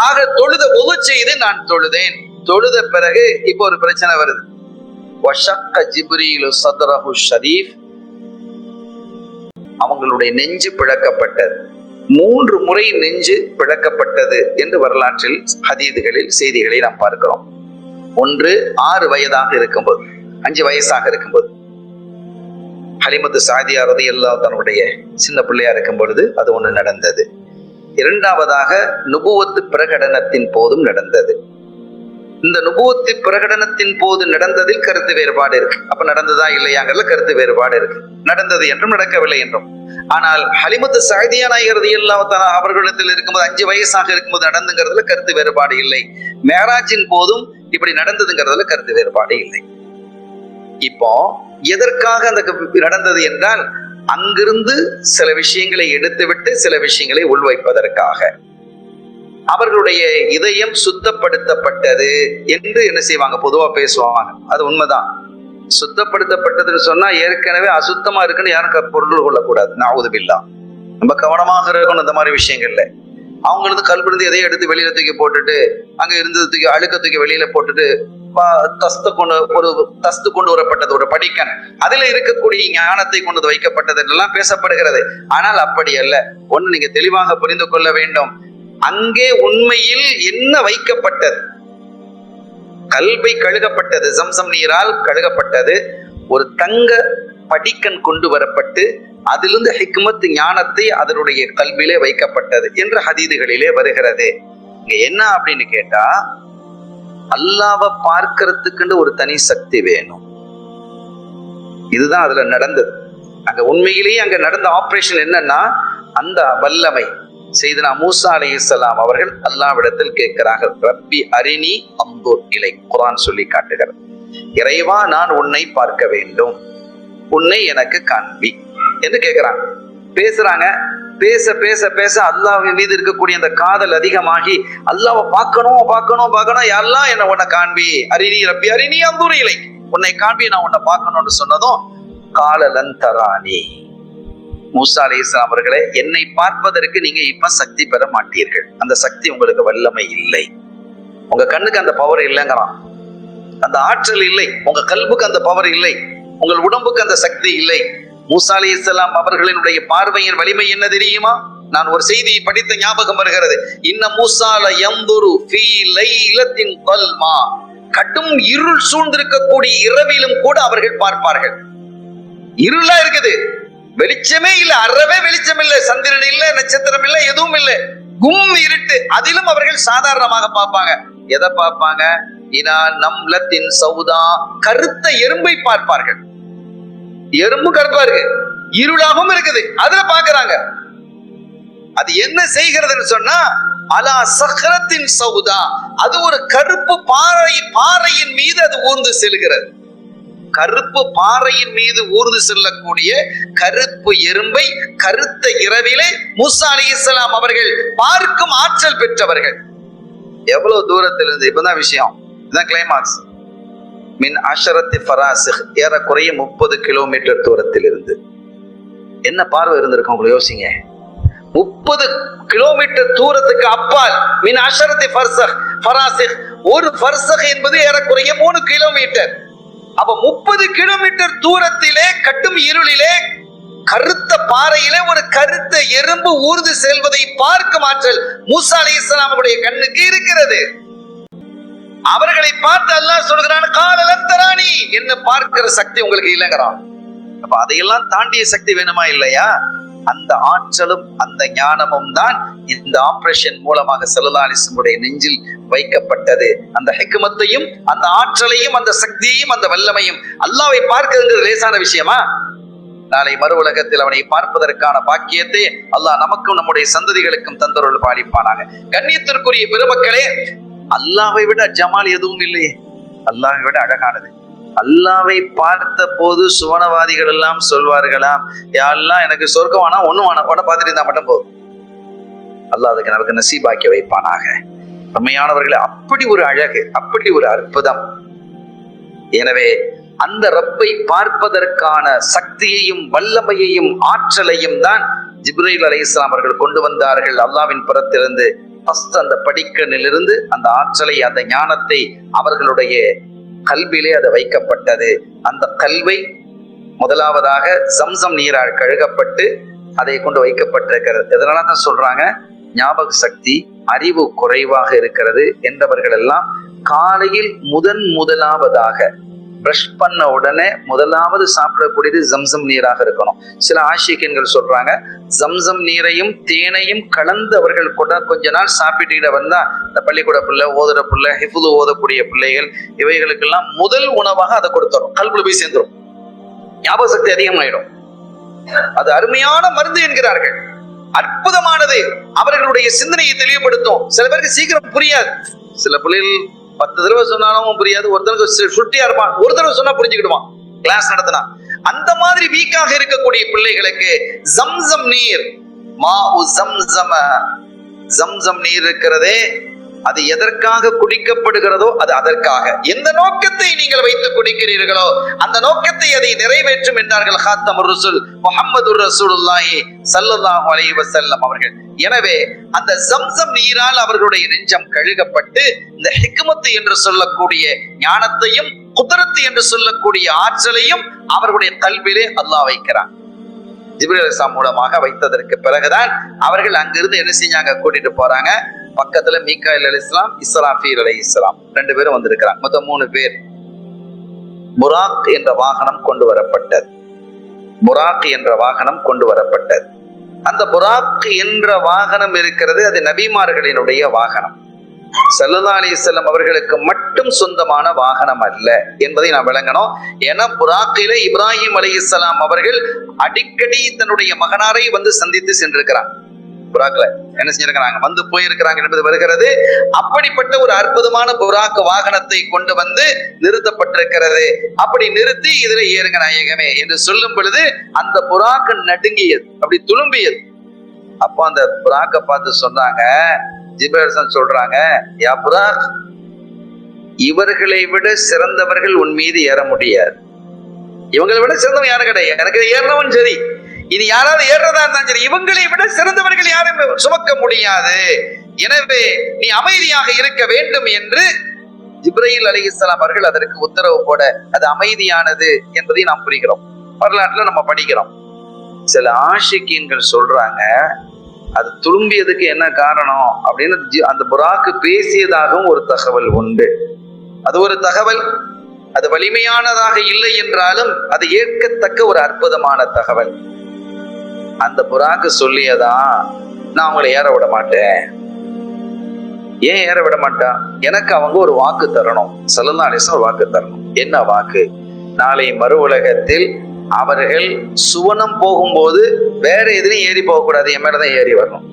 B: ஆக தொழுத ஒது செய்து நான் தொழுதேன். தொழுத பிறகு இப்போ ஒரு பிரச்சனை வருது. அவங்களுடைய நெஞ்சு பிளக்கப்பட்டது. 3 முறை நெஞ்சு பிளக்கப்பட்டது என்று வரலாற்றில் ஹதீதுகளில் செய்திகளை நாம் பார்க்கிறோம். ஒன்று 6 வயதாக இருக்கும்போது, 5 வயசாக இருக்கும்போது, ஹலிமத்து சாதியா ரலியல்லாஹு தன்னுடைய சின்ன பிள்ளையா இருக்கும் பொழுது அது ஒண்ணு நடந்தது. 2வதாக நுபுவத்து பிரகடனத்தின் போதும் நடந்தது. இந்த நுபுவத்து பிரகடனத்தின் போது நடந்ததில் கருத்து வேறுபாடு இருக்கு. அப்ப நடந்ததா இல்லையாங்கிறதுல கருத்து வேறுபாடு இருக்கு. நடந்தது என்றும் நடக்கவில்லை என்றும். ஆனால் ஹலிமத்து சாதியா நாயகி ரலியல்லாஹு தஆலா அவர்களிடத்தில் இருக்கும்போது 5 வயசாக இருக்கும்போது நடந்துங்கிறதுல கருத்து வேறுபாடு இல்லை. மேராஜின் போதும் இப்படி நடந்ததுங்கிறதுல கருத்து வேறுபாடு இல்லை. இப்போ எதற்காக அந்த நடந்தது என்றால், அங்கிருந்து சில விஷயங்களை எடுத்துவிட்டு சில விஷயங்களை உள்வைப்பதற்காக. அவர்களுடைய இதயம் சுத்தப்படுத்தப்பட்டது என்று என்ன செய்வாங்க, பொதுவா பேசுவாங்க. அது உண்மைதான். சுத்தப்படுத்தப்பட்டதுன்னு சொன்னா ஏற்கனவே அசுத்தமா இருக்குன்னு யாரும் பொருள் கொள்ளக்கூடாது. நஅூதுபில்லா. நம்ம கவனமாக இருக்கணும் இந்த மாதிரி விஷயங்கள்ல. அவங்களுக்கு கல்விருந்து எதையும் எடுத்து வெளியில தூக்கி போட்டுட்டு, அங்க இருந்தது தூக்கி அழுக்க தூக்கி வெளியில போட்டுட்டு, தஸ்து கொண்டு வரப்பட்டது ஒரு படிக்கன், அதுல இருக்கக்கூடிய ஞானத்தை கொண்டு வைக்கப்பட்டது எல்லாம் பேசப்படுகிறது. ஆனால் அப்படி அல்ல. ஒண்ணு நீங்க தெளிவாக புரிந்து கொள்ள வேண்டும். அங்கே உண்மையில் என்ன வைக்கப்பட்டது? கல்வை கழுகப்பட்டது, ஜம்சம் நீரால் கழுகப்பட்டது. ஒரு தங்க படிக்கன் கொண்டு வரப்பட்டு அதிலிருந்து ஹிக்மத் ஞானத்தை அதனுடைய கல்வியிலே வைக்கப்பட்டது என்று ஹதீதுகளிலே வருகிறது. இங்க என்ன அப்படின்னு கேட்டா, அல்லாஹ்வை பார்க்கிறதுக்குன்னு ஒரு தனி சக்தி வேணும். இதுதான் அதுல நடந்தது. அங்க உண்மையிலேயே அங்க நடந்த ஆபரேஷன் என்னன்னா, அந்த வல்லமை செய்தனா மூசா அலைஹிஸ்ஸலாம் அவர்கள் அல்லாஹ்விடத்தில் கேட்கிறார்கள், ரப்பி அரினி அன்துர் இலை. குர்ஆன் சொல்லி காட்டுகிறது, இறைவா நான் உன்னை பார்க்க வேண்டும், உன்னை எனக்கு காண்பி என்று கேட்கிறாங்க. பேசுறாங்க. பேச பேச பேச அல்லாஹ்வின் மீது இருக்கக்கூடிய அந்த காதல் அதிகமாகி, அல்லாஹ்வை பார்க்கணும் பார்க்கணும் பார்க்கணும், யாரெல்லாம் என்ன உன்னை காண்பி, அரினி ரப்பி அரினி அன்துர் இலை, உன்னை காண்பி, நான் உன்னை பார்க்கணும்னு சொன்னதும், கால லன் தரானி, மூசா அலைஹிஸ்ஸலாம் அவர்களே, என்னை பார்ப்பதற்கு நீங்க இப்ப சக்தி பெற மாட்டீர்கள். அந்த சக்தி உங்களுக்கு வல்லமை இல்லை. உங்க கண்ணுக்கு அந்த பவர் இல்லைங்கிறான். அந்த ஆற்றல் இல்லை. உங்க கல்புக்கு அந்த பவர் இல்லை. உங்கள் உடம்புக்கு அந்த சக்தி இல்லை. மூசா அலைஹிஸ்ஸலாம் அவர்களினுடைய பார்வையின் வலிமை என்ன தெரியுமா? நான் ஒரு செய்தியை படித்த ஞாபகம் வருகிறது. இன்ன மூசா லயந்துரு ஃபீ லைலத்தின் கல்மா, கடும் இருள் சூழ்ந்திருக்கக்கூடிய இரவிலும் கூட அவர்கள் பார்ப்பார்கள். இருளா இருக்குது, வெளிச்சமே இல்ல, அறவே வெளிச்சம் இல்ல, சந்திரன் இல்ல, நட்சத்திரம் இல்ல, எதுவும் இல்ல, கும் இருட்டு. அதிலும் அவர்கள் சாதாரணமாக பார்ப்பாங்க. எதை பார்ப்பாங்க? இனா நம்லத்தின் சௌதா, கருத்த எறும்பை பார்ப்பார்கள். எறும்பு கருப்பா இருக்கு, இருளாகவும் இருக்குது, அதுல பாக்குறாங்க. அது என்ன செய்கிறதுன்னு சொன்னா, அலா சஹ்ரத்தின் சௌதா, அது ஒரு கருப்பு பாறையின் மீது அது ஊர்ந்து செல்கிறது. கருப்பு பாறையின் மீது ஊர்ந்து செல்லக்கூடிய கருப்பு எறும்பை கருத்த இரவிலே மூசா அலைஹிஸ்ஸலாம் அவர்கள் பார்க்கும் ஆற்றல் பெற்றவர்கள். எவ்வளவு தூரத்தில் இருந்து, இப்பதான் விஷயம், இதுதான் கிளைமாக்ஸ். மின் அஷரத்தி ஃபராசிக், ஏறக்குறைய 30 கிலோமீட்டர் தூரத்தில் இருந்து. என்ன பார்வை இருந்திருக்கும் உங்களுக்கு யோசிங்க. 30 கிலோமீட்டர் தூரத்துக்கு அப்பால், மின் அஷரத்தி ஃபராசிக், ஒரு ஃபர்சக் என்பது ஏறக்குறைய 3 கிலோமீட்டர். அப்ப 30 கிலோமீட்டர் தூரத்திலே கட்டும் இருளிலே கருத்த பாறையிலே ஒரு கருத்த எறும்பு ஊர்ந்து செல்வதை பார்க்கும் ஆற்றல் மூசா அலைஹிஸ்ஸலாம் அவருடைய கண்ணுக்கு இருக்கிறது. அவர்களை பார்த்து அல்லாஹ் சொல்கிறான், கால லன் தரானி, என்ன பார்க்கிற சக்தி உங்களுக்கு இல்லைங்கிறான். அப்ப அதையெல்லாம் தாண்டிய சக்தி வேணுமா இல்லையா? அந்த ஆற்றலும் அந்த ஞானமும் தான் இந்த ஆபரேஷன் மூலமாக ஸல்லல்லாஹு அலைஹி வஸல்லம் நெஞ்சில் வைக்கப்பட்டது. அந்த ஹிக்மத்தையும் அந்த ஆற்றலையும் அந்த சக்தியையும் அந்த வல்லமையும். அல்லாஹ்வை பார்க்கிறதுங்கிறது லேசான விஷயமா? நாளை மறு உலகத்தில் அவனை பார்ப்பதற்கான பாக்கியத்தை அல்லாஹ் நமக்கும் நம்முடைய சந்ததிகளுக்கும் தந்தருள் பாலிப்பானாக. கண்ணியத்திற்குரிய பெருமக்களே, அல்லாஹ்வை விட ஜமால் எதுவும் இல்லையே. அல்லாஹ்வை விட அழகானது. அல்லாஹ்வை பார்த்த போது சுவனவாதிகள் எல்லாம் சொல்வார்களாம், யா அல்லாஹ் எனக்கு சொர்க்கம் வேணா, ஒண்ணும் வேணா, உடனே பார்த்துட்டு இருந்தா மட்டும் போதும். அல்லாஹ் அதுக்கு நமக்கு நசீபாக்கி வைப்பானாக. உண்மையானவர்களே, அப்படி ஒரு அழகு, அப்படி ஒரு அற்புதம். எனவே அந்த ரப்பை பார்ப்பதற்கான சக்தியையும் வல்லமையையும் ஆற்றலையும் தான் ஜிப்ரீல் அலைஹிஸ்ஸலாம் அவர்கள் கொண்டு வந்தார்கள் அல்லாஹ்வின் புறத்திலிருந்து. அந்த படிக்கனிலிருந்து அந்த ஆற்றலை, அந்த ஞானத்தை அவர்களுடைய கல்விலே அது வைக்கப்பட்டது. அந்த கல்வை முதலாவதாக ஜம்சம் நீரால் கழுகப்பட்டு அதை கொண்டு வைக்கப்பட்டிருக்கிறது. இதனாலதான் சொல்றாங்க, ஞாபக சக்தி, அறிவு குறைவாக இருக்கிறது என்றவர்கள் எல்லாம் காலையில் முதலாவதாக பிரஷ் பண்ண உடனே முதலாவது சாப்பிடக்கூடியது ஜம்சம் நீராக இருக்கணும். சில ஆஷிகன்கள் சொல்றாங்க, ஜம்சம் நீரையும் தேனையும் கலந்து அவர்கள் கூட கொஞ்ச நாள் சாப்பிட்டுக்கிட்ட வந்தா, இந்த பள்ளிக்கூட பிள்ளை, ஓதுற பிள்ளை, ஹிஃபுது ஓதக்கூடிய பிள்ளைகள், இவைகளுக்கெல்லாம் முதல் உணவாக அதை கொடுத்துரும். கல்புல போய் சேர்ந்துரும், ஞாபக சக்தி அதிகமாயிடும். அது அருமையான மருந்து என்கிறார்கள். அற்புதமானது. அவர்களுடைய சிந்தனையை தெளிவுபடுத்தும். சில பேருக்கு சீக்கிரம் புரியாது. சில பிள்ளைகள் 10 தடவை சொன்னாலும் புரியாது. ஒருத்தனுக்கு சுட்டியா இருப்பான், ஒரு தடவை சொன்னா புரிஞ்சுக்கிடுவான். கிளாஸ் நடத்தினா அந்த மாதிரி வீக்காக இருக்கக்கூடிய பிள்ளைகளுக்கு ஜம்சம் நீர், ஜம்சம் நீர் இருக்கிறதே, அது எதற்காக குடிக்கப்படுகிறதோ அது அதற்காக. எந்த நோக்கத்தை நீங்கள் வைத்து குடிக்கிறீர்களோ அந்த நோக்கத்தை அதை நிறைவேற்றும் என்றார்கள் ஹாத்தமுர் ரசூல் முஹம்மதுர் ரசூலுல்லாஹி ஸல்லல்லாஹு அலைஹி வஸல்லம் அவர்கள். எனவே அந்த ஜம்சம் நீரால் அவர்களுடைய நெஞ்சம் கழுகப்பட்டு இந்த ஹிக்மத் என்று சொல்லக்கூடிய ஞானத்தையும் குத்ரத் என்று சொல்லக்கூடிய ஆற்றலையும் அவர்களுடைய கல்விலே அல்லாஹ் வைக்கிறான். ஜிப்ரீல் அலைஹிஸ்ஸலாம் மூலமாக வைத்ததற்கு பிறகுதான் அவர்கள் அங்கிருந்து என்ன செஞ்சாங்க, கூட்டிட்டு போறாங்க. பக்கத்துல மீகாயில் அலைஹிஸ்ஸலாம், இஸ்ராஃபீல் அலைஹிஸ்ஸலாம் 2 பேரும் வந்திருக்கிறாங்க. மொத்தம் 3 பேர். புராக் என்ற வாகனம் கொண்டு வரப்பட்டது. புராக் என்ற வாகனம் கொண்டு வரப்பட்டது. அந்த புராக் என்ற வாகனம் இருக்கிறது, அது நபிமார்களினுடைய வாகனம். ஸல்லல்லாஹு அலைஹி வஸல்லம் அவர்களுக்கு மட்டும் சொந்தமான வாகனம் அல்ல என்பதை நாம் விளங்கணும். ஏன்னா புராக்கிலே இப்ராஹிம் அலைஹிஸ்ஸலாம் அவர்கள் அடிக்கடி தன்னுடைய மகனாரை வந்து சந்தித்து சென்றிருக்கிறார். புராக்ல என்ன செஞ்சிருக்கிறாங்க, வந்து போயிருக்கிறாங்க என்பது வருகிறது. அப்படிப்பட்ட ஒரு அற்புதமான புராக் வாகனத்தை கொண்டு வந்து நிறுத்தப்பட்டிருக்கிறது. அப்படி நிறுத்தி இதுல ஏறுங்க நாயகமே என்று சொல்லும் பொழுது அந்த புராக் நடுங்கியது, அப்படி துளும்பியது. அப்போ அந்த புராக்கை பார்த்து சொன்னாங்க, ஜிப்ரீல் சொல்றாங்க, யா புராக், இவர்களை விட சிறந்தவர்கள் உன் மீது ஏற முடியாது. இவங்களை விட சிறந்தவன் யாரும் கிடையாது. எனக்கு ஏறினவன் சரி, இனி யாராவது ஏறதா இருந்தாலும் சரி, இவங்களை விட சிறந்தவர்கள் யாரும் சுமக்க முடியாது. எனவே நீ அமைதியாக இருக்க வேண்டும் என்று ஜிப்ரீல் அலைஹிஸ்ஸலாம் அவர்கள் அதற்கு உத்தரவு போட அது அமைதியானது என்பதை நாம் புரிகிறோம். வரலாற்றுல நம்ம படிக்கிறோம். சில ஆஷிகீன்கள் சொல்றாங்க, அது துளும்பியதுக்கு என்ன காரணம் அப்படின்னு அந்த புராக்கு பேசியதாகவும் ஒரு தகவல் உண்டு. அது ஒரு தகவல், அது வலிமையானதாக இல்லை என்றாலும் அது ஏற்கத்தக்க ஒரு அற்புதமான தகவல். அந்த புராக்கு சொல்லியதா, நான் அவங்களை ஏற விட மாட்டேன். ஏன் ஏற விட மாட்டான்? எனக்கு அவங்க ஒரு வாக்கு தரணும். ஸல்லல்லாஹு அலைஹி வஸல்லம் ஒரு வாக்கு தரணும். என்ன வாக்கு? நாளை மறு உலகத்தில் அவர்கள் சுவனம் போகும்போது வேற எதுலையும் ஏறி போக கூடாது, என் மேலதான் ஏறி வரணும்.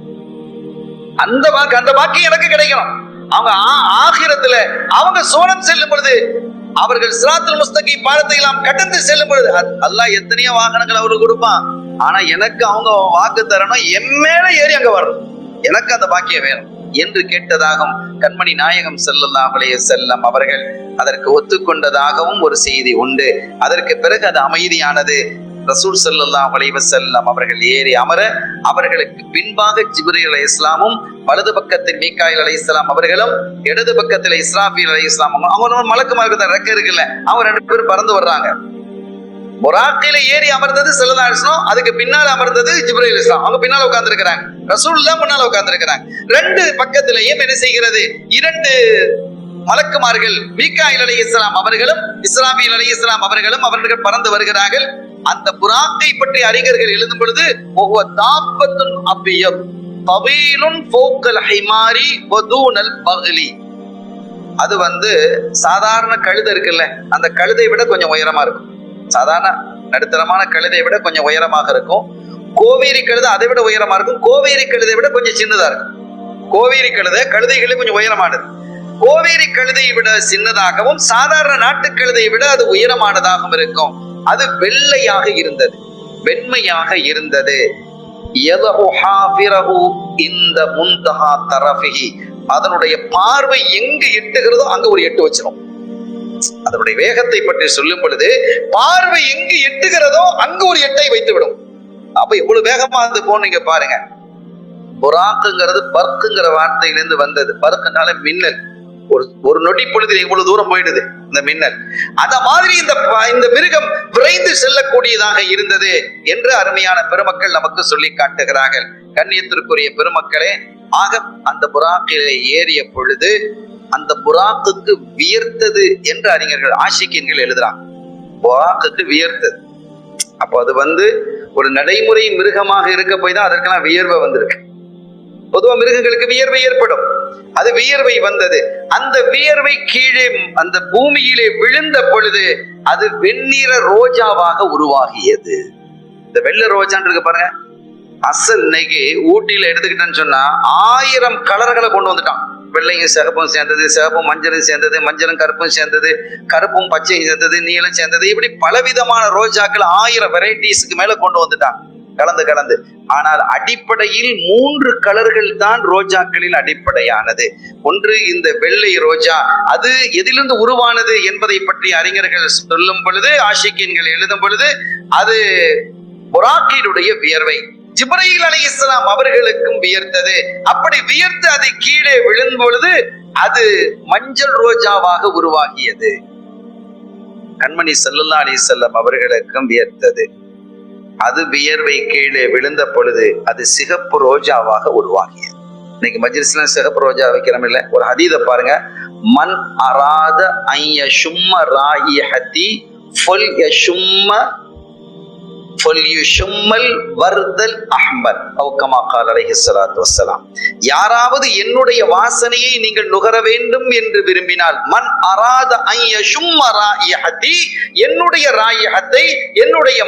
B: அந்த வாக்கு எனக்கு கிடைக்கணும். அவங்க ஆகிரத்துல அவங்க சுவனம் செல்லும் பொழுது, அவர்கள் சிராத்துல் முஸ்தகீம் பாலத்தை எல்லாம் கடந்து செல்லும் பொழுது, அல்லாஹ் எத்தனையோ வாகனங்கள் அவருக்கு கொடுப்பான். ஆனா எனக்கு அவங்க வாக்கு தரணும், என் மேல ஏறி அங்க வரணும், எனக்கு அந்த பாக்கியம் வேணும் என்று கேட்டதாகவும் கண்மணி நாயகம் ஸல்லல்லாஹு அலைஹி வஸல்லம் அவர்கள் அதற்கு ஒத்துக்கொண்டதாகவும் ஒரு செய்தி உண்டு. அதற்கு பிறகு அது அமைதியானது. ரசூல் ஸல்லல்லாஹு அலைஹி வஸல்லம் அவர்கள் ஏறி அமர, அவர்களுக்கு பின்பாக ஜிப்ரீல் அலைஹிஸ்ஸலாமும், வலது பக்கத்தில் மீகாயில் அலைஹிஸ்ஸலாம் அவர்களும், இடது பக்கத்தில் இஸ்ராஃபீல் அலைஹிஸ்ஸலாம் அவங்க மலக்குமாருக்கு ரெக்க இருக்குல்ல, அவங்க 2 பேரும் பறந்து வர்றாங்க. புராக்கில ஏறி அமர்ந்தது ஸல்லல்லாஹு அலைஹி வஸல்லம், அதுக்கு பின்னால் அமர்ந்தது ஜிப்ரீல் அலைஹிஸ்ஸலாம். அவங்க பின்னால உட்கார்ந்து இருக்கிறாங்க, ரசூலுல்லாஹ் முன்னால உட்கார்ந்து இருக்கிறாங்க. 2 பக்கத்திலேயும் என்ன செய்கிறது, 2 மலக்குமார்கள் மீகாயில் அலைஹிஸ்ஸலாம் அவர்களும் இஸ்ராஃபீல் அலைஹிஸ்ஸலாம் அவர்கள் பறந்து வருகிறார்கள். அந்த புராக்கை பற்றி அறிஞர்கள் எழுதும் பொழுது, ஒவ்வொரு தாப்பத்துன் அபியத் தவீலுன் ஃபௌகல் ஹிமாரி வதூனல் பக்லி, அது வந்து சாதாரண கழுதை இருக்குல்ல, அந்த கழுதை விட கொஞ்சம் உயரமா இருக்கும். சாதாரண நடுத்தரமான கழுதை விட கொஞ்சம் உயரமாக இருக்கும். கோவேரி கழுதை அதை விட உயரமா இருக்கும். கோவேரி கழுதை விட கொஞ்சம் சின்னதா இருக்கும். கோவேரி கழுதைகளே கொஞ்சம் உயரமானது. கோவேரி கழுதையை விட சின்னதாகவும் சாதாரண நாட்டு கழுதையை விட அது உயரமானதாகவும் இருக்கும். அது வெள்ளையாக இருந்தது, வெண்மையாக இருந்தது. இந்த முன்தஹா தரஃபிஹி, அதனுடைய பார்வை எங்கு எட்டுகிறதோ அங்க ஒரு எட்டு வச்சிடும். அதனுடைய வேகத்தை பற்றி சொல்லும் பொழுது, பார்வை எங்கு எட்டுகிறதோ அங்கு ஒரு எட்டை வைத்து விடும். அப்ப எவ்வளவு வேகமா அது போனீங்க பாருங்க. புராக்குங்கிறது பர்க்குங்கிற வார்த்தையிலிருந்து வந்தது. பர்க்குனால மின்னல், ஒரு நொடி பொழுதில் எவ்வளவு தூரம் போயிடுது இந்த மின்னல். அத மாதிரி இந்த மிருகம் விரைந்து செல்லக்கூடியதாக இருந்தது என்று அருமையான பெருமக்கள் நமக்கு சொல்லி காட்டுகிறார்கள். கண்ணியத்திற்குரிய பெருமக்களே, ஆக அந்த புராக்கிலே ஏறிய பொழுது அந்த புராக்குக்கு வியர்த்தது என்று அறிஞர்கள் ஆஷிகீன்கள் எழுதுறாங்க. புராக்குக்கு வியர்த்தது. அப்போ அது வந்து ஒரு நடைமுறை மிருகமாக இருக்க போய் தான் அதற்கெல்லாம் வியர்வை வந்திருக்கு. பொதுவா மிருகங்களுக்கு வியர்வை ஏற்படும், அது வியர்வை வந்தது. அந்த வியர்வை கீழே அந்த பூமியிலே விழுந்த பொழுது அது வெண்ணிற ரோஜாவாக உருவாகியது. இந்த வெள்ளை ரோஜான்னு இருக்கு பாருங்க, அசல் இன்னைக்கு ஊட்டியில எடுத்துக்கிட்டேன்னு சொன்னா 1000 கலர்களை கொண்டு வந்துட்டான். வெள்ளையும் சிகப்பும் சேர்ந்தது, சிகப்பும் மஞ்சளும் சேர்ந்தது, மஞ்சளும் கருப்பும் சேர்ந்தது, கருப்பும் பச்சையும் சேர்ந்தது, நீலம் சேர்ந்தது, இப்படி பலவிதமான ரோஜாக்கள் 1000 வெரைட்டிஸ்க்கு மேல கொண்டு வந்துட்டாங்க கலந்து. ஆனால் அடிப்படையில் 3 கலர்கள் தான் ரோஜாக்களில் அடிப்படையானது. ஒன்று இந்த வெள்ளை ரோஜா, அது எதிலிருந்து உருவானது என்பதை பற்றி அறிஞர்கள் சொல்லும் பொழுது, ஆஷிகீன்கள் எழுதும் பொழுது, அது புராக்கினுடைய வியர்வை ஜிப்ரீல் அலைஹிஸ்ஸலாம் அவர்களுக்கும் வியர்த்தது. அப்படி வியர்த்து அது கீழே விழும் பொழுது அது மஞ்சள் ரோஜாவாக உருவாகியது. கண்மணி ஸல்லல்லாஹு அலைஹி வஸல்லம் அவர்களுக்கும் வியர்த்தது. அது வியர்வை கீழே விழுந்த பொழுது அது சிகப்பு ரோஜாவாக உருவாகியது. இன்னைக்கு மஜ்லிஸ்ல சிகப்பு ரோஜா வைக்கிறோம் இல்ல, ஒரு ஹதீஸ பாருங்க. மன் அராத ஐயஷும்ம ராயிஹதி ஃபல்யஷும்ம ஃபல்யுஷும்மல் வர்தல் அஹ்மர் அவ் கமா கால அலைஹிஸ்ஸலாத்து வஸ்ஸலாம். யாராவது என்னுடைய வாசனையை நீங்கள் நுகர வேண்டும் என்று விரும்பினால், மன் அராத ஐயஷும்ம ராயிஹதி, என்னுடைய ராயிஹத்தை, என்னுடைய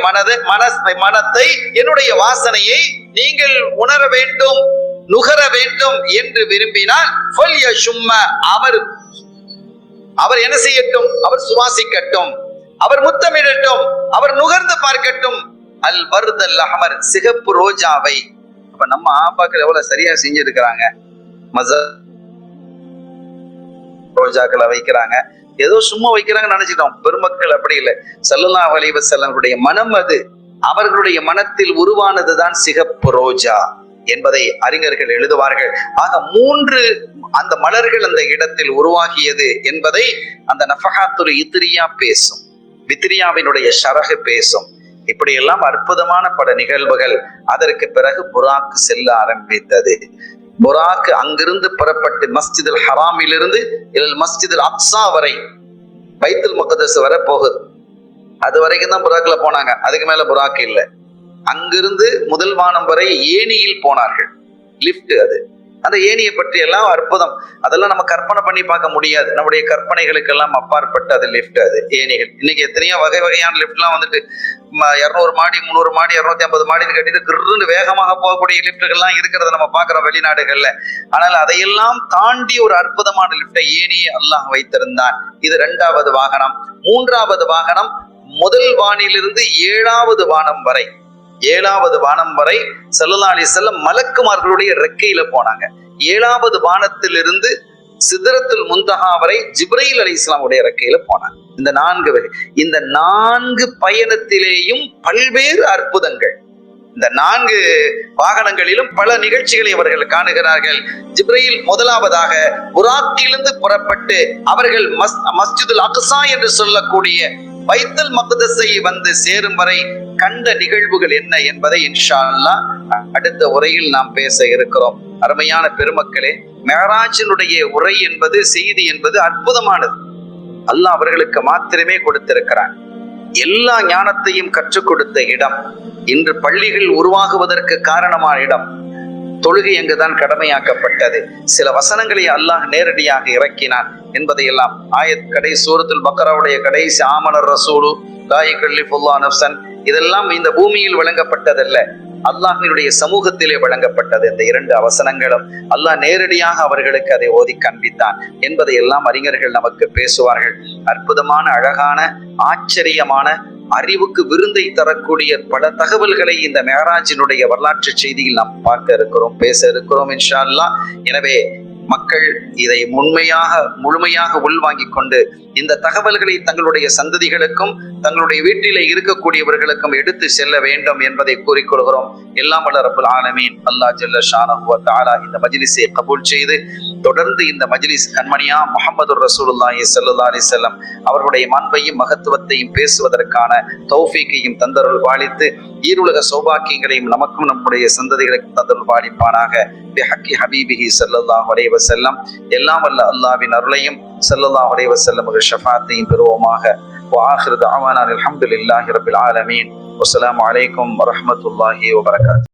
B: மனத்தை, என்னுடைய வாசனையை நீங்கள் உணர வேண்டும், நுகர வேண்டும் என்று விரும்பினால், அவர் என்ன செய்யட்டும்? அவர் சுவாசிக்கட்டும், அவர் முத்தமிடட்டும், அவர் நுகர்ந்து பார்க்கட்டும். அல் வர்தல் அஹ்மர், சிகப்பு ரோஜாவை. அப்ப நம்ம ஆபாக்கள் எவ்வளவு சரியா செஞ்சிருக்கிறாங்க. ரோஜாக்களை வைக்கிறாங்க, ஏதோ சும்மா வைக்கிறாங்கன்னு நினைச்சிட்டோம். பெருமக்கள் அப்படி இல்லை. ஸல்லல்லாஹு அலைஹி வஸல்லமுடைய மனம் அது. அவர்களுடைய மனத்தில் உருவானதுதான் சிகப்பு ரோஜா என்பதை அறிஞர்கள் எழுதுவார்கள். ஆக 3 அந்த மலர்கள் அந்த இடத்தில் உருவாகியது என்பதை அந்த நஃபஹாத்துல் இத்ரியா பேசும், வித்ரியாவினுடைய ஷரஹ் பேசும். இப்படியெல்லாம் அற்புதமான பல நிகழ்வுகள். அதற்கு பிறகு புராக் செல்ல ஆரம்பித்தது. புராக் அங்கிருந்து புறப்பட்டு மஸ்ஜிதுல் ஹராமிலிருந்து மஸ்ஜிதுல் அக்ஸா வரை, பைத்துல் முகத்தஸ் வரை போகுது. அது வரைக்கும் தான் புராக்ல போனாங்க, அதுக்கு மேல புராக் இல்லை. அங்கிருந்து முதல் வானம் வரை ஏணியில் போனார்கள். லிப்ட் அது. அந்த ஏணியை பற்றி எல்லாம் அற்புதம். அதெல்லாம் நம்ம கற்பனை பண்ணி பார்க்க முடியாது. நம்முடைய கற்பனைகளுக்கு எல்லாம் அப்பாற்பட்டு அது லிப்ட், அது ஏணிகள். இன்னைக்கு எத்தனையோ வகையான லிப்ட்லாம் வந்துட்டு 200 மாடி 300 மாடி 250 மாடின்னு கட்டிட்டு கிருன்னு வேகமாக போகக்கூடிய லிப்டுகள்லாம் இருக்கிறத நம்ம பார்க்கிறோம் வெளிநாடுகள்ல. ஆனால் அதையெல்லாம் தாண்டி ஒரு அற்புதமான லிப்டை, ஏணியை அல்லாஹ் வைத்திருந்தான். இது 2வது வாகனம். 3வது வாகனம் முதல் வானிலிருந்து 7வது வானம் வரை, 7வது வானம் வரை ஸல்லல்லாஹு அலைஹி வஸல்லம் மலக்குமார்களுடைய ரெக்கையில போனாங்க. 7வது வானத்திலிருந்து சிதறத்துல் முன்தஹா வரை ஜிப்ரீல் அலைஹிஸ்ஸலாமுடைய ரெக்கையில போனாங்க. இந்த 4 பயணத்திலேயும் பல்வேறு அற்புதங்கள். இந்த 4 வாகனங்களிலும் பல நிகழ்ச்சிகளை அவர்கள் காணுகிறார்கள். ஜிப்ரீல் முதலாவதாக புராக்கிலிருந்து புறப்பட்டு அவர்கள் மஸ்ஜிதுல் அக்ஸா என்று சொல்லக்கூடிய பைத்துல் மக்தஸை வந்து சேரும் வரை கண்ட நிகழ்வுகள் என்ன என்பதை இன்ஷா அல்லாஹ் அடுத்த உரையில் நாம் பேச இருக்கிறோம். அருமையான பெருமக்களே, மெஹராஜினுடைய உரை என்பது, செய்தி என்பது அற்புதமானது. அல்லாஹ் அவர்களுக்கு மாத்திரமே கொடுத்திருக்கிறான். எல்லா ஞானத்தையும் கற்றுக் கொடுத்த இடம், இன்று பள்ளிகள் உருவாகுவதற்கு காரணமான இடம். தொழுகை அங்குதான் கடமையாக்கப்பட்டது. சில வசனங்களை அல்லாஹ் நேரடியாக இறக்கினான் என்பதையெல்லாம் சூரத்துல் பக்ராவுடைய கடைசி ஆமனர் ரசூலு லா யுகல்லிஃபுல்லாஹு நஃப்ஸன், இதெல்லாம் இந்த பூமியில் வழங்கப்பட்டதல்ல, அல்லாஹ்வினுடைய சமூகத்திலே வழங்கப்பட்டது. இந்த 2 வசனங்களும் அல்லாஹ் நேரடியாக அவர்களுக்கு அதை ஓதி காண்பித்தான் என்பதை எல்லாம் அறிஞர்கள் நமக்கு பேசுவார்கள். அற்புதமான, அழகான, ஆச்சரியமான, அறிவுக்கு விருந்தை தரக்கூடிய பல தகவல்களை இந்த மெஹராஜினுடைய வரலாற்று செய்தியில் நாம் பார்க்க இருக்கிறோம், பேச இருக்கிறோம் இன்ஷா அல்லாஹ். எனவே மக்கள் இதை முழுமையாக உள்வாங்கிக் கொண்டு இந்த தகவல்களை தங்களுடைய சந்ததிகளுக்கும் தங்களுடைய வீட்டிலே இருக்கக்கூடியவர்களுக்கும் எடுத்து செல்ல வேண்டும் என்பதை கூறிக்கொள்கிறோம். எல்லாம் வல்ல ரப்பல் ஆலமீன் அல்லாஹ் ஜல்ல ஷானஹு வ தஆலா இந்த மஜ்லிஸை கபூல் செய்து தொடர்ந்து இந்த மஜ்லிஸ் கண்மணியா முஹம்மதுர் ரசூலுல்லாஹி ஸல்லல்லாஹு அலைஹி வஸல்லம் அவர்களுடைய மாண்பையும் மகத்துவத்தையும் பேசுவதற்கான தௌஃபீக்கையும் தந்தருள் வாளித்து ஈருலக சௌபாக்கியங்களையும் நமக்கும் நம்முடைய சந்ததிகளுக்கும் தந்தருள் வாளிப்பானாக. பிஹக்கி ஹபீபிஹி ஸல்லல்லாஹு அலைஹி வஸல்லம். எல்லாம் வல்ல அல்லாஹ்வின் அருளையும் ஸல்லல்லாஹு அலைஹி வஸல்லம் ஷஃபாஅத்தையும் பெறுவோமாக. وآخر دعوانا الحمد لله رب العالمين. والسلام عليكم ورحمة الله وبركاته.